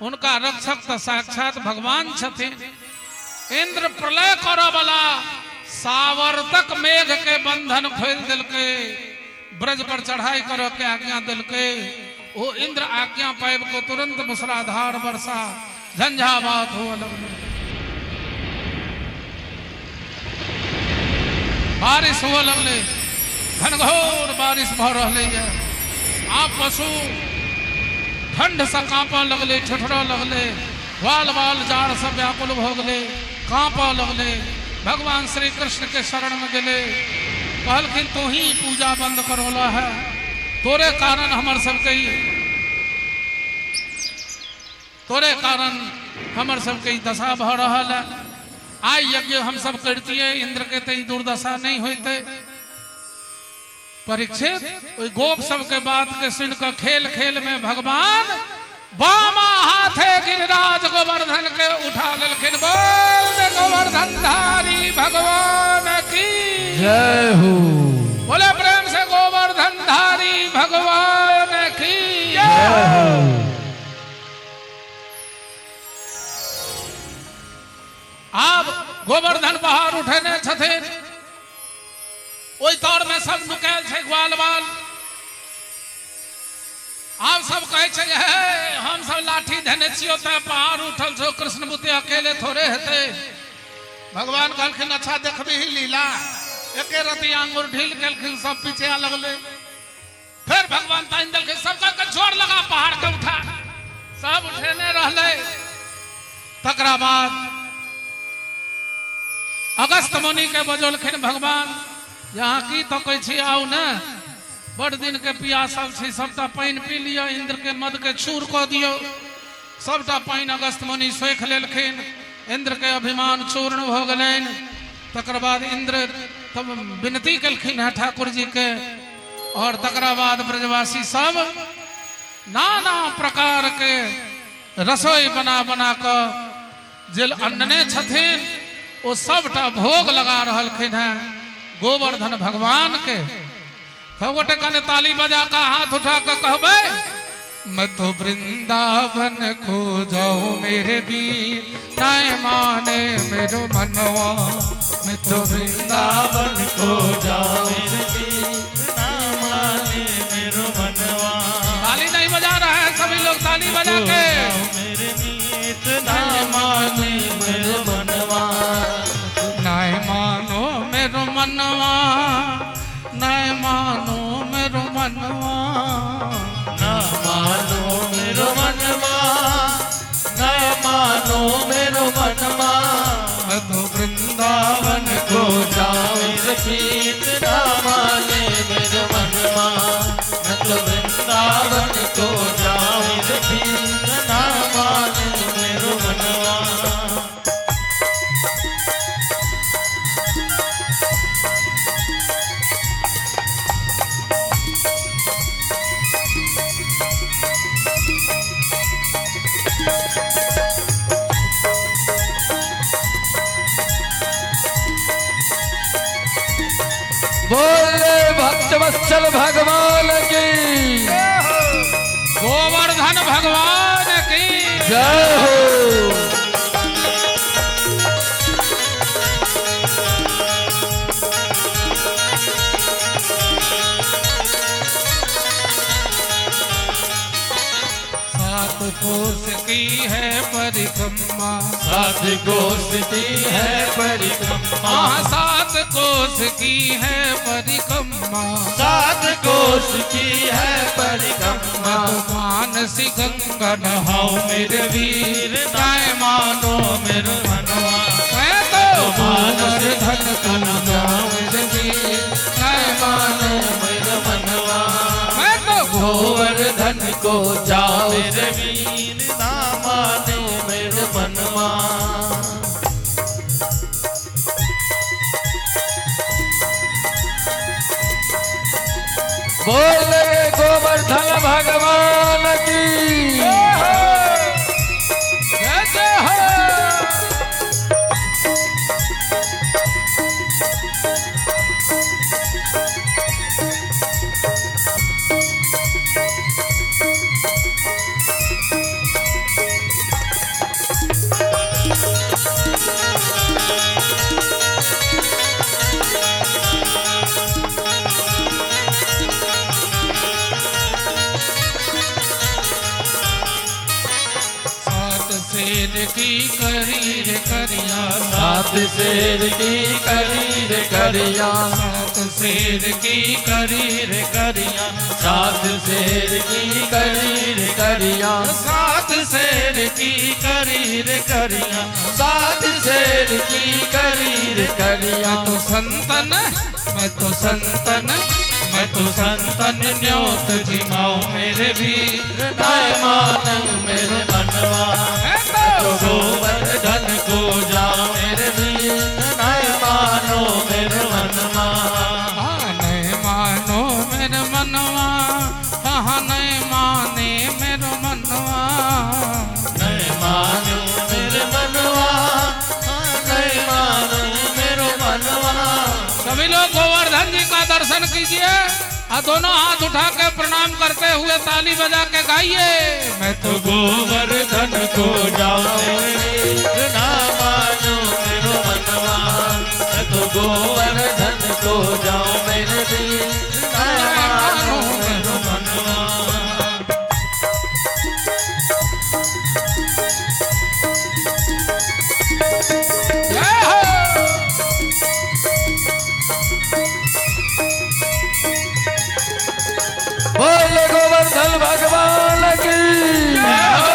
उनका रक्षक तो साक्षात भगवान छथिन। इंद्र प्रलय करऽ वाला सावर्तक मेघ के बंधन खोल दिलके ब्रज पर चढ़ाई करो के आज्ञा दिलके वो इंद्र आज्ञा पाइब को तुरंत मूसलाधार वर्षा झंझावात हो लगल बारिश हो लगले घनघोर बारिश भ रहले है। आप पशु ठंड से कांपा लगले ठठरा लगले वाल वाल जाड़ से व्याकुल हो गले कांपा लगले। भगवान श्री कृष्ण के शरण में गले कहलखिन तू ही पूजा बंद करोला है तोरे कारण हमर सबके दशा भ रहल है। आई यज्ञ हम सब करतिए इंद्र के तई दुर्दशा नहीं होते। परीक्षित गोप सब के बात के सुन कर खेल खेल में भगवान बामा हाथे गिरिराज गोवर्धन के उठा लेलखिन। बोल गोवर्धन धारी भगवान की जय हो। बोले प्रेम से गोवर्धन धारी भगवान की जय हो। आप गोवर्धन बाहर उठेने छथिन ओई तौर में सब नुकायल छै ग्वाल बाल। आप सब कहे छे हम सब लाठी धने छियो त पहाड़ उठल छो कृष्ण बुते अकेले थोड़े हेते। भगवान कहलखिन अच्छा देखबी ही लीला एके रति आंगुर ढील केलखिन सब पीछे आ लगले। फिर भगवान ताइन देलखिन सब के जोर लगा पहाड़ के उठा सब उठेने रहले। तकरा बाद अगस्त मुनि के बजोलखिन भगवान यहाँ की तो कह छी आउ न बड़ दिन के पियासल छी सबटा पानी पी लियो इंद्र के मद के चूर क दियो। सबटा पानी अगस्त मुनि सोख लेलखिन इंद्र के अभिमान चूर्ण भ गेलैन। तकर बाद इंद्र तब विनती केलखिन है ठाकुर जी के और तकरा बाद ब्रजवासी सब नाना प्रकार के रसोई बना बना कर जिल अन्नने छथिन वो सबटा भोग लगा रहलखिन है गोवर्धन भगवान के। गोटे कने ताली बजा का हाथ उठा कर कहबे मैं तो वृंदावन को जाऊं मेरे वीर नाय माने मेरो मनवा। मैं तो वृंदावन को जाऊं मेरे वीर नाय माने मेरो मनवा। ताली नहीं बजा रहा है सभी लोग ताली बजा के मेरे मीत नाय माने बोले भक्तवत्सल भगवान की गोवर्धन भगवान की जय हो। सात कोस की है परिक्रमा, सात कोस की है परिक्रमा, सात कोस की है परिक्रमा, सात कोस की है परिक्रमा। मानसी गंगा नहाओ मेरे वीर नाय मानो मेरे मनवा, मैं तो मानस धन कन्हैया मेरे वीर नाय मानो मेरे मनवा, मैं तो गोवर्धन को जाओ मेरे वीर ना माने मेरे मनवा। बोले गोवर्धन भगवान की जय जय हो। सात शेर की करी रे करिया, सात शेर की करी रे करिया, सात शेर की करी रे करिया, सात शेर की करी रे करिया, सात शेर की करी रे करिया, सात शेर की करी रे करिया। मैं तो संतन, मैं तो संतन, मैं तो संतन न्योत जिमाओ मेरे वीर नाय मान मेरे मनवा, मैं तो गोवर्धन को जाओ मेरे वीर नाय मानो मेरे मनवा। नहीं मानो मेरे मनवा, कहाँ नहीं माने मेरे मनवा। नहीं मानो मेरे मनवा, नहीं मानो मेरे मनवा। सभी लोग गोवर्धन जी का दर्शन कीजिए और दोनों हाथ उठा के प्रणाम करते हुए ताली बजा के गाइए। मैं तो गोवर्धन को जाओ मेरे वीर ना मानो मेरे मनवा, मैं तो गोवर्धन को जाओ मेरे वीर ना मानो मेरे मनवा। जय हो। बोले गोवर्धन भगवान की जय हो।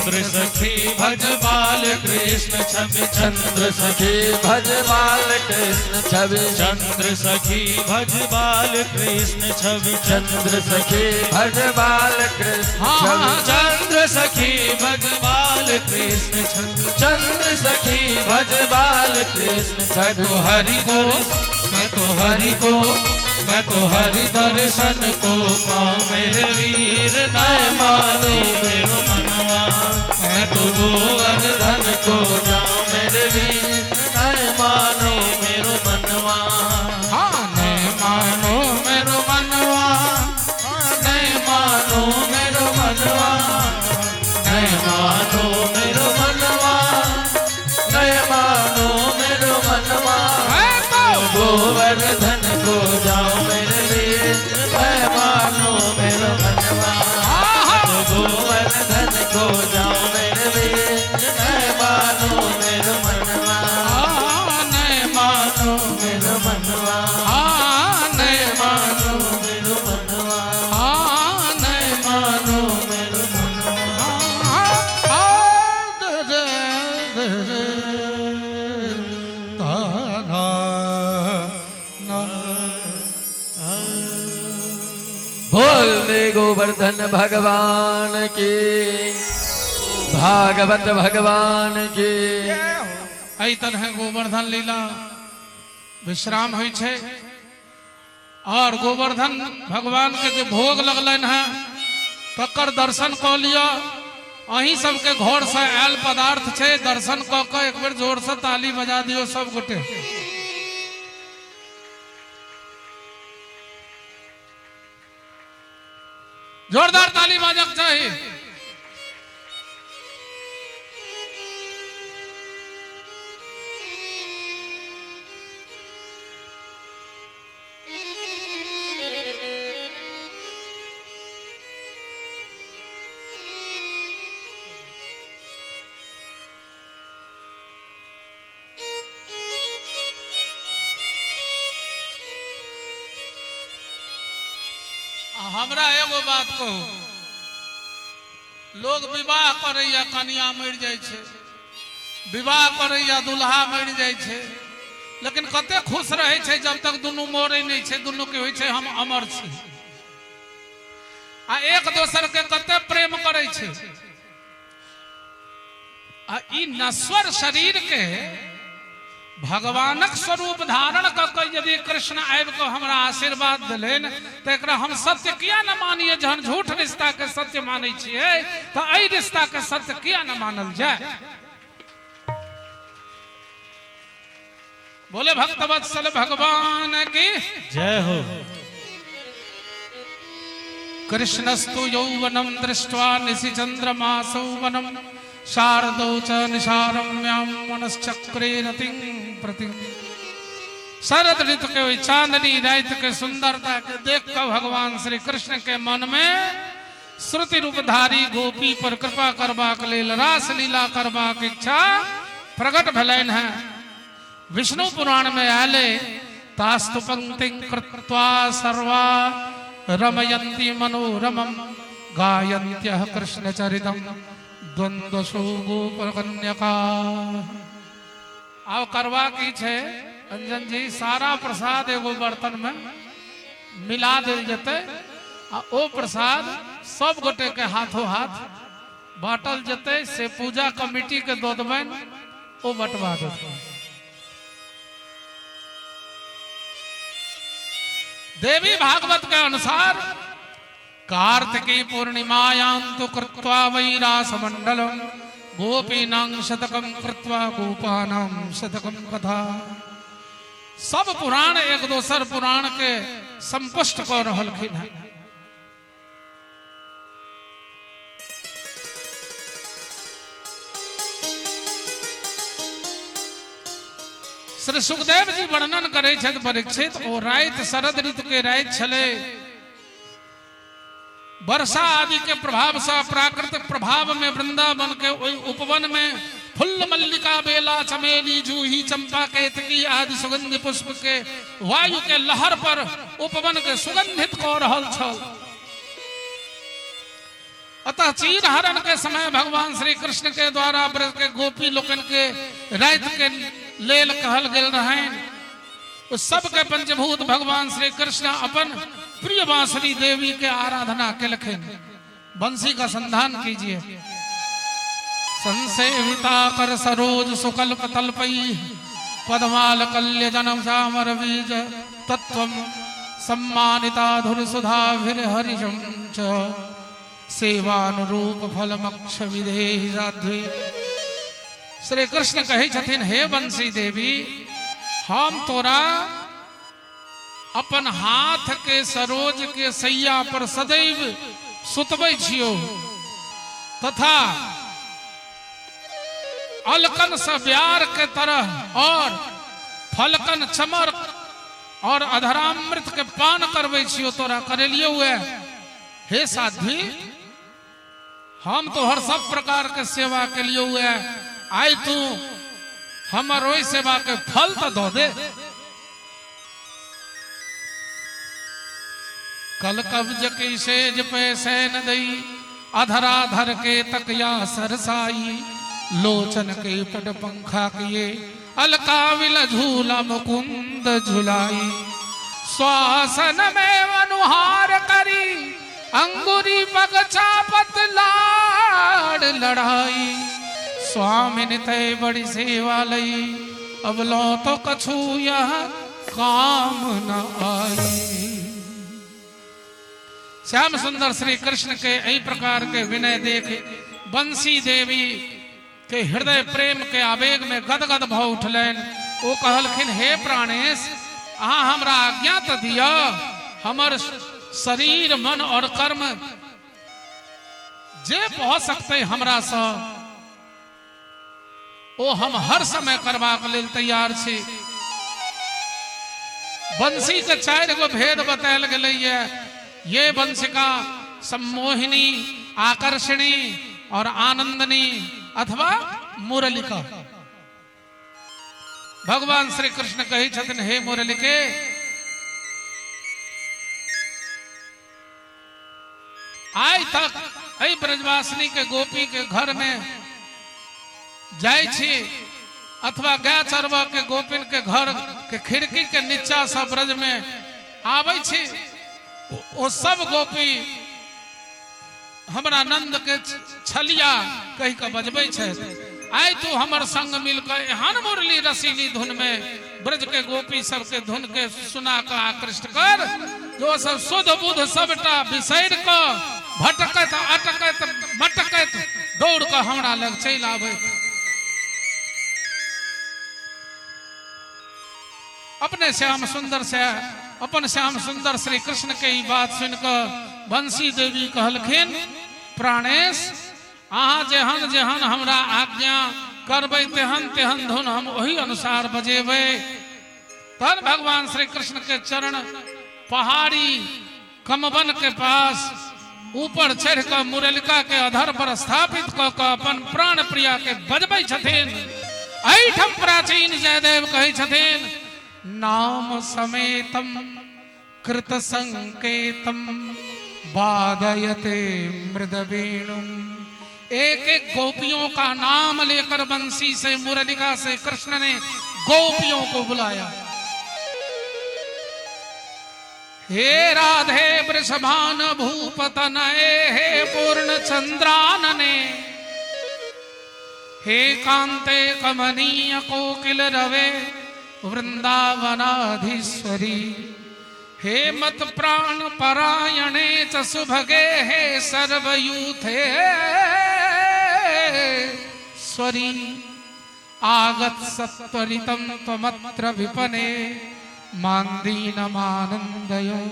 चंद्र सखी भज बाल कृष्ण छवि, चंद्र सखी भज बाल कृष्ण छवि, चंद्र सखी भज बाल कृष्ण छवि, चंद्र सखी भज बाल कृष्ण हाँ, छवि, चंद्र सखी भज बाल कृष्ण छवि, चंद्र सखी भज बाल कृष्ण छवि। तो हरि को, मैं तो हरि को, मैं तो हरि दर्शन को पाऊं मेरे वीर नाय मानो मेरे मनवा। मैं तो गोवर्धन को जाऊं मेरे वीर नाय मानो मेरे मनवा। हाँ नहीं मानो मेरो मनवा, नहीं मानो मेरे मनवा, नहीं मानो मेरे मनवा, नहीं मानो मेरे मनवा। मैं तो गोवर्धन को जाओ मेरे वीर, नहीं मानो मेरे मनवा। गोवर्धन को जाओ मेरे वीर, नहीं मानो मेरे मनवा, नहीं मानो मेरे मनवा, नहीं मानो मेरे मनवा, नहीं मानो मेरे मनवा। बोले गोवर्धन भगवान की भागवत भगवान की एहि तरह गोवर्धन लीला विश्राम होइ छै और गोवर्धन भगवान के जो भोग लगलन है तकर दर्शन क लिया। अहीं सबके घर से आयल पदार्थ छै, दर्शन क के एक बेर जोर से ताली बजा दियो सब गोटे। जोरदार ताली बाजक चाहिए। हमरा एगो बात कहू, लोग विवाह करैया कन्या मर जाय छै, विवाह करैया दुल्हा मर जाय छै, लेकिन कते खुश रहे छै जब तक दुनू मरे नहीं छै, दुनू के होय छै हम अमर छी। आ एक दोसर के कते प्रेम करे छै। आ ई नश्वर शरीर के भगवानक स्वरूप धारण कर यदि कृष्ण आबि के हमरा आशीर्वाद दिलेन तो एकरा हम सत्य किया न मानिए। जहन झूठ रिश्ता के सत्य माने छिए तो एहि रिश्ता के सत्य किया न मानल जाए। बोले भक्तवत्सल भगवान की जय हो। कृष्णस्तु यौवनम दृष्ट्वा निशिचंद्रमासौ वनम शारदौ च निशारम्यां मनश्चक्रे रतिं प्रति। शरद ऋतु के चांदनी रात के सुंदरता के देख कर भगवान श्री कृष्ण के मन में श्रुति रूपधारी गोपी पर कृपा करबाक लेल रास लीला करबाक इच्छा प्रकट भेलैन है। विष्णु पुराण में आले तास्तु पंक्ति कृत्वा सर्वा रमयन्ति मनोरमं गायन्त्यः कृष्ण चरितम् द्वंद्वसु गोपर कन्यका। अब करवा की छे अंजन जी, सारा प्रसाद एगो बर्तन में मिला दिल जते आ ओ प्रसाद सब गोटे के हाथों हाथ बांटल जते से पूजा कमेटी के दो देबन ओ बंटवा देते। देवी भागवत के अनुसार कार्तिकी पूर्णिमायां तो कृत्वा वैरासमंडलम गोपीनां शतकं कृत्वा गोपानां शतकं कथा। सब पुराण एक दोसर पुराण के संपुष्ट कर रहलखिन है। श्री सुखदेव जी वर्णन करे छथि परीक्षित ओ रात शरद ऋतु के रात छले। वर्षा आदि के प्रभाव से प्राकृतिक प्रभाव में वृंदावन के उपवन में फुल्ल मल्लिका बेला चमेली जूही चंपा केतकी आदि सुगंधि पुष्प के वायु के लहर पर उपवन के सुगंधित कर रहल छल। अतः चीर हरण के समय भगवान श्री कृष्ण के द्वारा ब्रज के गोपी लोकन के रात के लेल कहल गेल रहें। उस सब के पंचभूत भगवान श्री कृष्ण अपन प्रिय बांसुरी देवी के आराधना के लखें। बंसी का संधान कीजिए। संसेविता कर सरोज सुकल्प तल्पई पद्माल कल्य जनम सामर बीज तत्वम सम्मानिता धुर सुधा भिर हरिशं च सेवानुरूप फलमक्ष विधेहि साध्वी। श्री कृष्ण कहे छथिन, हे बंसी देवी, हम तोरा अपन हाथ के सरोज के सैया पर सदैव सुतबै छियो तथा अलकन से ब्यार के तरह और फलकन चमर और अधरामृत के पान करबै छियो तोरा करेलियो हुए। हे साध्वी, हम तो हर सब प्रकार के सेवा के लिए हुए, आई तू हमर ओई सेवा के फल तो दो दे। कल कब्ज की सेज पे सैन दई अधराधर के तकिया सरसाई लोचन के पट पंखा किए अलकाविल झूला मुकुंद झुलाई। श्वासन में अनुहार करी अंगुरी पग चापत लाई लाड़ लड़ाई, स्वामी ने तय बड़ी सेवा लई, अब लो तो कछु यह काम न आई। श्याम सुंदर श्री कृष्ण के यही प्रकार के विनय देख बंसी देवी के हृदय प्रेम के आवेग में गदगद भाव उठलन। वो कहलखिन, हे प्राणेश, अहाँ हमरा आज्ञा तो दिया, हमर शरीर मन और कर्म जे पहुंच सकते हमरा से ओ हम हर समय करबाक लेल तैयार छी। बंसी के 4 गो भेद बतायल गेलै है। ये बंसिका सम्मोहिनी, आकर्षणी और आनंदनी अथवा मुरलिका। भगवान श्री कृष्ण कही छथिन, हे मुरलिके, आज तक एहि ब्रजवासिनी के गोपी के घर में जाय छी अथवा गाय चरवा के गोपिन के घर के खिड़की के नीचा सब ब्रज में आबै छी, ओ सब गोपी हमरा नंद के छलिया कहि के बजबै छै। आइ तू हमर संग मिलकर एहन मुरली रसीली धुन में ब्रज के गोपी सब के धुन के सुना के आकृष्ट कर, जो सब शुद्ध बुद्ध सबटा बिसैर के भटकत अटकत मटकत दौड़ के हमरा लग चलि आबै। अपने श्याम सुंदर से अपन श्याम सुंदर श्री कृष्ण के बात सुनकर बंसी देवी कहलखिन, प्राणेश, अहाँ जेहन जेहन हमरा आज्ञा करबै तेहन तेहन धुन हम वही अनुसार बजेबै। तब भगवान श्री कृष्ण के चरण पहाड़ी कमबन के पास ऊपर चढ़ कर मुरलिका के अधर पर स्थापित क के अपन प्राण प्रिया के बजबै छथिन। एहिठाम प्राचीन जयदेव कहै छथिन, नाम समेतम कृत संकेतम वादयते मृद वेणुम। एक एक गोपियों का नाम लेकर बंसी से मुरलिका से कृष्ण ने गोपियों को बुलाया। हे राधे वृषभान भूपतनये, हे पूर्ण चंद्रानने, हे कांते कमनीय कोकिल रवे वृंदावनाधीश्वरी, हे मत प्राण परायणे च सुभगे, हे सर्वयूथे स्वरी, आगत सत्वरितम त्वमत्र विपने मानदीनमानंदयो।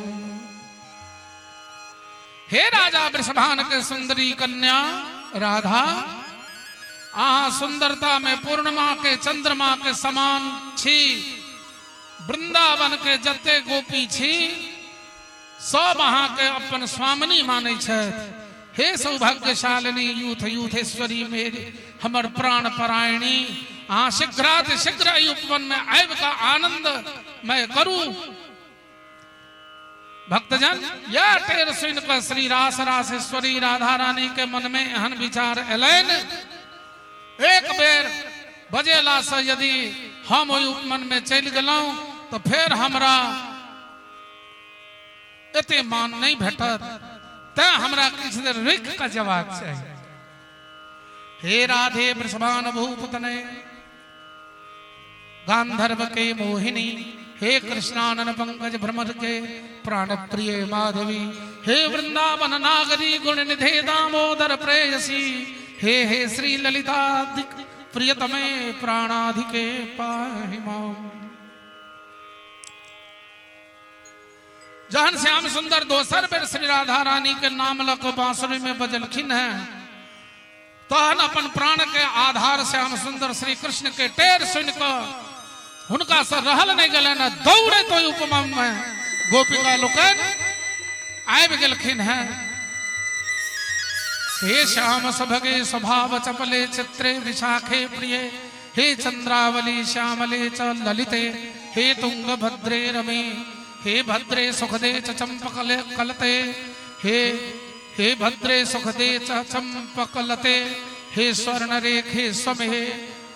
हे राजा वृषभान के सुंदरी कन्या राधा, आ सुंदरता में पूर्णिमा के चंद्रमा के समान छी। वृंदावन के जते गोपी छी सब अहाँ के अपन स्वामिनी माने छथि। हे सौभाग्यशालिनी यूथ यूथेश्वरी मेरी हमर प्राण परायणी, अहाँ शीघ्राति शीघ्र उपवन में आबि का आनंद मैं करूं। भक्तजन, यह टेर सुन कर श्री रास रासेश्वरी राधा रानी के मन में एहन विचार एलैन, एक बेर बजेला से यदि हम ओहि उपमन में चलि गेलहुं तो फिर हमरा एते मान नहीं भेटत, ते हमरा किछु देर रुक के जवाब चाहिए। हे राधे वृषभान भूपतने गांधर्व के मोहिनी, हे कृष्णानन पंकज भ्रमर के प्राण प्रिय माधवी, हे वृंदावन नागरी गुण निधे दामोदर प्रेयसी, हे हे श्री ललिता प्रियतमे प्राणाधिके पाहि माम। जहन श्याम सुंदर दोसर बेर श्री राधा रानी के नाम लक बांसुरी में बजलखिन है, तहन अपन प्राण के आधार श्याम सुंदर श्री कृष्ण के टेर सुनकर हुनका से रहल नहीं गलन, दौड़े तो उपमा में गोपिका लोकन आबि गेलखिन है। हे श्याम सभगे स्वभाव चपले चित्रे विशाखे प्रिय, हे चंद्रावली श्यामले च ललिते, हे तुंग भद्रे रमे, हे भद्रे सुखदे च चंपकले कलते, हे भद्रे सुखदे च चंपकलते, हे स्वर्ण रेखे स्वमे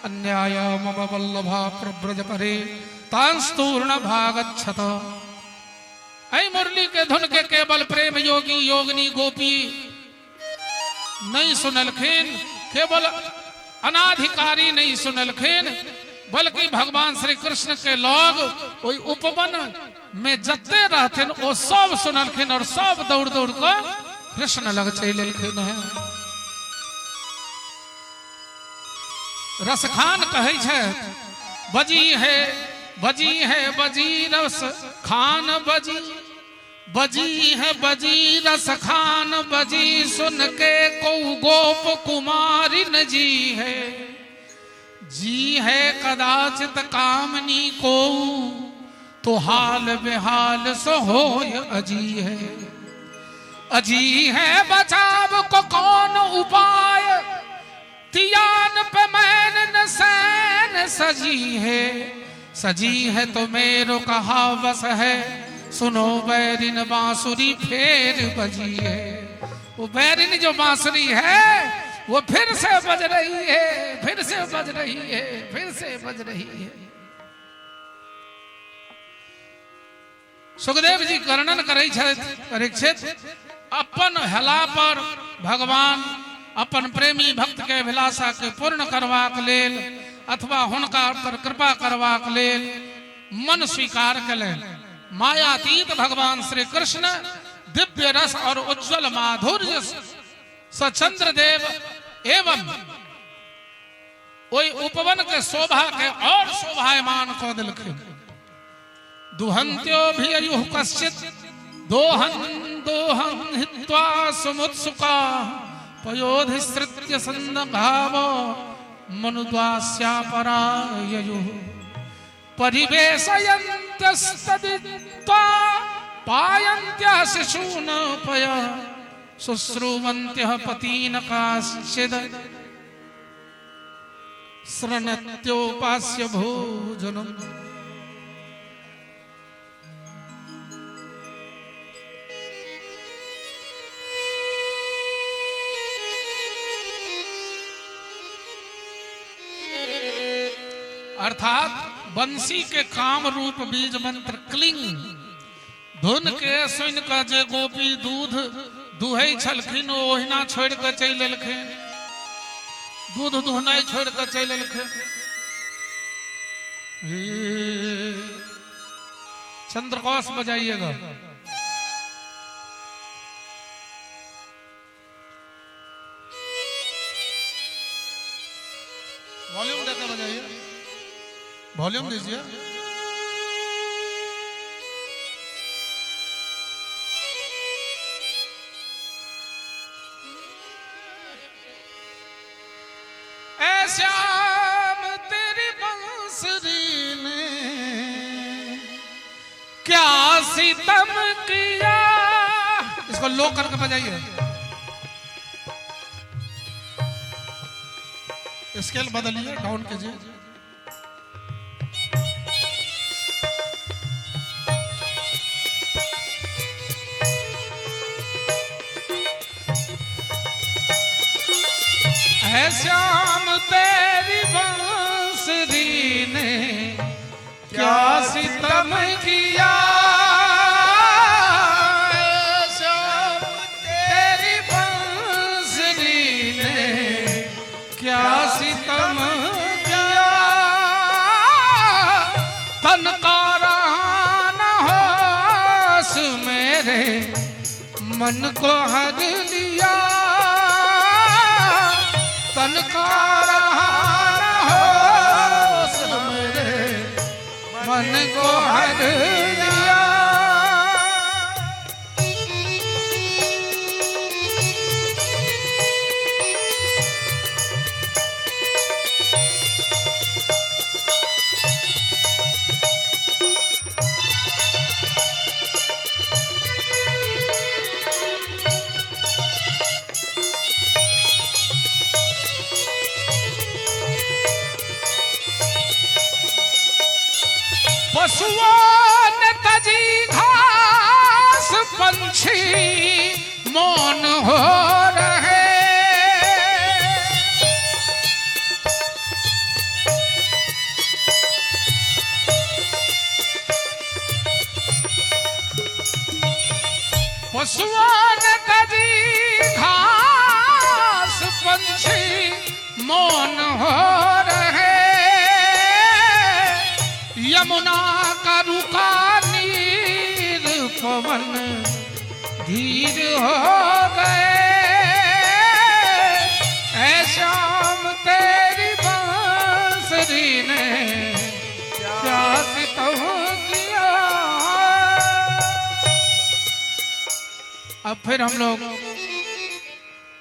अन्याय मम वल्लभा प्रव्रज परे तांस्तूर्ण भागच्छत। ऐ मुरली के धुन के केवल प्रेम योगी योगिनी गोपी नहीं सुनलखिन, केवल अनाधिकारी नहीं सुनलखिन, बल्कि भगवान श्री कृष्ण के लोग वही उपवन में जते रहथिन वो सब सुनलखिन और सब दौड़ दौड़ कर कृष्ण लग चलखिन है। रसखान कहे छे बजी है बजी रस खान बजी, बजी है बजी रस खान बजी, सुन के को गोप कुमारी न जी है, जी है कदाचित कामनी को, तो हाल बेहाल सो होय अजी है। अजी है बचाव को कौन उपाय, तियान पे मैन न सैन सजी है तो मेरो कहा बस है, सुनो बैरिन बांसुरी फिर बजी है। वो बैरिन जो बांसुरी है वो फिर से बज रही है, फिर से बज रही है, फिर से बज रही है। सुखदेव जी वर्णन करे परीक्षित अपन हला पर भगवान अपन प्रेमी भक्त के अभिलाषा के पूर्ण करवाक लेल अथवा हुनका पर कृपा करवाक लेल मन स्वीकार कलें। मायातीत भगवान श्री कृष्ण दिव्य रस और उज्जवल माधुर्य स चंद्रदेव एवं वही उपवन के शोभा के और शोभायमान को दिलखिन। दुहंत्यो भी अयुः कश्चित दोहन दोहन हित्वा समुत्सुका, पयोधिसृत्य संदभाव मनुद्वास्या पराययुः, परिवेशयन्त्यस्तदित्वा पायन्त्यः शिशून् पय, शुश्रूवन्त्यः पतीन् काश्चिद् शृणत्योपास्य भोजनम्। अर्थात बंसी के काम रूप बीज मंत्र क्लिंग धुन के सुन का जे गोपी दूध दुहै छलखिन ओहिना छोड़ के चल एलखिन, दूध दुहनाई छोड़ के चल एलखिन। चंद्रकोश बजाइएगा। वॉल्यूम देकर बजाइए, वॉल्यूम दीजिए। श्याम तेरी बंसुरी ने क्या सितम किया। इसको लो करके बजाइए, स्केल बदलिए, डाउन कीजिए। है श्याम तेरी बंसुरी ने क्या सितम किया, श्याम तेरी बंसुरी ने क्या सितम किया। तन का रहा न होश मेरे मन को हर लिया, तन का रहा न होश मेरे मन को हर लिया। पशुओं ने तजी घास, पंछी मौन हो रहे। पशुओं ने तजी घास, पंछी मौन हो रहे, यमुना का रुका नीर पवन धीर हो गए। ऐ श्याम तेरी बांसुरी ने क्या सितम किया। अब फिर हम लोग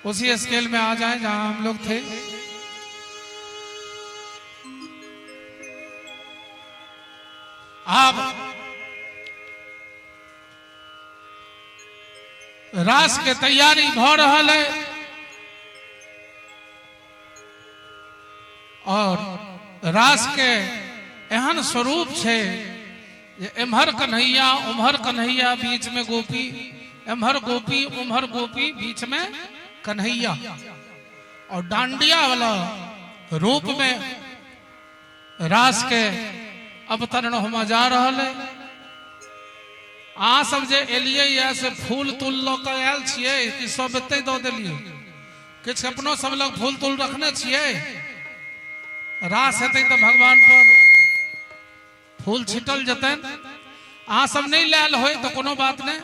उसी स्केल में आ जाएं जहां हम लोग थे। अब रास के तैयारी भ रहा है और रास के एहन स्वरूप छे जे एम्हर कन्हैया उम्हर कन्हैया बीच में गोपी, एम्हर गोपी उम्हर गोपी बीच में कन्हैया, और डांडिया वाला रूप में रास के अवतरण होमा जा रहा है। आ सब जे एलिए या से फूल तूल लो के आयल छिए कि सब एते दो देलिए, किछ अपनो सब लोग फूल तूल रखने छिए। रास हेतै तो भगवान पर फूल छिटल जतन। आ सब नहीं लायल होय तो कोनो बात नहीं,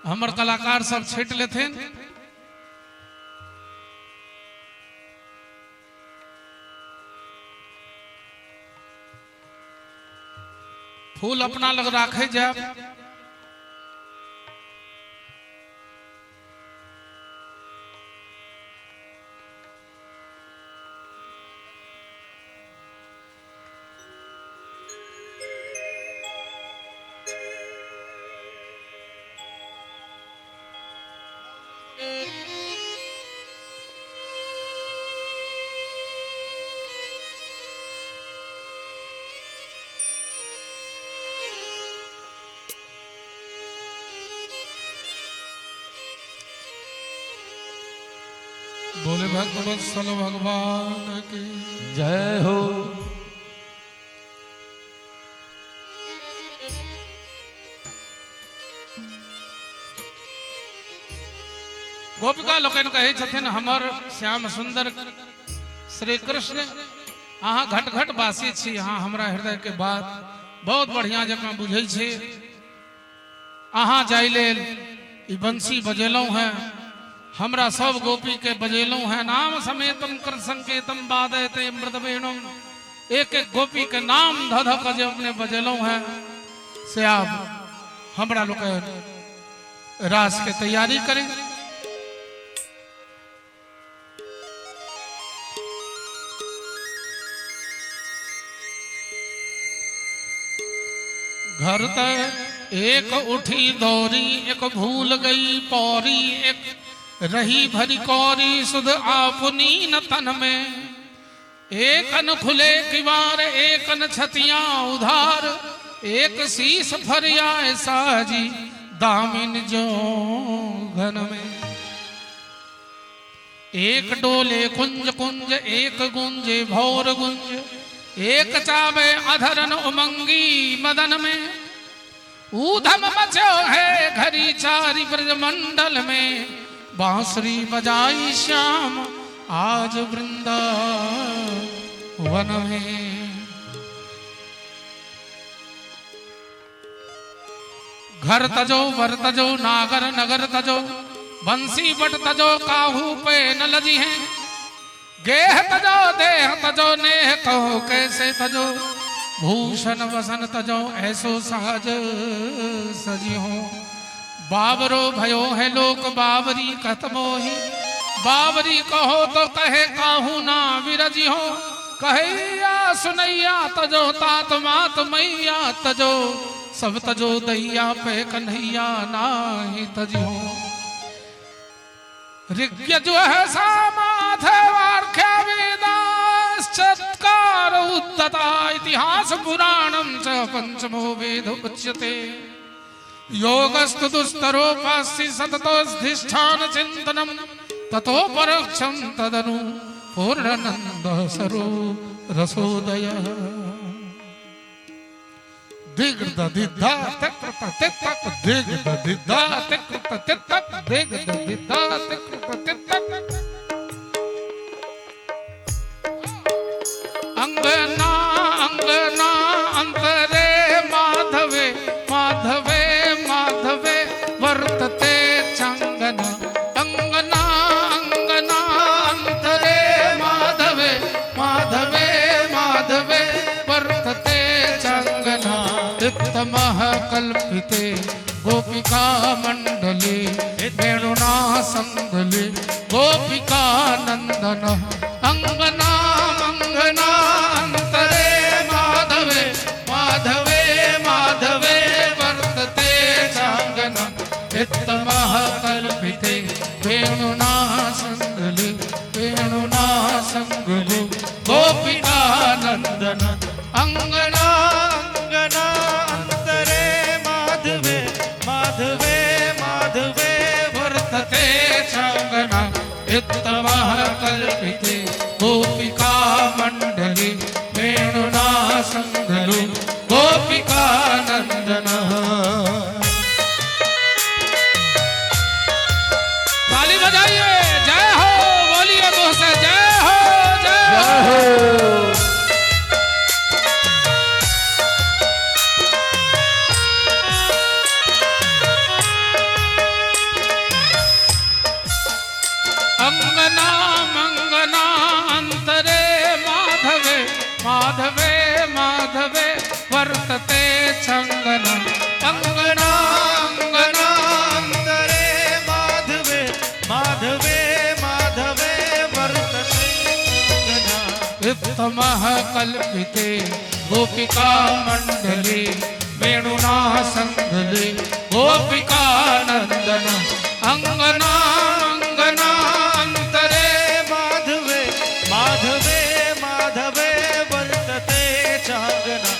हमर कलाकार सब छिट लेथिन। फूल अपना लग राखे जाए। बोले भक्तवत्सल भगवान की जय हो। गोपिका लोकन कहे छथिन हमर श्याम सुंदर श्री कृष्ण अहाँ घट घट वासी छी, अहाँ हमरा हृदय के बात बहुत बढ़िया जकाँ बुझै छी। अहाँ जाय लेल ई बंसी बजेलौं हैं, हमरा सब गोपी के बजेलौं हैं। नाम समेतम कर संकेतम बादयते मृदवेणुम, एक एक गोपी के नाम ध ध के जे अपने बजेलौं हैं से आप हमरा लोग रास के तैयारी करें। घर तक एक उठी दौरी, एक भूल गई पौरी, एक रही भरी कौरी सुध आपनी न तन में। एक अन खुले किवार, एक अन छतियां उधार, एक शीस फरिया साजी दामिन जो घन में। एक डोले कुंज कुंज, एक गुंजे भौर गुंज, एक चावे अधरन उमंगी मदन में। ऊधम मचो है घरी चारी ब्रजमंडल में, बांसुरी बजाई श्याम आज वृंदावन में। घर तजो वर तजो नागर नगर तजो, बंसी बट तजो काहू पे न लजी है। गेह तजो देह तजो नेह कहो कैसे तजो, भूषण वसन तजो ऐसो सहज सजी हो। बाबरो भयो है लोक बाबरी कत मोही, बाबरी कहो तो कहे काहू ना विरजी हो। कहैया सुनैया तजो तात मात मैया तजो, सब तजो दैया पे कन्हैया नाही तजी हो। ऋग्य जो है सामाधवार्ख्य वेदास चत्कार उद्धता, इतिहास पुराणम च पंचमो वेद उच्यते। योगस्तु दुस्तरोपास्ति सततोऽधिष्ठान चिंतनम, ततो परोक्षम तदनु पूर्णानंद सरो रसोदय। दिग्ध दिद्धा तकृत तित्तक, दिग्ध दिद्धा तकृत तित्तक, दिग्ध दिद्धा तकृत तित्तक। कल्पिते गोपिका मंडले वेणुना संगले गोपिका नंदन अंगना मंगना अंतरे माधवे माधवे माधवे वर्तते चांगना इत्तमः कल्पिते वेणुना संगले गोपिका नंदन अंगना अंगना अंतरे माधवे माधवे माधवे वर्तते चांगना इत्तमः कल्पिते गोपिका मंडले वेणुना संगलो गोपिका नंदन। ताली बजाइए, जय हो, बोलिए दोस्त जय हो जय हो। अंगना मंगना अंतरे माधवे माधवे माधवे वर्तते चंगना अंगना अंगना अंतरे माधवे माधवे माधवे वर्तते अंगना इत्तमः कल्पिते गोपिका मंडले वेणुना संगले गोपिका नंदन अंगना अंगना अंतरे माधवे माधवे माधवे वर्तते चांगना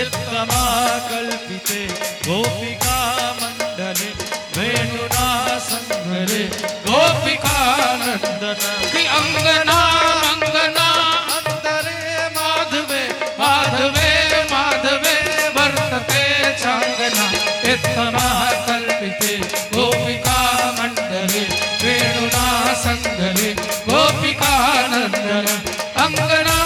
इत्तमा कल्पिते गोपिका मंडले वेणुना संगले गोपिका नंदन की अंगना अंगना अंतरे माधवे माधवे माधवे वर्तते चांगना इत्तमः कल्पिते गोपिका मंडले वेणुना संगले गोपिका नंदन अंगना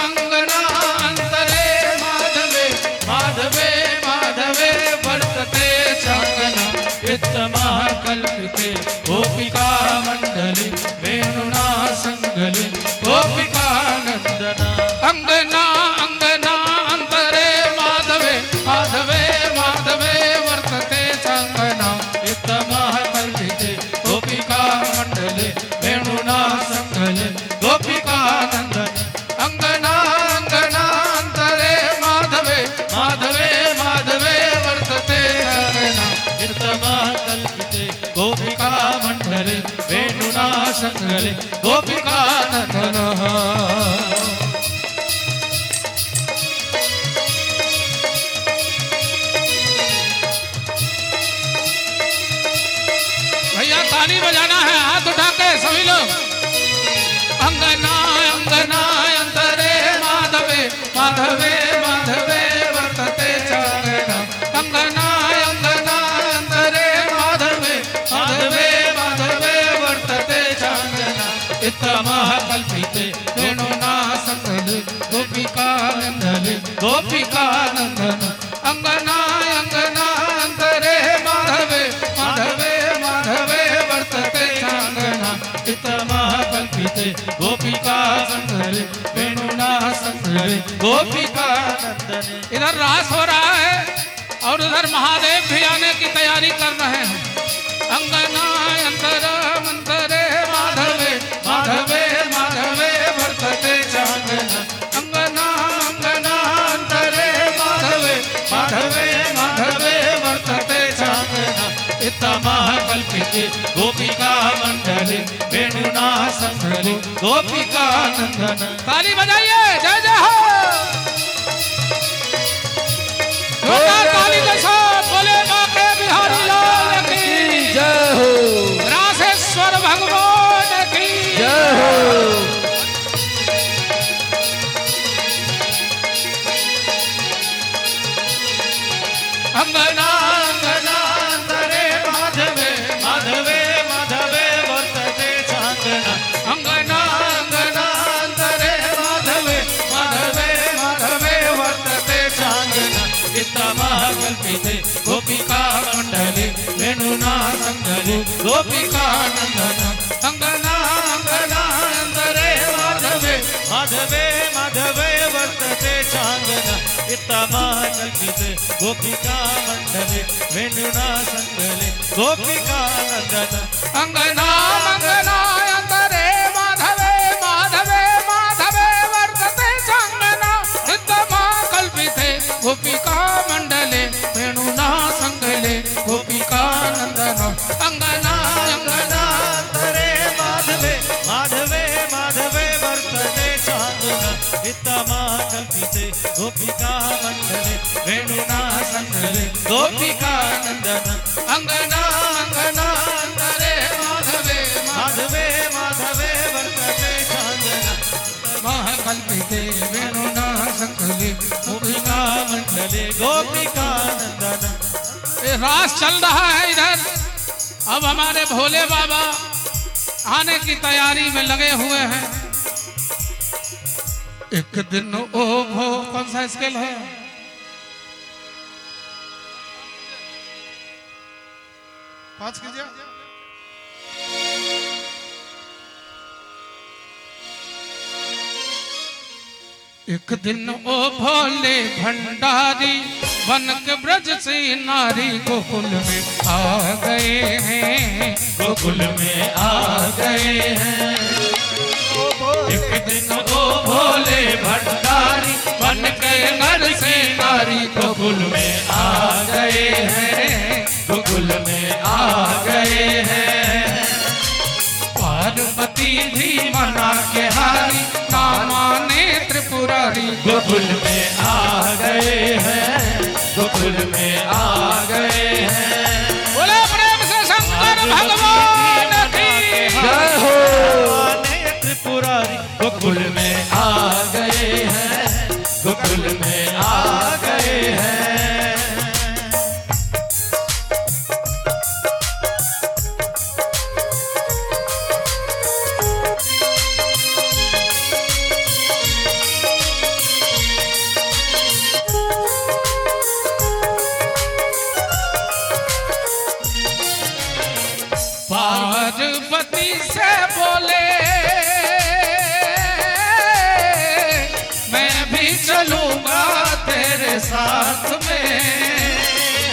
अंगना अंतरे माधवे माधवे माधवे वर्तते चांगना इत्तमः कल्पिते गोपिका मंडले वेणुना संगले गोपिका नंदन अंगना अंगना अंतरे माधवे माधवे माधवे वर्तते चांगना इत्तमः कल्पिते गोपिका मंडले वेणुना संगले गोपिका नंदन अंगना अंगना अंतरे माधवे माधवे माधवे वर्तते चांगना इत्तमः कल्पिते गोपिका मंडले वेणुना संगले गोपिका नंदन। भैया ताली बजाना है, हाथ उठा के सभी लोग। अंगना अंगना अंतरे माधवे माधवे माधवे वर्तते चांगना अंगना अंगना अंतरे माधवे माधवे माधवे वर्तते चांगना इत्तमः कल्पिते वेणुना संगले गोपिका नंदने गोपिका नंदन अंगना अंगना अंतरे माधवे माधवे माधवे वर्तते चांगना इत्तमः कल्पिते गोपिका संगले वेणुना संगले गोपिका नंदने। इधर रास हो रहा है और उधर महादेव भी आने की तैयारी कर रहे हैं। अंगना अंतर मंतरे माधवे माधवे माधवे वर्तते चांगना अंगना अंगना अंतरे माधवे माधवे माधवे वर्तते चांगना इत्तमः कल्पिते गोपिका मंडले वेणुना संगले गोपिका नंदन। ताली बजाइए, जय जय हो। जोरदार ताली के साथ बोले बाके बिहारी लाल की जय हो, रासेश्वर भगवान की जय हो। अंगना अंगना अंतरे माधवे माधवे माधवे वर्तते चांगना अंगना अंगना अंतरे माधवे माधवे माधवे वर्तते चांगना इत्तमः कल्पिते गोपिका मंडले वेणुना संगले गोपिका नंदन अंगना अंगना अंतरे माधवे माधवे माधवे वर्तते चांगना इत्तमा कल्पिते गोपिका मंडले वेणुना संगले गोपिका नंदन अंगना मंगना अंतरे माधवे माधवे माधवे वर्तते संगना इत्तमा कल्पिते गोपिका मंडले वेणुना संगले गोपिका नंदन अंगना अंगना अंतरे माधवे माधवे माधवे वर्तते चांदना इत्तमा कल्पिते गोपिका मंडले वेणुना संगले गोपिका नंदन अंगना अंगना अंतरे माधवे माधवे माधवे वर्तते चांदना महाकल्पिते वेणुना संगले गोपिका मंडले गोपिका नंदन। ये रास चल रहा है इधर। अब हमारे भोले बाबा आने की तैयारी में लगे हुए हैं। एक दिन ओ भो कौन सा स्केल है? पांच कीजिए। एक दिन ओ भोले भंडारी बन के ब्रज से नारी गोकुल में आ गए हैं, गोकुल में आ गए हैं। एक दिन ओ भोले भंडारी बन के नर से नारी गोकुल में आ गए हैं, गोकुल में आ गए हैं। पार्वती जी मना के हारी नामा ने त्रिपुरारी गोकुल में आ गए हैं, गोकुल में आ गए हैं। बोले प्रेम से शंकर भगवान की जय हो। त्रिपुरारी गोकुल में आ गए हैं, गोकुल में आ गए हैं। पार्वती से बोले मैं भी चलूंगा तेरे साथ में।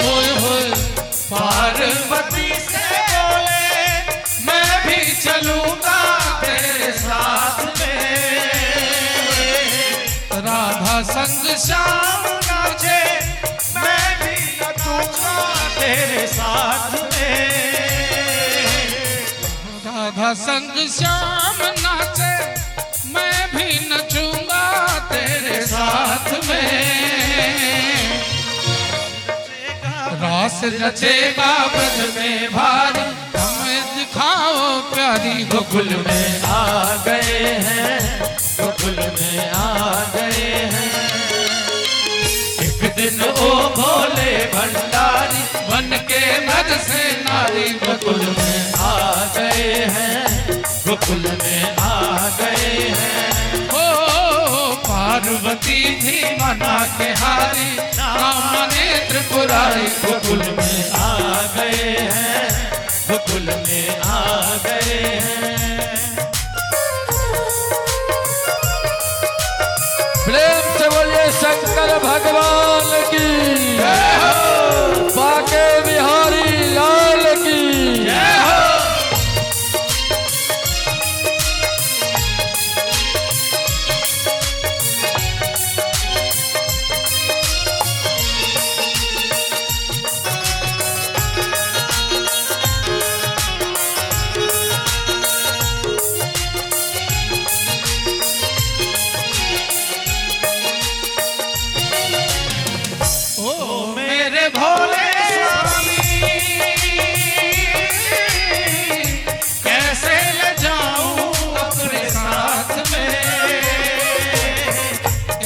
होय होय पार्वती से बोले मैं भी चलूंगा तेरे साथ में। राधा संग श्याम नाचे मैं भी नचूंगा तेरे साथ में। राधा संग श्याम नाचे मैं भी नचूंगा तेरे साथ में। रास रचेगा ब्रज में भारी हमें दिखाओ प्यारी गोकुल में आ गए हैं, गोकुल में आ गए हैं। एक दिन ओ भोले भंडारी बन के नर से नारी गोकुल में आ गए हैं, गोकुल में आ गए हैं। ओ पार्वती जी मना के हारी राम ने त्रिपुरारी गोकुल में आ गए हैं, गोकुल में आ गए हैं। प्रेम से बोलिए शंकर भगवान की जय हो। बाके बिहारी लाल की जय हो। ओ मेरे भोले स्वामी कैसे ले जाऊं अपने साथ में।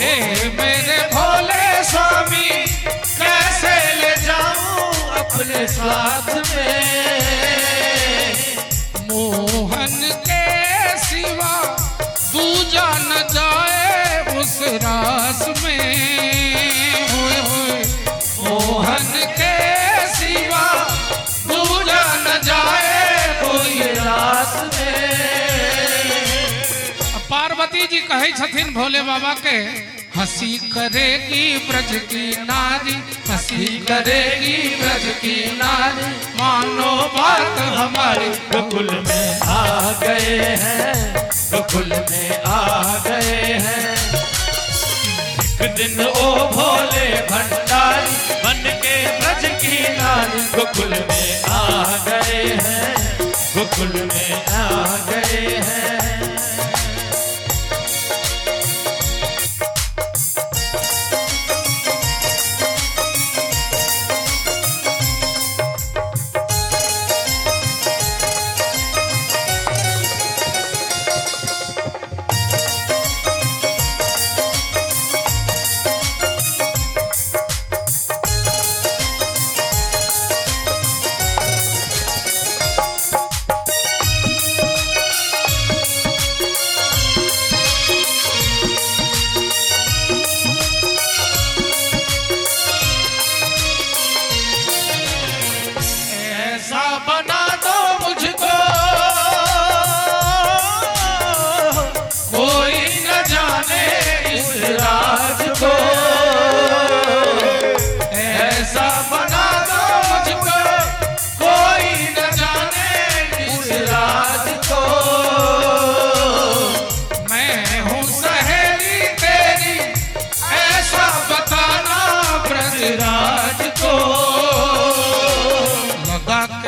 ए मेरे भोले स्वामी कैसे ले जाऊं अपने साथ में। मोहन के सिवा दूजा न जाए उस रास में। होय होय मोहन के सिवा दूजा न जाए कोई रास में। पार्वती जी कहे छथिन भोले बाबा के हंसी करेगी ब्रज की नारी, हंसी करेगी ब्रज की नारी, मानो बात हमारी। गोकुल में आ गए हैं, गोकुल में आ गए हैं। एक दिन ओ भोले भंडारी बन के ब्रज की नारी, गोकुल में आ गए हैं, गोकुल में आ गए हैं।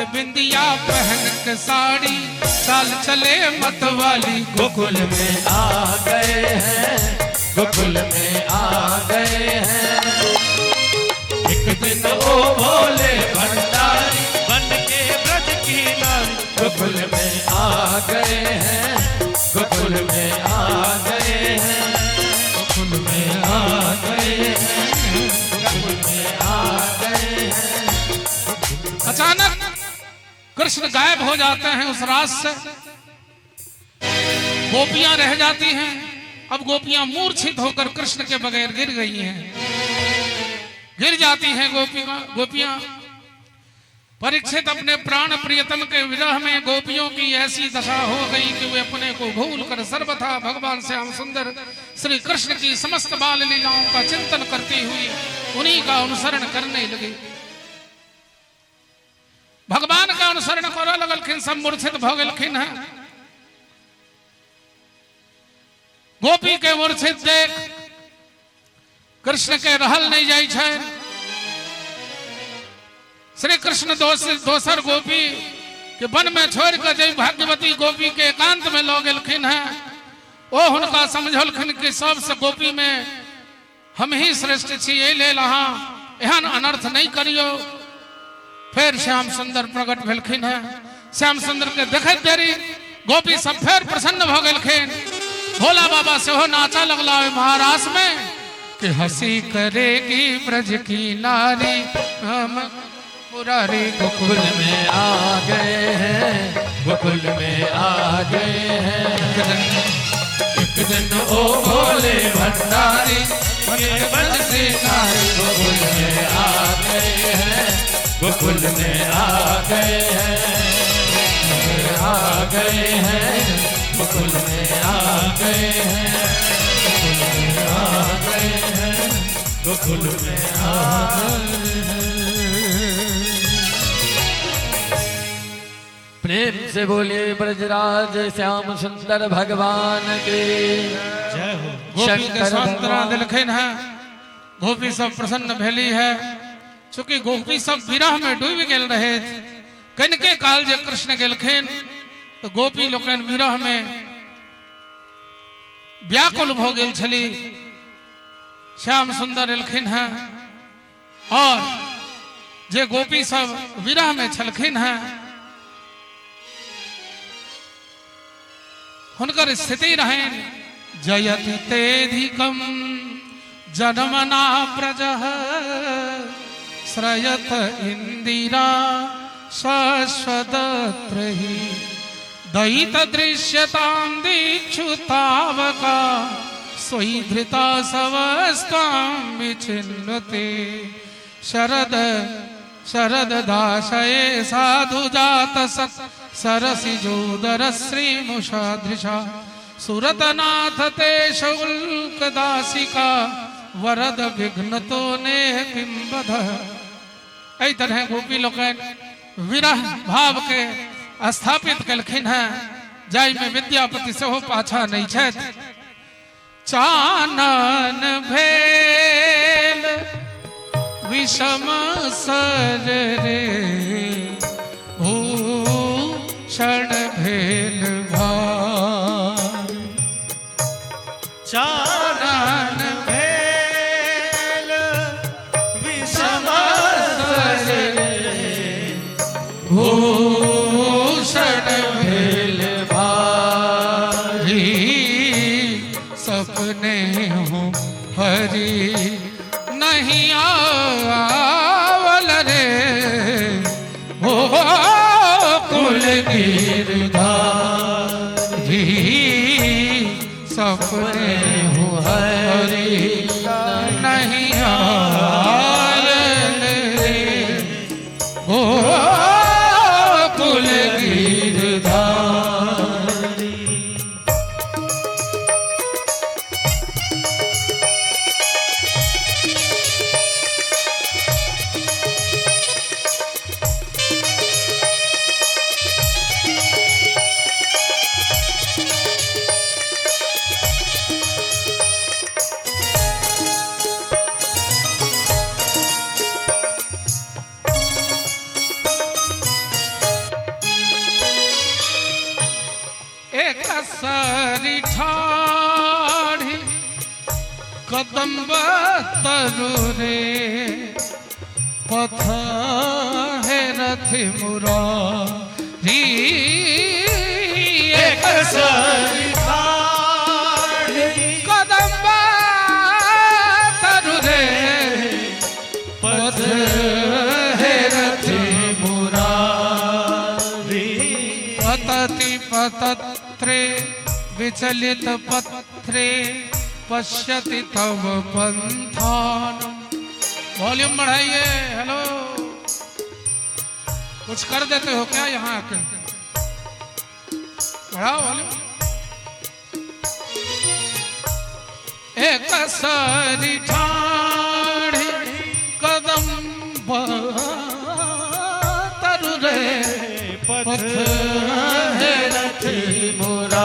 बिंदिया पहन के साड़ी चाल चले मत वाली, गोकुल में आ गए हैं, गोकुल में आ गए हैं। एक दिन ओ भोले भंडारी बन के ब्रज की नारी, गोकुल में आ गए हैं, गोकुल में आ गए हैं, गोकुल में आ गए हैं, गोकुल में आ गए हैं। अचानक कृष्ण गायब हो जाते हैं उस रात से, गोपियां रह जाती हैं। अब गोपियां मूर्छित होकर कृष्ण के बगैर गिर गई हैं, गिर जाती हैं गोपियां। परीक्षित अपने प्राण प्रियतम के विरह में गोपियों की ऐसी दशा हो गई कि वे अपने को भूल कर सर्वथा भगवान श्याम सुंदर श्री कृष्ण की समस्त बाल लीलाओं का चिंतन करती हुई उन्हीं का अनुसरण करने लगी। भगवान का अनुसरण करो लगलखिन, सब मूर्छित भ गेलखिन है। गोपी के मूर्छित देख कृष्ण के रहल नहीं जाई छै। श्री कृष्ण दोसर गोपी के वन में छोड़ कर जय भाग्यवती गोपी के एकांत में लो गेलखिन है। ओ हुनका समझलखिन कि सबसे गोपी में हम ही श्रेष्ठ छी, एहि लेल अहाँ एहन अनर्थ नहीं करियो। फिर श्याम सुंदर प्रकट भेलखिन है। श्याम सुंदर के देखत देरी गोपी सब फिर प्रसन्न भ गेलखिन। भोला बाबा से हो नाचा लगला महारास में कि हंसी करेगी ब्रज की नारी, हम मुरारी गोकुल में आ गए हैं, गोकुल में आ गए हैं। एक दिन ओ भोले भंडारी ब्रज से नारी, गोकुल में आ गए हैं, गोकुल में आ गए हैं, आ गए हैं, गोकुल में आ गए हैं, गोकुल में आ गए हैं, गोकुल में आ गए हैं। प्रेम से बोलिए ब्रजराज श्याम सुंदर भगवान के जय हो। गोपी के सांत्वना दिलखिन है। गोपी सब प्रसन्न भेली है। चूंकि गोपी सब विरह में डूब गेल रहे। कनिके काल जे कृष्ण गेलखिन तो गोपी लोकन विरह में व्याकुल भ गेल छली। श्याम सुंदर एलखिन है और जे गोपी सब विरह में छलखिन है हुनकर स्थिति रहे जयति तेधिकम जनमना प्रजः श्रयत इंदिरा शाश्वतत्रहि दयित दृश्यतां दीक्षुतावका सोई धृता सवस्तां विचिन्वते शरद शरद दाशये साधु जात सत् सरसिजोदर श्रीमुषादृशा सुरतनाथ ते शुल्क दासिका वरद विघ्न तो ने किंबध। ऐ तरह गोपी लोग विरह भाव के स्थापित कलखिन है, जाय में विद्यापति से हो पाछा नहीं छे। चानन भेल विषम सर रे, भूषण भेल भार। चानन भेल विषम सर रे, भूषण भेल भारी। सपने हूँ हरी नहीं आवल रे, हो कुल गिरधारी। सपने हूँ हरी नहीं आवल रे, हो कुल गिरधारी। सारी ठाढ़ी कदम्ब तरु रे, पथ है रथि मुरारी। एक सारी ठाढ़ी कदम्ब तरु रे, पथ है रथि मुरारी। पतति पतत्रे विचलित पत्रे, पश्यति तव पंथानम। वॉल्यूम बढ़ाइए। हेलो, कुछ कर देते हो क्या यहाँ आके? बढ़ाओ वॉल्यूम। एक सारी ठाढ़ी कदम तरु रे, पथ है रथि मुरारी।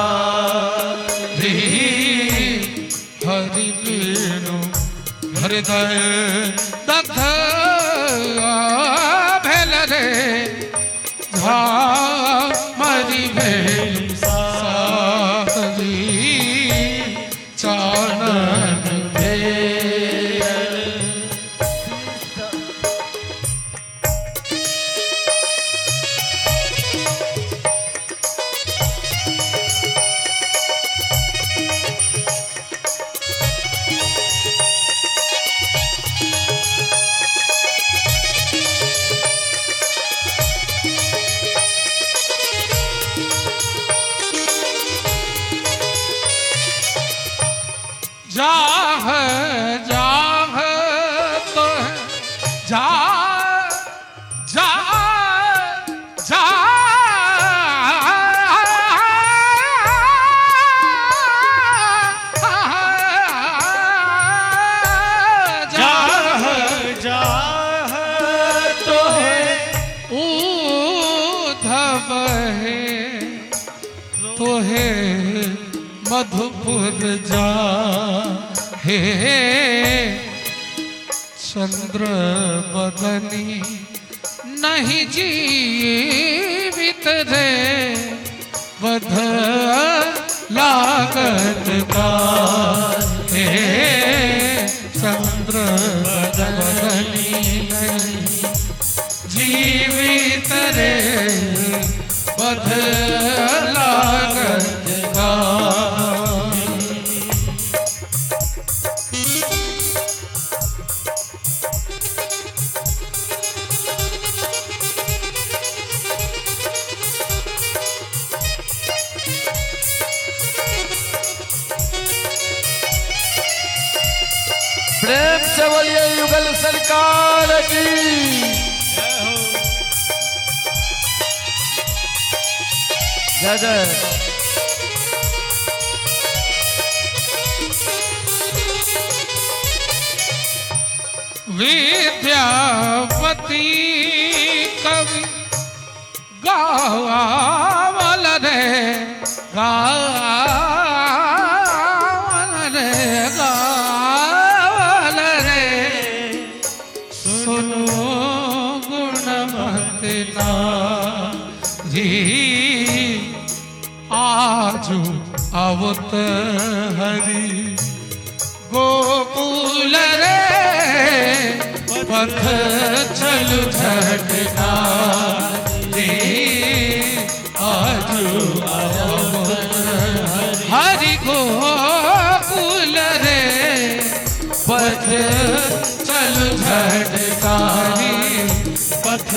हरि बिनु हृदय दग्ध भेल रे, झामरी भेल सारी। चानन भेल जाह जाह तो जा जा जा जाह जाह तो है ऊधव है तो है मधुपुर जा हे चंद्र बदनी नहीं जीवित रे, बध लागत का हे चंद्र बदनी नहीं जीवित रे, बध लागत का। प्रेम से बोलिए युगल सरकार की। जय जय। विद्यापति कवि गावल रे गावल रे सुनो गुणवती नारी आजू अवत हरि गोकुल रे पथ चल झटना रे आजू हरि गोकुल रे पथ चल झटकारी पथ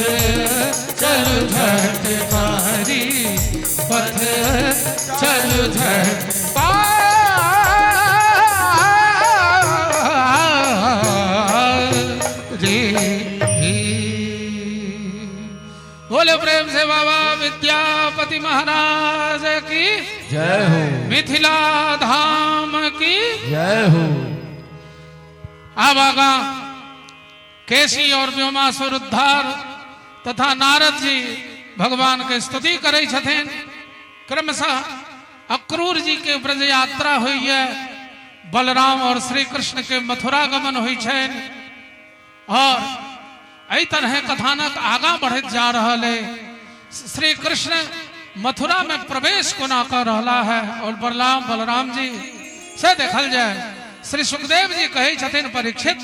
चल झटकारी पथ चल बोले प्रेम से बाबा विद्यापति महाराज की जय हो। मिथिला धाम की जय हो। अब आगा केसी और व्योमासुर उद्धार तथा नारद जी भगवान के स्तुति करे छथिन। क्रमशः अक्रूर जी के ब्रज यात्रा हुई है, बलराम और श्री कृष्ण के मथुरा गमन हुई छन और एहि तरह कथानक आगा बढ़त जा रहा है। श्री कृष्ण मथुरा में प्रवेश कोना कर रहा है और बलराम जी से देखल जाए श्री सुखदेव जी कहे छथिन परीक्षित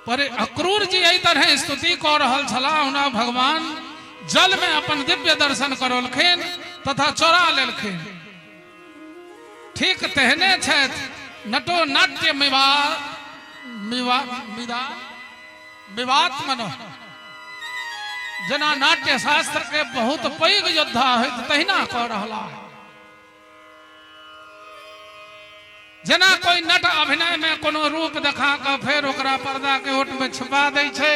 पर अक्रूर जी एहि तरह स्तुति कर रहल छलाह हुना भगवान जल में अपन दिव्य दर्शन करलखिन तथा चोरा लेलखिन। ठीक तेहने छथि नटो नाट्य विवात्मन जना नाट्य शास्त्र के बहुत पैघ योद्धा है तहिना कह रहा है। जना कोई नट अभिनय में कोनो रूप देखा कर फिर ओकरा पर्दा के ओट में छुपा दे छे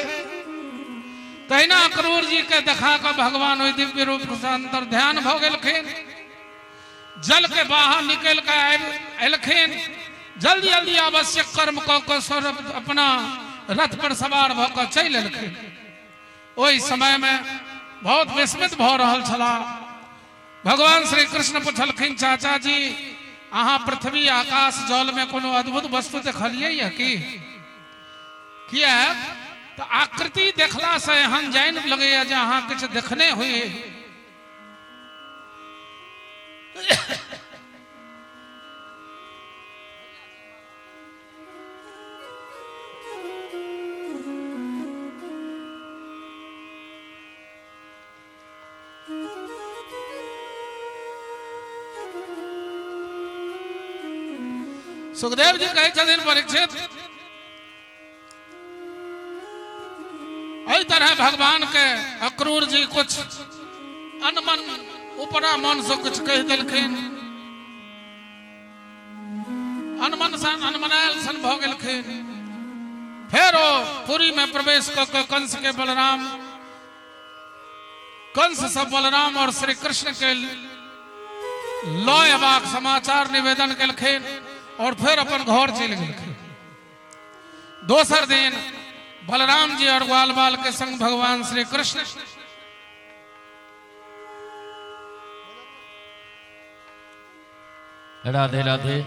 तहिना अक्रूर जी के देखा कर भगवान ओहि दिव्य रूप से अंतर ध्यान भ गेलखिन। जल के बाहर निकल के एलखिन जल्दी जल्दी आवश्यक कर्म क अपना रथ पर सवार भकर चल एलखिन। ओहि समय में बहुत विस्मित भ रहल छला। भगवान श्री कृष्ण पूछलखिन चाचा जी अहाँ पृथ्वी आकाश जल में कोनो अद्भुत वस्तु देखलिए या की? किया तो आकृति देखला से हम जान लगे जे अहाँ कुछ देखने हुए। सुखदेव जी कहे छथिन परीक्षित इस तरह भगवान के अक्रूर जी कुछ अनमन उपरा मन से कुछ कह दिलखिन अनमन सन अनमनायल सन भ गेलखिन। फिर वो पुरी में प्रवेश करके कंस सब बलराम और श्री कृष्ण के लय अबाक समाचार निवेदन केलखिन और फिर अपन घर चल गए। दोसर दिन बलराम जी और ग्वाल बाल के संग भगवान श्री कृष्ण राधे राधे।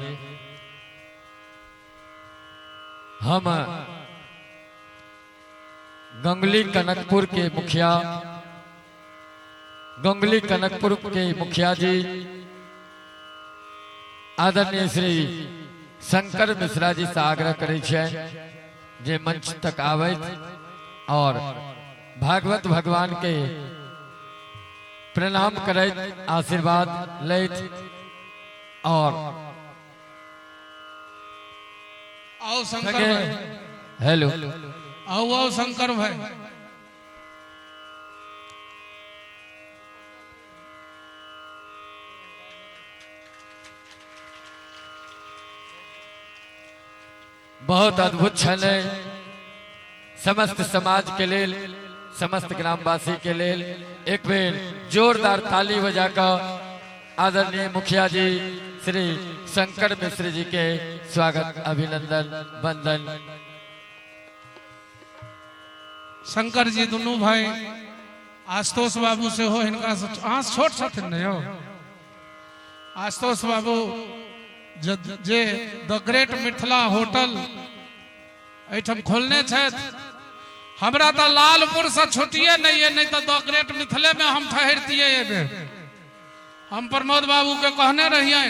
हम गंगली कनकपुर के मुखिया जी आदरणीय श्री शंकर मिश्रा जी से आग्रह करे जे मंच तक आवैत और भागवत भगवान के प्रणाम करैत आशीर्वाद लैत और आओ शंकर भाई। हेलो आओ शंकर भाई। बहुत अद्भुत क्षण है समस्त समाज के लिए समस्त ग्रामवासी के लिए एक बेर जोरदार ताली बजाकर आदरणीय मुखिया जी श्री शंकर मिश्र जी के स्वागत अभिनंदन वंदन शंकर जी दोनों भाई आशुतोष बाबू से हो इनका आँस छोट छथिन ने हो आशुतोष बाबू जे द ग्रेट मिथिला होटल एठम खोलने छथि हमरा तो लालपुर से छुट्टिए नहीं है नहीं तो द ग्रेट मिथिले में हम ठहरतिए एबे हम प्रमोद बाबू के कहने रहिए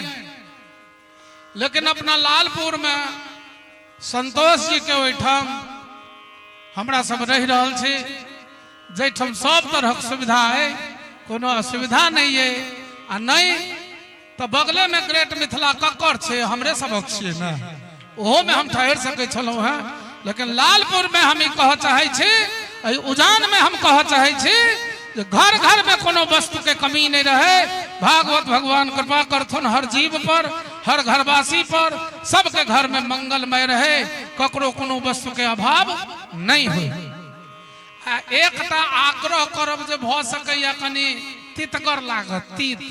लेकिन अपना लालपुर में संतोष जी के ओठम हमरा सब रह रहल छी जैठम सब तरह सुविधा है कोनो असुविधा नहीं है आ नहीं तो बगले में ग्रेट मिथिला कक्कर छे हमरे सबक छिए ना ओहो में हम ठहर सके छलौ हैं लेकिन लालपुर में हम कह चाहे छी उजान में हम कह चाहे छी घर घर में कोनो वस्तु के कमी नहीं रहे भागवत भगवान कृपा करथुन हर जीव पर हर घरवासी पर सबके घर में मंगलमय रहे ककरो कोनो वस्तु के अभाव नहीं हो एकटा आग्रह करब जे भ सकैया कनी तितगर लागत तीत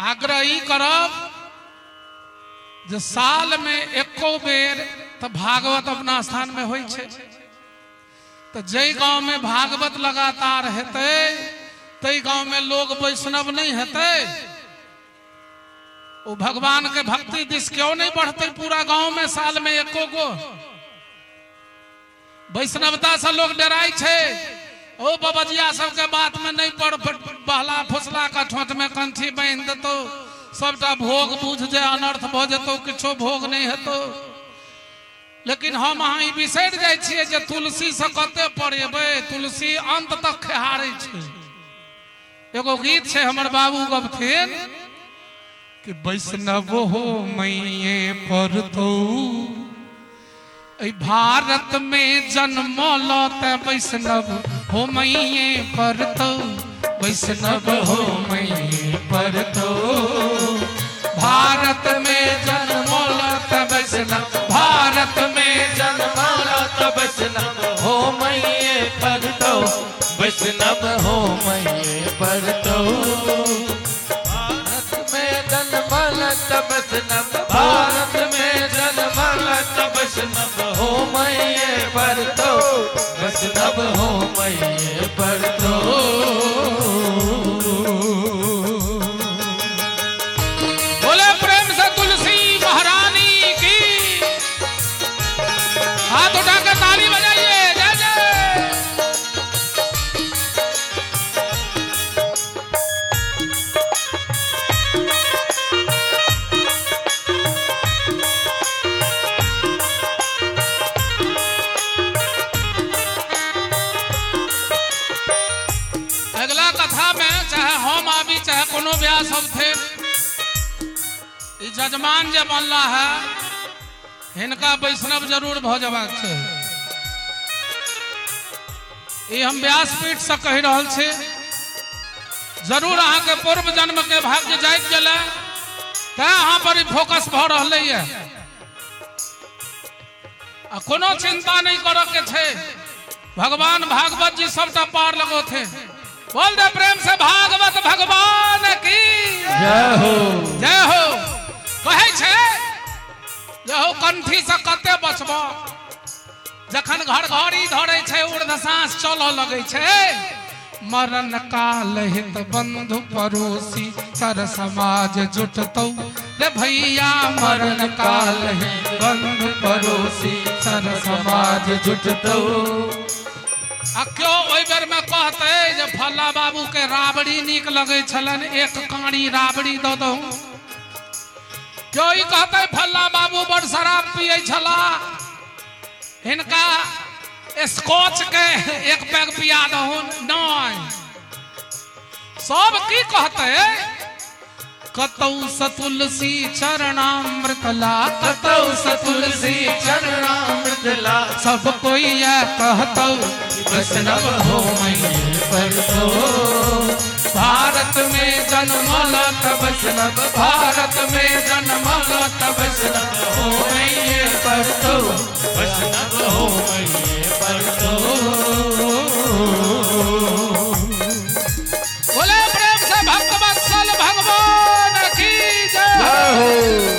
आग्रह ई करब जे साल में एको बेर तो भागवत अपना स्थान में होई छे तो जय गांव में भागवत लगातार हेते तई गांव में लोग वैष्णव नहीं हेते वो भगवान के भक्ति दिस क्यों नहीं बढ़ते पूरा गांव में साल में एको गो वैष्णवता से लोग डराई छे ओ बबजिया सबके बात में नहीं पड़ बहला फुसला का ठोंट में कंठी बांध देतो सबटा भोग बुझ जाए अनर्थ भ जतो किछो भोग नहीं हेतो लेकिन हम अहाँ बिसरि जाइ छियै जे तुलसी से कते पढ़ेबै तुलसी अंत तक खेहारै छै एगो गीत छै हमर बाबू गबथिन कि वैष्णव हो मैये परतो भारत में जन्म लौट वैष्णव हो मैये परतो वैष्णव हो मैये परतो भारत में जन्म लौट वैष्णव भारत में जन्म लौट वैष्णव हो मैये परतो वैष्णव हो मैये परतो भारत में जन्म लौट वैष्णव भारत में जन्म लौट वैष्णव हो मैये परतो वैष्णव हो मैये परतो बोले प्रेम से तुलसी महारानी की हाथ उठा कर ताली बजाइए जय जय अगला कथा में चाहे हम आबी चाहे कोनो ब्याह सब थे जजमान जे बनला है हिनका वैष्णव जरूर भ जबाक छै हम व्यासपीठ से कह रहल छी जरूर अहाँ के पूर्व जन्म के भाग्य जाग गेलै तैं अहाँ पर फोकस भ रहलै है आ कोनो चिंता नहीं करऽ के छै भगवान भागवत जी सबटा पार लगो थे बोल दे प्रेम से भागवत भगवान की जय हो जय हो कहे छे यहो कंठी से कते बचबो जखन घर घड़ी धरे छे ऊर्ध्व सांस चलो लगे छे मरण काल हित बंधु पड़ोसी सर समाज जुटतौ रे भैया मरण काल हित बंधु पड़ोसी सर समाज जुटतौ आ क्यों ओई बेर में कहते जे फल्ला बाबू के राबड़ी नीक लगे छलन एक काड़ी राबड़ी द दहु क्यों ई कहते फल्ला बाबू बड़ शराब पिए छला हिनका स्कॉच के एक पैग पिया दहु नहीं सब की कहते कतौ सतुलसी चरणामृत ला कतौ सतुलसी चरणामृत ला सब कोई ये कहतौ वैष्णव हो मैये परतो भारत में जन्म लत वैष्णव भारत में जन्म लत वैष्णव हो मैये परतो वैष्णव हो मैये परतो बोले प्रेम से भक्तवत्सल भगवान की जय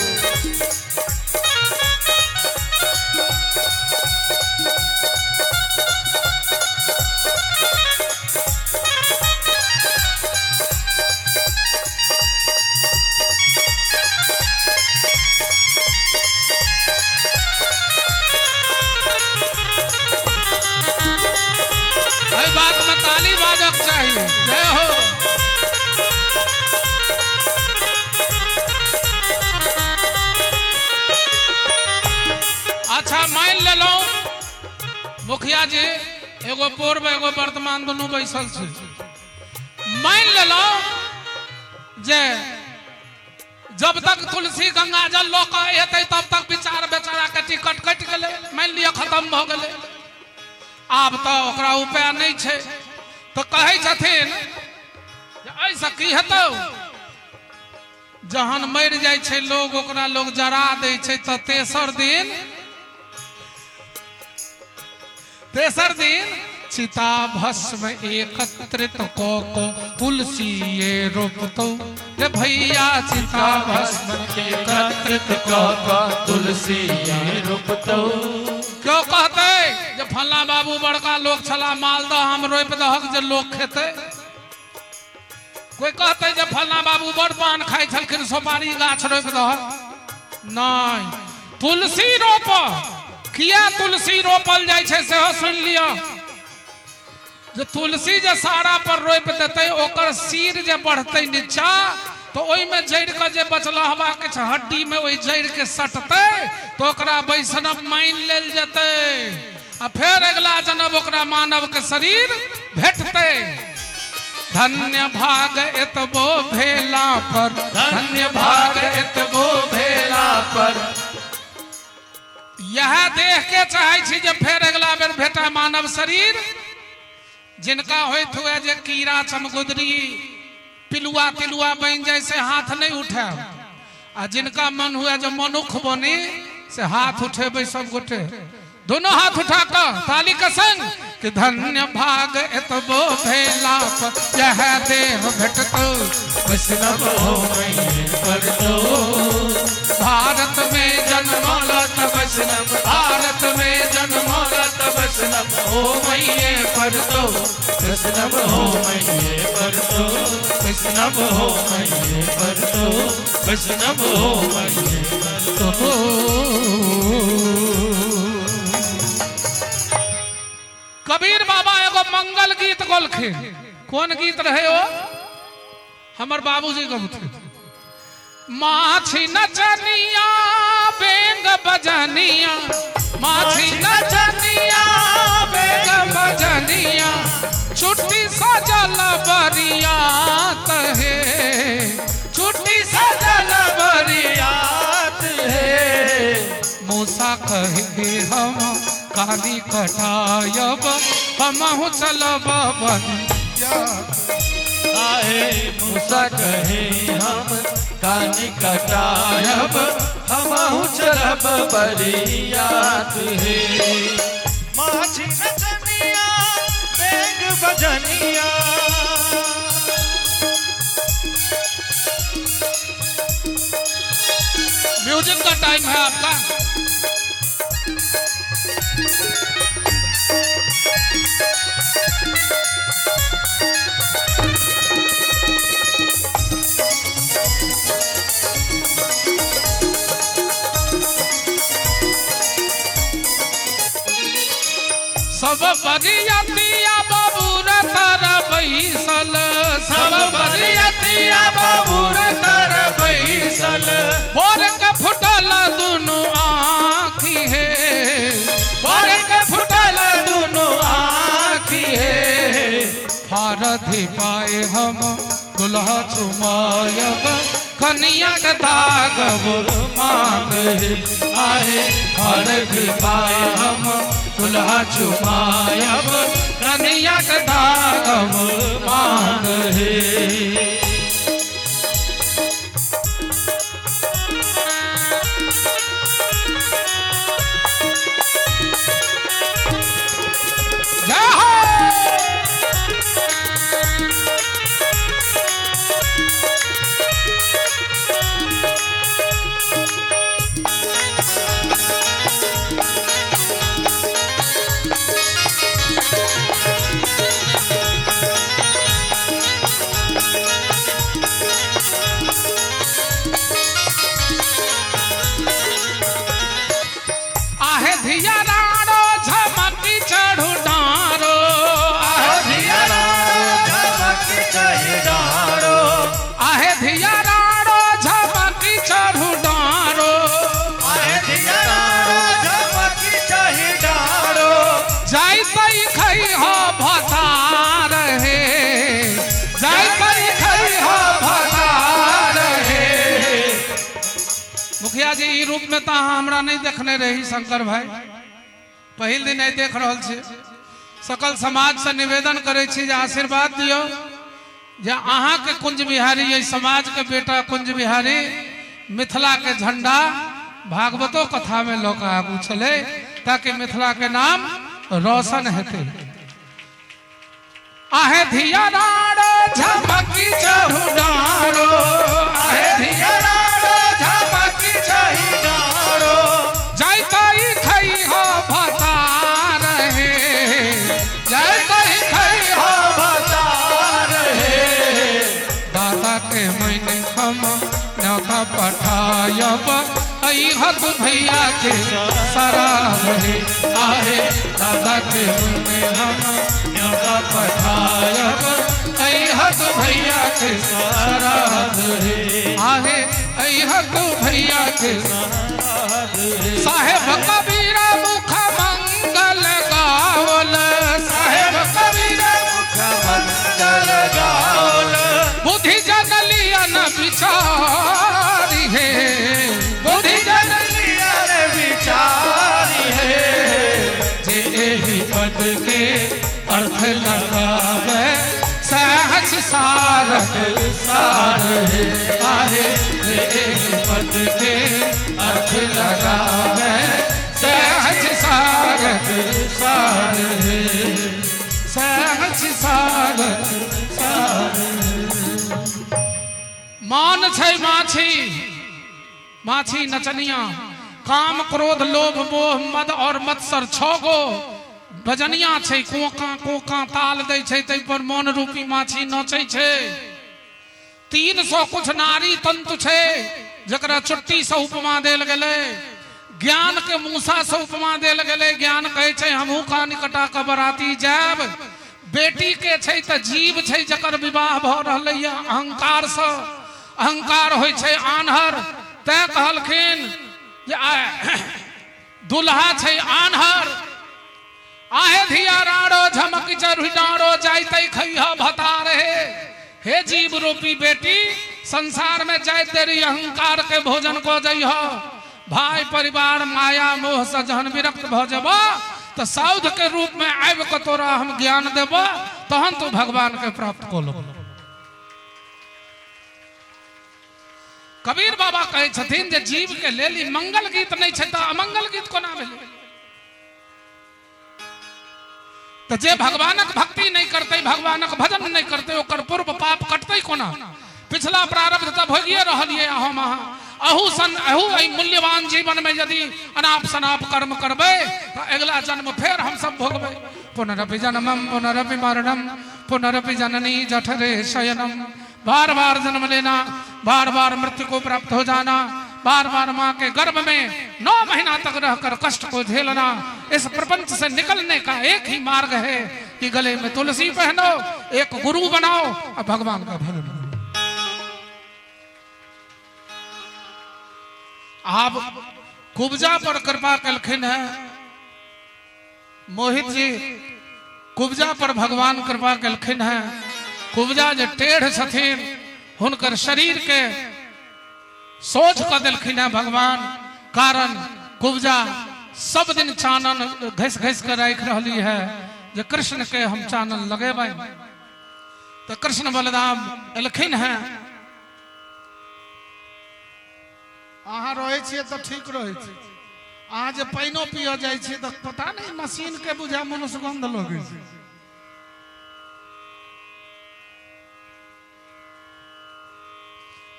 में ताली बाजक चाहिए। जय हो। अच्छा मान ले लो मुखिया जी एगो पूर्व एगो वर्तमान दोनों बैसल छे। मान ले लो जे जब तक तुलसी गंगा जल लोक एते तब तक विचार बेचारा के टिकट कट गए, मान लिया खत्म भ गए। आब तो ओकरा उपाय नहीं छे तो कहे छथिन ऐसा की हेतौ जहन मर जाय छे लोग ओकरा लोग जरा दे छे तो तेसर दिन चिता भस्म एकत्रित को तुलसी ये रोपतो रे भैया चिता भस्म एकत्रित को तुलसी ये रोपतो। क्यों कहते जे फल्ला बाबू बड़का लोग छला मालदह हम रोप दहक जे लोग खेते। कोई कहते जे फल्ला बाबू बड़ पान खाई छलखिन सुपारी गाछ रोप दहक नहीं, तुलसी रोप। किया तुलसी रोपल जाय छे सेहो सुन लिया। जो तुलसी जे सारा पर रोप देते ओकर सिर जे बढ़ते नीचा तो ओई में जड़ के जे बचल हवा के हड्डी में ओई जड़ के सटते तो ओकरा वैष्णव मान लेल जते आ फिर अगला जन्म ओकरा मानव के शरीर भेटते। धन्य भाग एतबो भेला पर, धन्य भाग एतबो भेला पर। यह देख के चाहे छी जे फिर अगला बेर भेटा मानव शरीर जिनका होइत हुए जे कीड़ा चमगुदरी पिलुआ तिलुआ बन जाए से हाथ नहीं उठे आ जिनका मन हुए जो मनुख बने से हाथ उठेबे सब गोटे दोनों हाथ उठा कर ताली का संग कि धन्य भाग एतबो भेला पर यह देह भेटतो वैष्णव हो परतो। भारत में जन्मलत वैष्णव, भारत में जन्मलत वैष्णव हो मैये परतो, वैष्णव हो मैये परतो, वैष्णव हो मैये परतो, वैष्णव हो मैये परतो। कबीर बाबा एगो मंगल गीत गोलखिन। कौन गीत रहे वो? हमर बाबूजी गबथे माछी नचनिया बेंग बजनिया, माछी नचनिया बेंग बजनिया छुट्टी सजल बरियात है, छुट्टी सजल बरियात है। मूसा कहे हम काली कटायब हमहु चलब बनिया। आए मूसा कहे हम कानी कटायब हमहु चलब बरियात है। माछी नचनिया बेंग बजनिया, म्यूजिक का टाइम है आपका। सब बरियतिया बाबूर तर बैसल, सब बरियतिया बाबूर तर बैसल। भोर के फुटल दुनु आँखी है, भोर के फुटल दुनु आँखी है। फारथी पाए हम दुल्हा चुमायब कनिया के दाग मांग आए। फारथी पाए हम दुल्हा चुमायब कनिया के दाग मांग है। रूप में तो अहाँ हमरा नहीं देखने रही शंकर भाई, पहिल दिन नहीं देख रहल छी। सकल समाज से निवेदन करे छी जे आशीर्वाद दियो जे अहाँ के कुंज बिहारी, ये समाज के बेटा कुंज बिहारी, मिथिला के झंडा भागवतो कथा में लोक आगू चले, ताकि मिथिला के नाम रोशन हेते। आहे धिया राड़ो झमकी चहुडारो, आहे धिया राड़ो झमकी चहुडारो, जाय ताई खई हो भतार हे, जाय ताई खई हो भतार हे। दादा के मैंने हम न्योता पठायब, आई हत भैया के सराध हे, आहे दादा के मैंने हम न्योता पठायब, आई हत भैया के सराध हे, आहे आई हत भैया के सराध हे। साहेब कबीरा मुख मंगल गावल, साहेब कबीरा मुख मंगल गावल, बुद्धि जनलिया न विचारी है, बुद्धि जनलिया न विचारी है। जे एहि पद के अर्थ लगावे सहज सारक सार है, आहे जे एहि पद के अर्थ लगावे सहज सारक सार है, सहज सारक सार है। मान छै माछी, माछी नचनिया, काम क्रोध लोभ मोह मद और मत्सर 6 गो भजनिया छै, कोका कोका ताल दै छै, तै पर मन रूपी माछी नचै छै। 300 कुछ नारी तंतु छै, जकरा चुट्टी से उपमा देल गेलै, ज्ञान के मूसा से उपमा देल गेलै। ज्ञान कहै छै हमहू का निकटा के बराती जायब। बेटी के छै त जीव छै जकर विवाह भ रहलै अहंकार से, अहंकार होइ छै आन्हर, तै कहलखिन जे दुल्हा छै आन्हर। आहे धिया राड़ो झमक चढ़ाड़ो, जाइते खइह भतार हे जीव रूपी बेटी, संसार में जाइत देरी अहंकार के भोजन को जइह। भाई परिवार माया मोह से जहन विरक्त भ जब, तो साउध के रूप में आबि के तोरा हम ज्ञान देब, तहन तू भगवान के प्राप्त को लो। कबीर बाबा कहे छथिन जे जीव के लेल मंगल गीत नहीं छै त अमंगल गीत कोना भेलै। तो जे भगवानक भक्ति नहीं करते, भगवानक भजन नहीं करते, ओकर पूर्व पाप कटते कोना। पिछला प्रारब्ध तब भोगिए रहलिए हम अहू सन अहू एहि मूल्यवान जीवन में यदि अनाप शनाप कर्म करबे तो अगला जन्म फिर हम सब भोगबे। पुनरपि जन्मम पुनरपि मरणम पुनरपि जननी जठरे शयनम। बार बार जन्म लेना, बार बार मृत्यु को प्राप्त हो जाना, बार बार माँ के गर्भ में 9 महीना तक रहकर कष्ट को झेलना। इस प्रपंच से निकलने का एक ही मार्ग है कि गले में तुलसी पहनो, एक गुरु बनाओ और भगवान का भजन करो। आप कुब्जा पर कृपा कलखिन है, मोहित जी कुब्जा पर भगवान कृपा कलखिन है। कुब्जा जे टेढ़ छथिन, हुनकर शरीर के सोच कर दिलखिन है भगवान, कारण कुब्जा सब दिन चानन घस घस कर राख रही है जे कृष्ण के हम चानन लगेबै। तो कृष्ण बलराम एलखिन है। अहाँ रहे छिए तो ठीक रहे छी, अहाँ जे पाइनो पिय जाय छी तो पता नहीं मशीन के बुझा मनुष्य गंध लगे छै।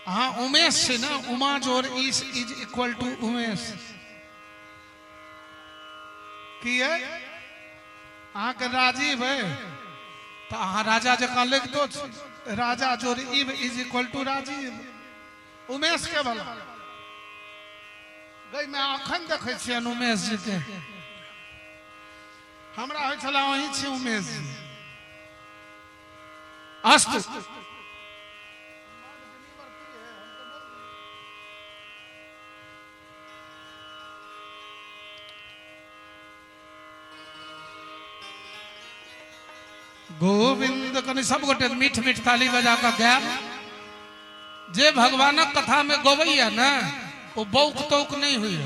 हाँ उमेश है ना, उमा जोर इज इक्वल टू उमेश की है। अहाँ के राजीव है तो अहाँ राजा जका लिख दो, राजा जोर इव is equal to Rajiv. Umesh के भला गई मैं अखन देखे छियन उमेश जी के, हमरा होइ छला वही छी उमेश जी। अस्तु गोविंद कनि सब गोटे मीठ मीठ ताली बजा कर गायब। जे भगवानक कथा में गवैया ना वो बौक तौक नहीं हुई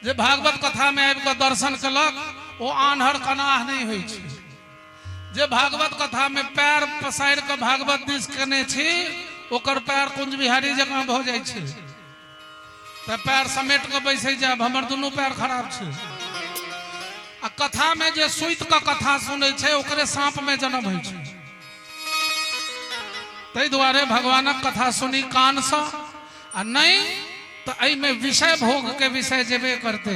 जे भागवत कथा में आबि कऽ दर्शन कलक वो आन्हर कनाह नहीं हुई छै। जे भागवत कथा में पैर पसारि कऽ भागवत दिस केने छी ओकर पैर कुंज बिहारी जकाँ भऽ जाइ छै। तऽ पैर समेट कऽ बैसै जाब, हमर दुनू पैर खराब छै। आ कथा में जे सुति कऽ कथा सुनै छै ओकरे सांप में जन्म होइ छै। ताहि दुआरे भगवानक कथा सुनी कान सँ, आ नहीं तो एहि में विषय भोग के विषय जेबे करते।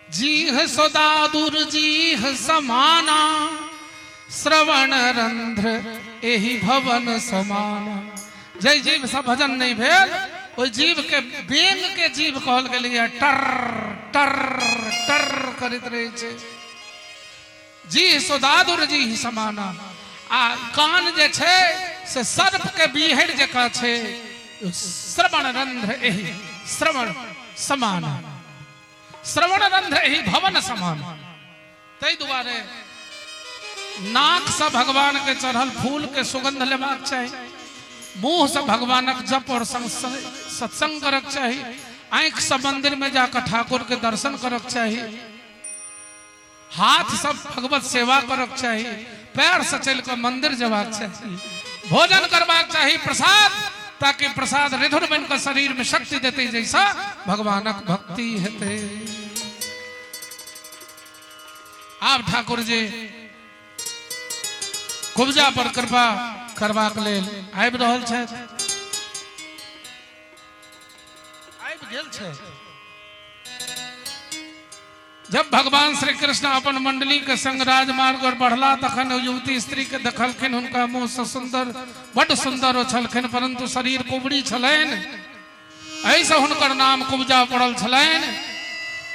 जीह सोदादुर जीह समाना, श्रवण रंध्र एहि भवन समाना। जय जीव से भजन नहीं भेल, ओहि जीव के बेंग के जीव कहल गेलै, टर टर टर करैत रहे छै। जीह सोदादुर जीह समाना, आ कान जे छै से सर्प के बीहड़ जकाँ छै। श्रवण रंध्र एहि श्रवण समान, श्रवण रंध्र एहि भवन समान। ताहि दुआरे नाक से भगवान के चढ़ल फूल के सुगंध लेबाक चाही, मुंह से भगवानक जप और सत्संग करक चाही, आंख से मंदिर में जाकर ठाकुर के दर्शन करक चाही, हाथ से भगवत सेवा करक चाही, पैर से चल कर मंदिर जबाक चाही, भोजन करबाक चाही प्रसाद, ताकि प्रसाद रिधुर बन कर शरीर में शक्ति देते जैसा भगवानक भक्ति हेते। आप ठाकुर जी कुब्जा पर कृपा करबाक लेल आबि रहल छथि, आबि गेल छथि। जब भगवान श्री कृष्ण अपन मंडली के संग राजमार्ग और बढ़ला तखन युवती स्त्री के देखलखिन, हुनका मुंह से सुंदर बड़ सुंदर छलखिन, परंतु शरीर कुबड़ी छलनि, ऐसे हुनकर नाम कुब्जा पड़ल छलनि।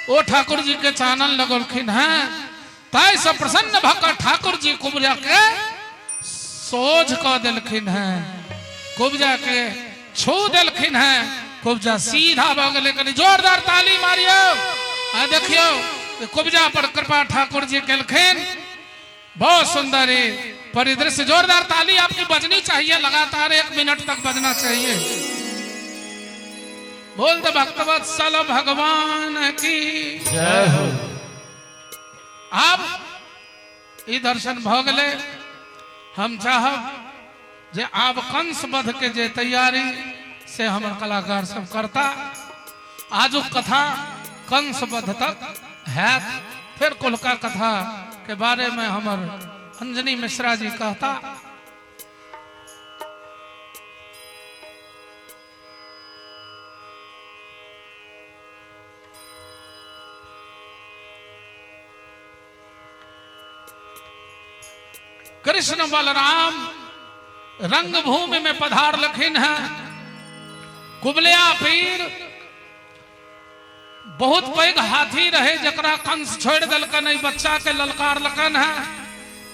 ओ ठाकुर जी के चानन लगलखिन हैं, ताई से प्रसन्न भकर ठाकुर जी कुब्जा के सोझ क देलखिन हैं, कुब्जा के छू देलखिन हैं। कुब्जा सीधा भ गेलै। कनी जोरदार ताली मारियो आ देखियो कुब्जा पर कृपा ठाकुर जी केलखिन। बहुत सुंदर परिदृश्य। जोरदार ताली आपकी बजनी चाहिए, लगातार 1 मिनट तक बजना चाहिए। बोल दे भक्तवत्सल भगवान की जय हो। अब ई दर्शन भ गेलै। हम चाहब जे आब कंस वध के जे तैयारी से हमर कलाकार सब करता। आजुक कथा कंस वध तक हैत, फिर कोलका कथा के बारे में हमर अंजनी मिश्रा जी कहता। कृष्ण बलराम रंगभूमि में पधार लखिन है। कुबलिया पीर बहुत पैघ हाथी रहे जकरा कंस छोड़ दलकन, बच्चा के ललकार लकन है।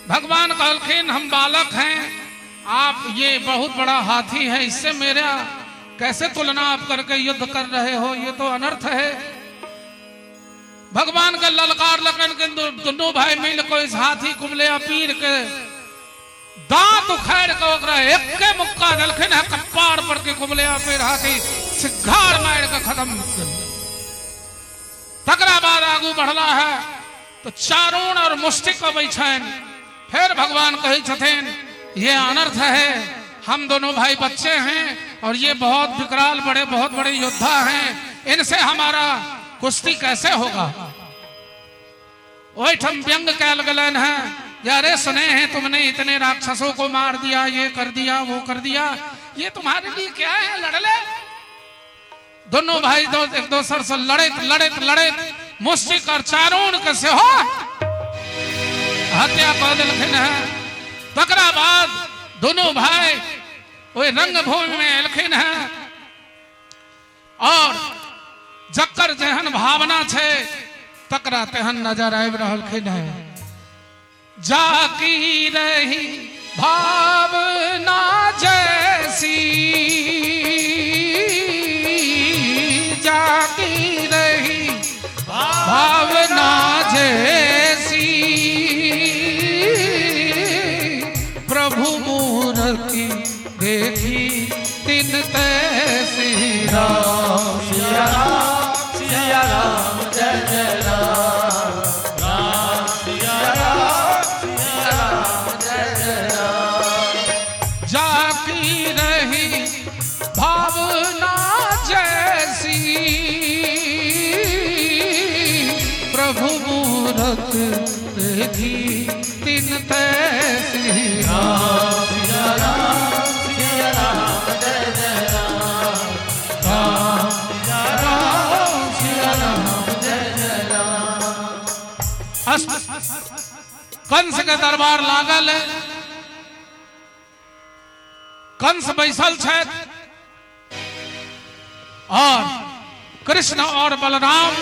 भगवान कहलखिन हम बालक हैं, आप ये बहुत बड़ा हाथी है, इससे मेरा कैसे तुलना आप करके युद्ध कर रहे हो, ये तो अनर्थ है। भगवान के ललकार लकन के दोनों भाई मिल को इस हाथी कुबलिया पीर के दांत उखाड़ के ओकरा एक मुक्का दलखिन है कपार पर के कुबलिया पीर हाथी सिगार मार के खत्म। तकरा बाद आगू बढ़ला है तो चारून और मुष्टिक अबै छन। फिर भगवान कहे छथिन ये अनर्थ है, हम दोनों भाई बच्चे हैं और ये बहुत विकराल बहुत बड़े योद्धा हैं, इनसे हमारा कुश्ती कैसे होगा। वही ठम व्यंग कैल गलन है, यारे सुने हैं तुमने इतने राक्षसों को मार दिया, ये कर दिया वो कर दिया, ये तुम्हारे लिए क्या है, लड़ ले। दोनों भाई एक दूसरे से लड़े मुष्टिक और चारून के से हो हत्या कर दिलखिन है। तकरा बाद दोनों भाई वही रंगभूमि में एलखिन है और जक्कर जेहन भावना छे तकरा तेहन नजर आबि रहलखिन है। जाकी रही भावना जैसी, जाकी रही भावना जैसी, प्रभु मूर्ति देखी तिन ते श्री राम सिया राम सिया राम जय जय राम राम सिया राम जय जय राम। जाकी रही भावना जैसी प्रभु मूरत देखी तिन ते श्री राम सिया राम जय जय राम राम सिया राम जय जय राम। कंस के दरबार लागल है, कंस बैसल छे और कृष्ण और बलराम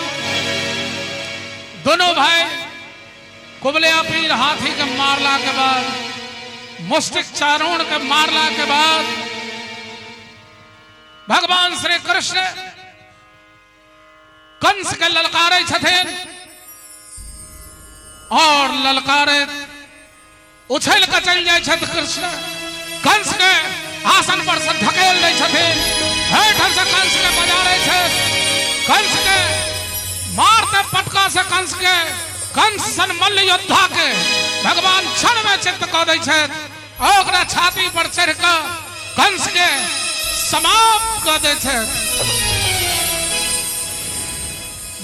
दोनों भाई कुबले पीर हाथी के मारला के बाद, मुष्टिक चारोण के मारला के बाद भगवान श्री कृष्ण कंस के ललकारे छथिन और ललकारे उछल के चल जाए छथि। कृष्ण कंस के आसन पर से ढकेल दै छथिन, हेठ से कंस के बजारे छे, कंस के मारते पटका से कंस सन मल्ल योद्धा के भगवान क्षण में चित्त क दै छे और ओकरा छाती पर चढ़ के कंस के समाप्त क दै छे।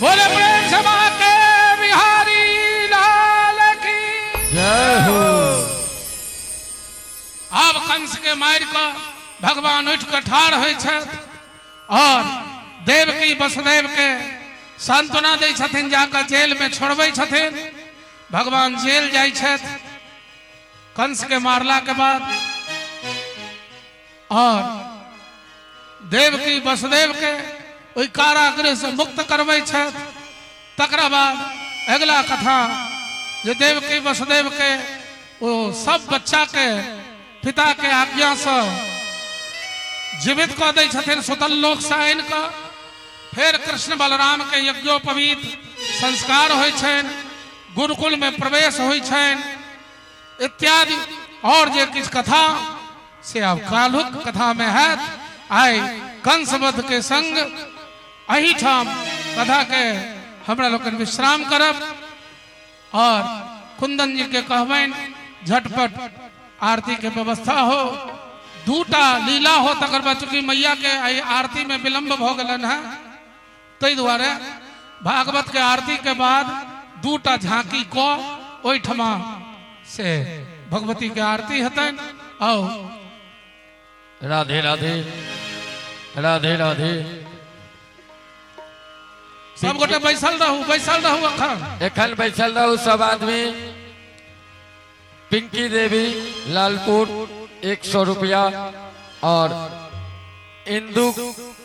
बोले प्रेम से के बिहारी लाल की जय हो। अब कंस के मार का भगवान उठ के ठाड़ होय छे और देवकी वसुदेव के सांत्वना दै छथिन, जाकर जेल में छोड़बै छथिन। भगवान जेल जाय छे कंस के मारला के बाद और देवकी वसुदेव के ओई कारागृह से मुक्त करबै छे। तकरा बाद अगला कथा जे देवकी वसुदेव के वो सब बच्चा के पिता के आज्ञा से जीवित क दै छथिन सुतल लोक से आनि के। फिर कृष्ण बलराम के यज्ञोपवीत संस्कार होय छनि, गुरुकुल में प्रवेश होय छनि इत्यादि और जे किछ कथा से अब कालुक कथा में है। आइ कंसवध के संग अही ठाम कथा के हमरा लोकन विश्राम करब और कुंदन जी के कहबनि झटपट आरती के व्यवस्था हो, दूटा लीला हो। तकर बाद चूंकि मैया के आरती में विलंब भ गेलन है, तै दुआरे भागवत के आरती के बाद दूटा झांकी को ओहिठमा से भगवती के आरती हेतन। आओ राधे राधे राधे राधे। सब गोटे बैसल रहू एखन बैसल रहू सब आदमी। पिंकी देवी लालपुर 100 रुपया और इंदु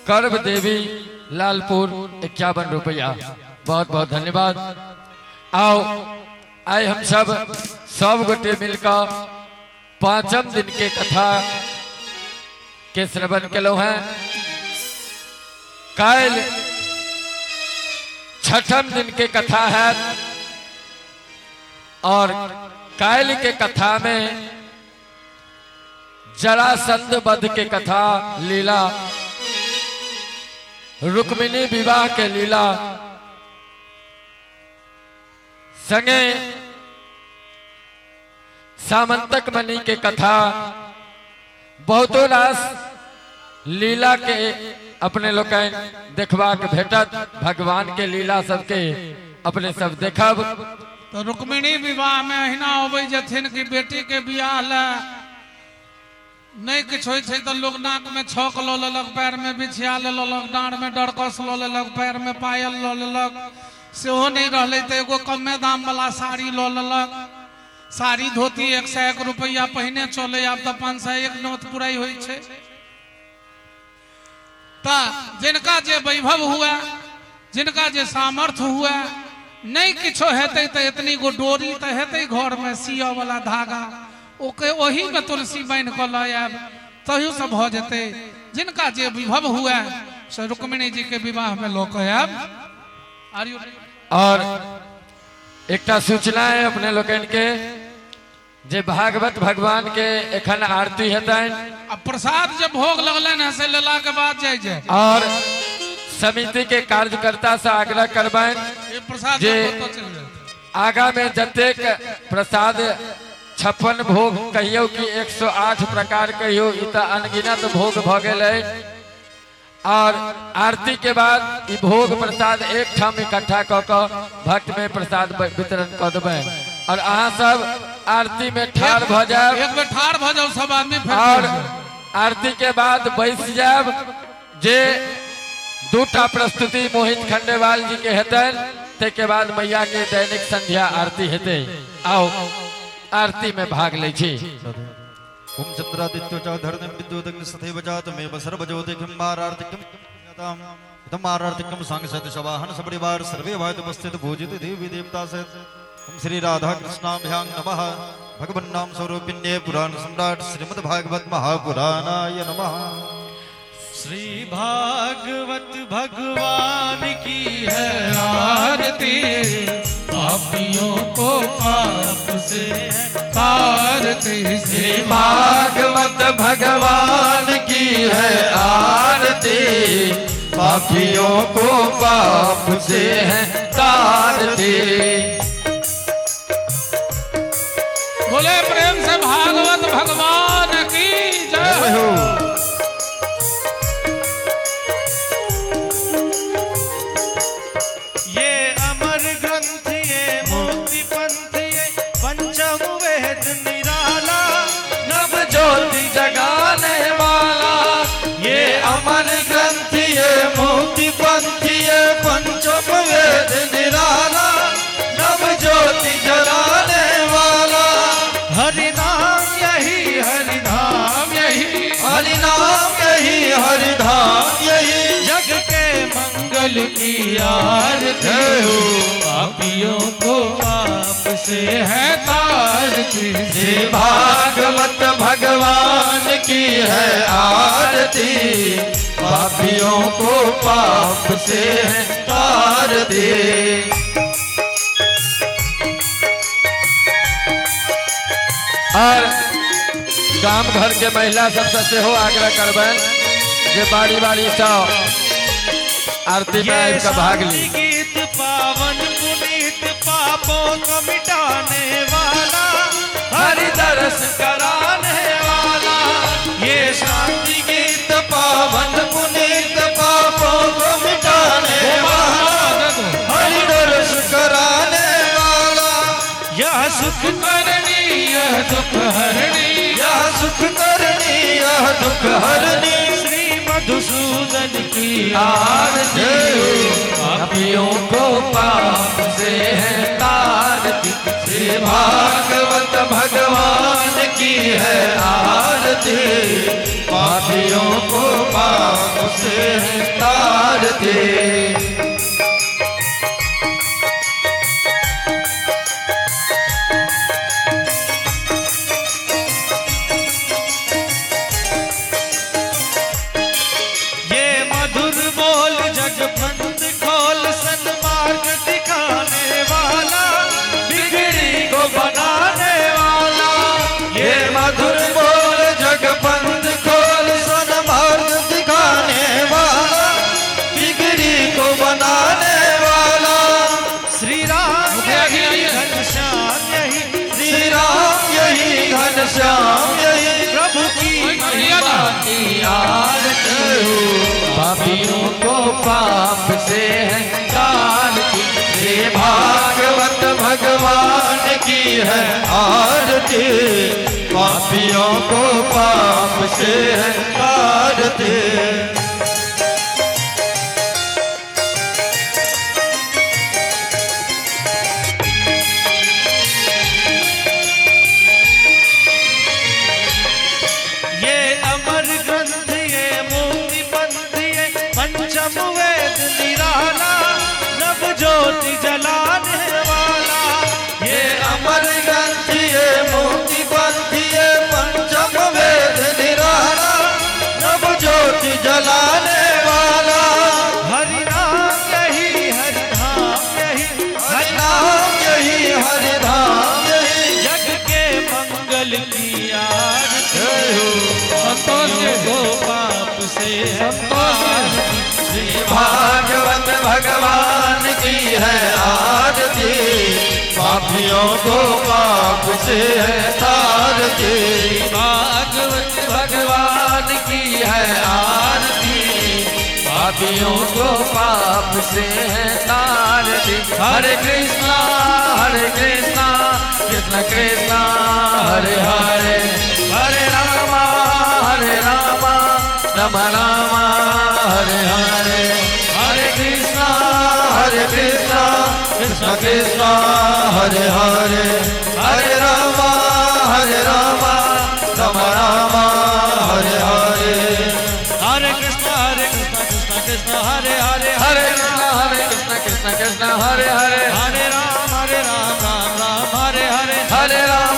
कर्ब देवी लालपुर 51 रुपया। बहुत बहुत धन्यवाद। आओ आए हम सब गोटे मिलकर 5म दिन के कथा के श्रवण केलो हैं। काल 6ठम दिन के कथा है और काल के कथा में जरासंध वध के कथा लीला, रुक्मिणी विवाह के लीला संगे सामंतक मणि के कथा, बहुतो रास लीला के अपने लोग देखबा के भेटत। भगवान के लीला सबके अपने सब देखब। तो रुक्मिणी विवाह में अहिना अबै जथिन कि बेटी के बियाह ला नहीं किछ होय छै तो लोग नाक में छक ल लेलक, पैर में बिछिया ल लेलक, डांड में डरकस ल लेलक, पैर में पायल ल लेलक। सेहो नहीं रहले तो एगो कमे दाम वाला साड़ी ल लेलक। साड़ी धोती 101 रुपया पहिने चले, आब तो 501 नोत पुराई होय छै। ता जिनका जे वैभव हुआ, जिनका जे सामर्थ्य हुआ, नहीं किछो हेतै तो इतनी गो डोरी तो हेतै घर में सिया वाला धागा, ओके वही में तुलसी बांध के लायब, तहियो से भ जेतै। जिनका जे विभव हुआ से रुक्मिणी जी के विवाह में लोक आयब। और एक सूचना है अपने लोगन के जे भागवत भगवान के एखन आरती हेतन अब प्रसाद जब भोग लगलन है से लेला के बाद जाय जाय और समिति के कार्यकर्ता से आग्रह करबैन ये प्रसाद जे तो चल जाए आगा में जतेक प्रसाद 56 भोग कहियो कि 108 प्रकार कहियो इ त अनगिनत भोग भ गेल है। और आरती के बाद इ भोग प्रसाद एक ठाम इकट्ठा क के भक्त में प्रसाद वितरण कर देबै और अहाँ सब आरती में ठाड़ भ जाब एक बेर ठाड़ भ जाओ सब आदमी फिर और आरती के बाद बैस जाब जे दूटा प्रस्तुति मोहित खंडेवाल जी के हेतन ते के बाद मैया के दैनिक संध्या आरती हेते। आओ आरती में भाग ले छी। ओम चंद्रादित्यो च धरणिं विद्युदग्नि सथैव जातमेव सर्वज्योतिखं मारार्तिकं यताम् इदं मारार्तिकं सांसत शवाहन सपरिवार सर्वे भात उपस्थित पूजित देवी देवता सहित ओम श्री राधा कृष्णाभ्यां नमः भगवन्नाम स्वरूपिण्ये पुराण सम्राट श्रीमद् भागवत महापुराणाय नमः। श्री भागवत भगवान की है आरती पापियों को पाप से तारती श्री भागवत भगवान की है आरती पापियों को पाप से है तारती। बोले प्रेम से भागवत भगवान की जय हो। ये अमर ग्रंथ ये मुक्ति पंथ ये पंचम वेद निराला नव ज्योति जगाने वाला ये अमर ग्रंथ ये मुक्ति पंथ ये पंचम वेद निराला नव ज्योति जगाने वाला। हरि नाम यही हरि धाम यही हरि नाम यही हरि धाम यही जग के मंगल की आरती पापियों को पाप से है तारती। श्री भागवत भगवान की है आरती पापियों को पाप से है तारती। और गांव घर के महिला सबसे सेहो आग्रह करबैन जे बारी बारी से आरती में आबि के भाग ली। गीत पावन पुनीत पापों को मिटाने वाला हरि दर्श कराने वाला ये शांति गीत पावन पुनीत पापों को मिटाने वाला हरि दर्श कराने वाला। यह सुख करनी यह दुख हरणी यह सुख करनी यह दुख हरनी श्री मधुसूदन की आरती पापियों को पाप से है तारती। श्री भागवत भगवान की है आरती पापियों को पाप से है तारती। ये मधुर बोल जगपंथ खोल सन्मार्ग दिखाने वाला बिगड़ी को बनाने वाला। ये मधुर बोल जगपंथ खोल सन्मार्ग दिखाने वाला बिगड़ी को बनाने वाला। श्री राम यही घनश्याम यही श्री राम यही घनश्याम यही प्रभु की की आरती पापियों को पाप से है तारती। श्री भागवत भगवान की है आरती पापियों को पाप से है तारती। ये अमर ग्रंथ ये मुक्ति पंथ ये पंचम वेद निराला नव ज्योति जलाने वाला। ये अमर ग्रंथ ये मुक्ति पंथ ये पंचम वेद निराला नव ज्योति युगल की आरती संतोष को पाप से श्री भागवत भगवान की है आरती, पापियों को पाप से है तारती। भागवत भगवान की है आरती, पापियों को पाप से है तारती। हरे कृष्णा कृष्ण कृष्ण हरे हरे, हरे राम राम राम हरे हरे, हरे कृष्ण कृष्ण कृष्ण हरे हरे, हरे राम राम राम हरे हरे। हरे कृष्ण कृष्ण कृष्ण हरे हरे, हरे कृष्ण कृष्ण हरे हरे, हरे राम राम राम हरे हरे, हरे राम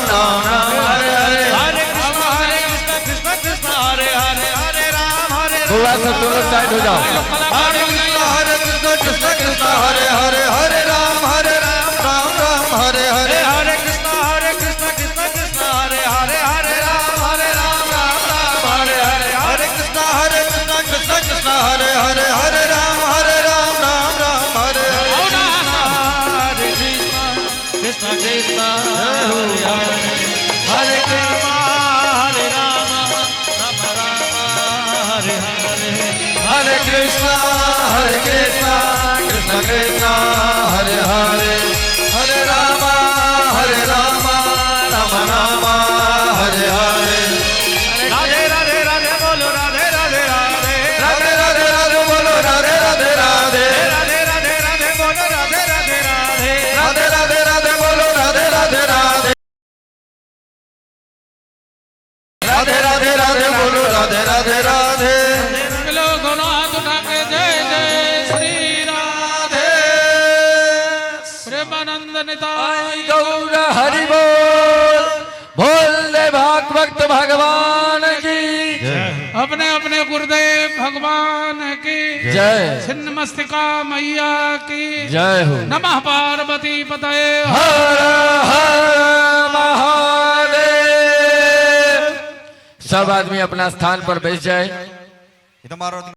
राम हरे हरे। हरे कृष्ण कृष्ण हरे हरे, हरे राम बुआ सब तुम लोग साइड हो जाओ। हरे कृष्ण कृष्ण हरे हरे, हरे राम राम राम हरे हरे। हरे कृष्ण कृष्ण हरे हरे, हरे राम राम राम हरे हरे। हरे कृष्ण कृष्ण हरे हरे, हरे राम राम राम हरे हरे। हरे कृष्ण कृष्ण हरे हरे, हरे राम हरे हरे। हरे कृष्ण कृष्ण कृष्ण हरे हरे, हरे राम राम राम हरे हरे। राधे राधे राधे बोलो राधे राधे राधे, राधे राधे राधे बोलो राधे राधे राधे, राधे राधे राधे बोलो राधे राधे राधे, राधे राधे राधे बोलो राधे राधे राधे, राधे राधे राधे बोलो राधे राधे राधे। लोगों हाथ उठा के जय जय श्री राधे। प्रेमानंद निताई गौर हरि बोल, भोले भागवत भगवान की अपने अपने गुरुदेव भगवान की जय, छिन्न मस्तिका मैया की जय हो। नमः पार्वती पतये। हर हर महादेव। सब आदमी अपना स्थान पर बैठ जाए। इधर मारो।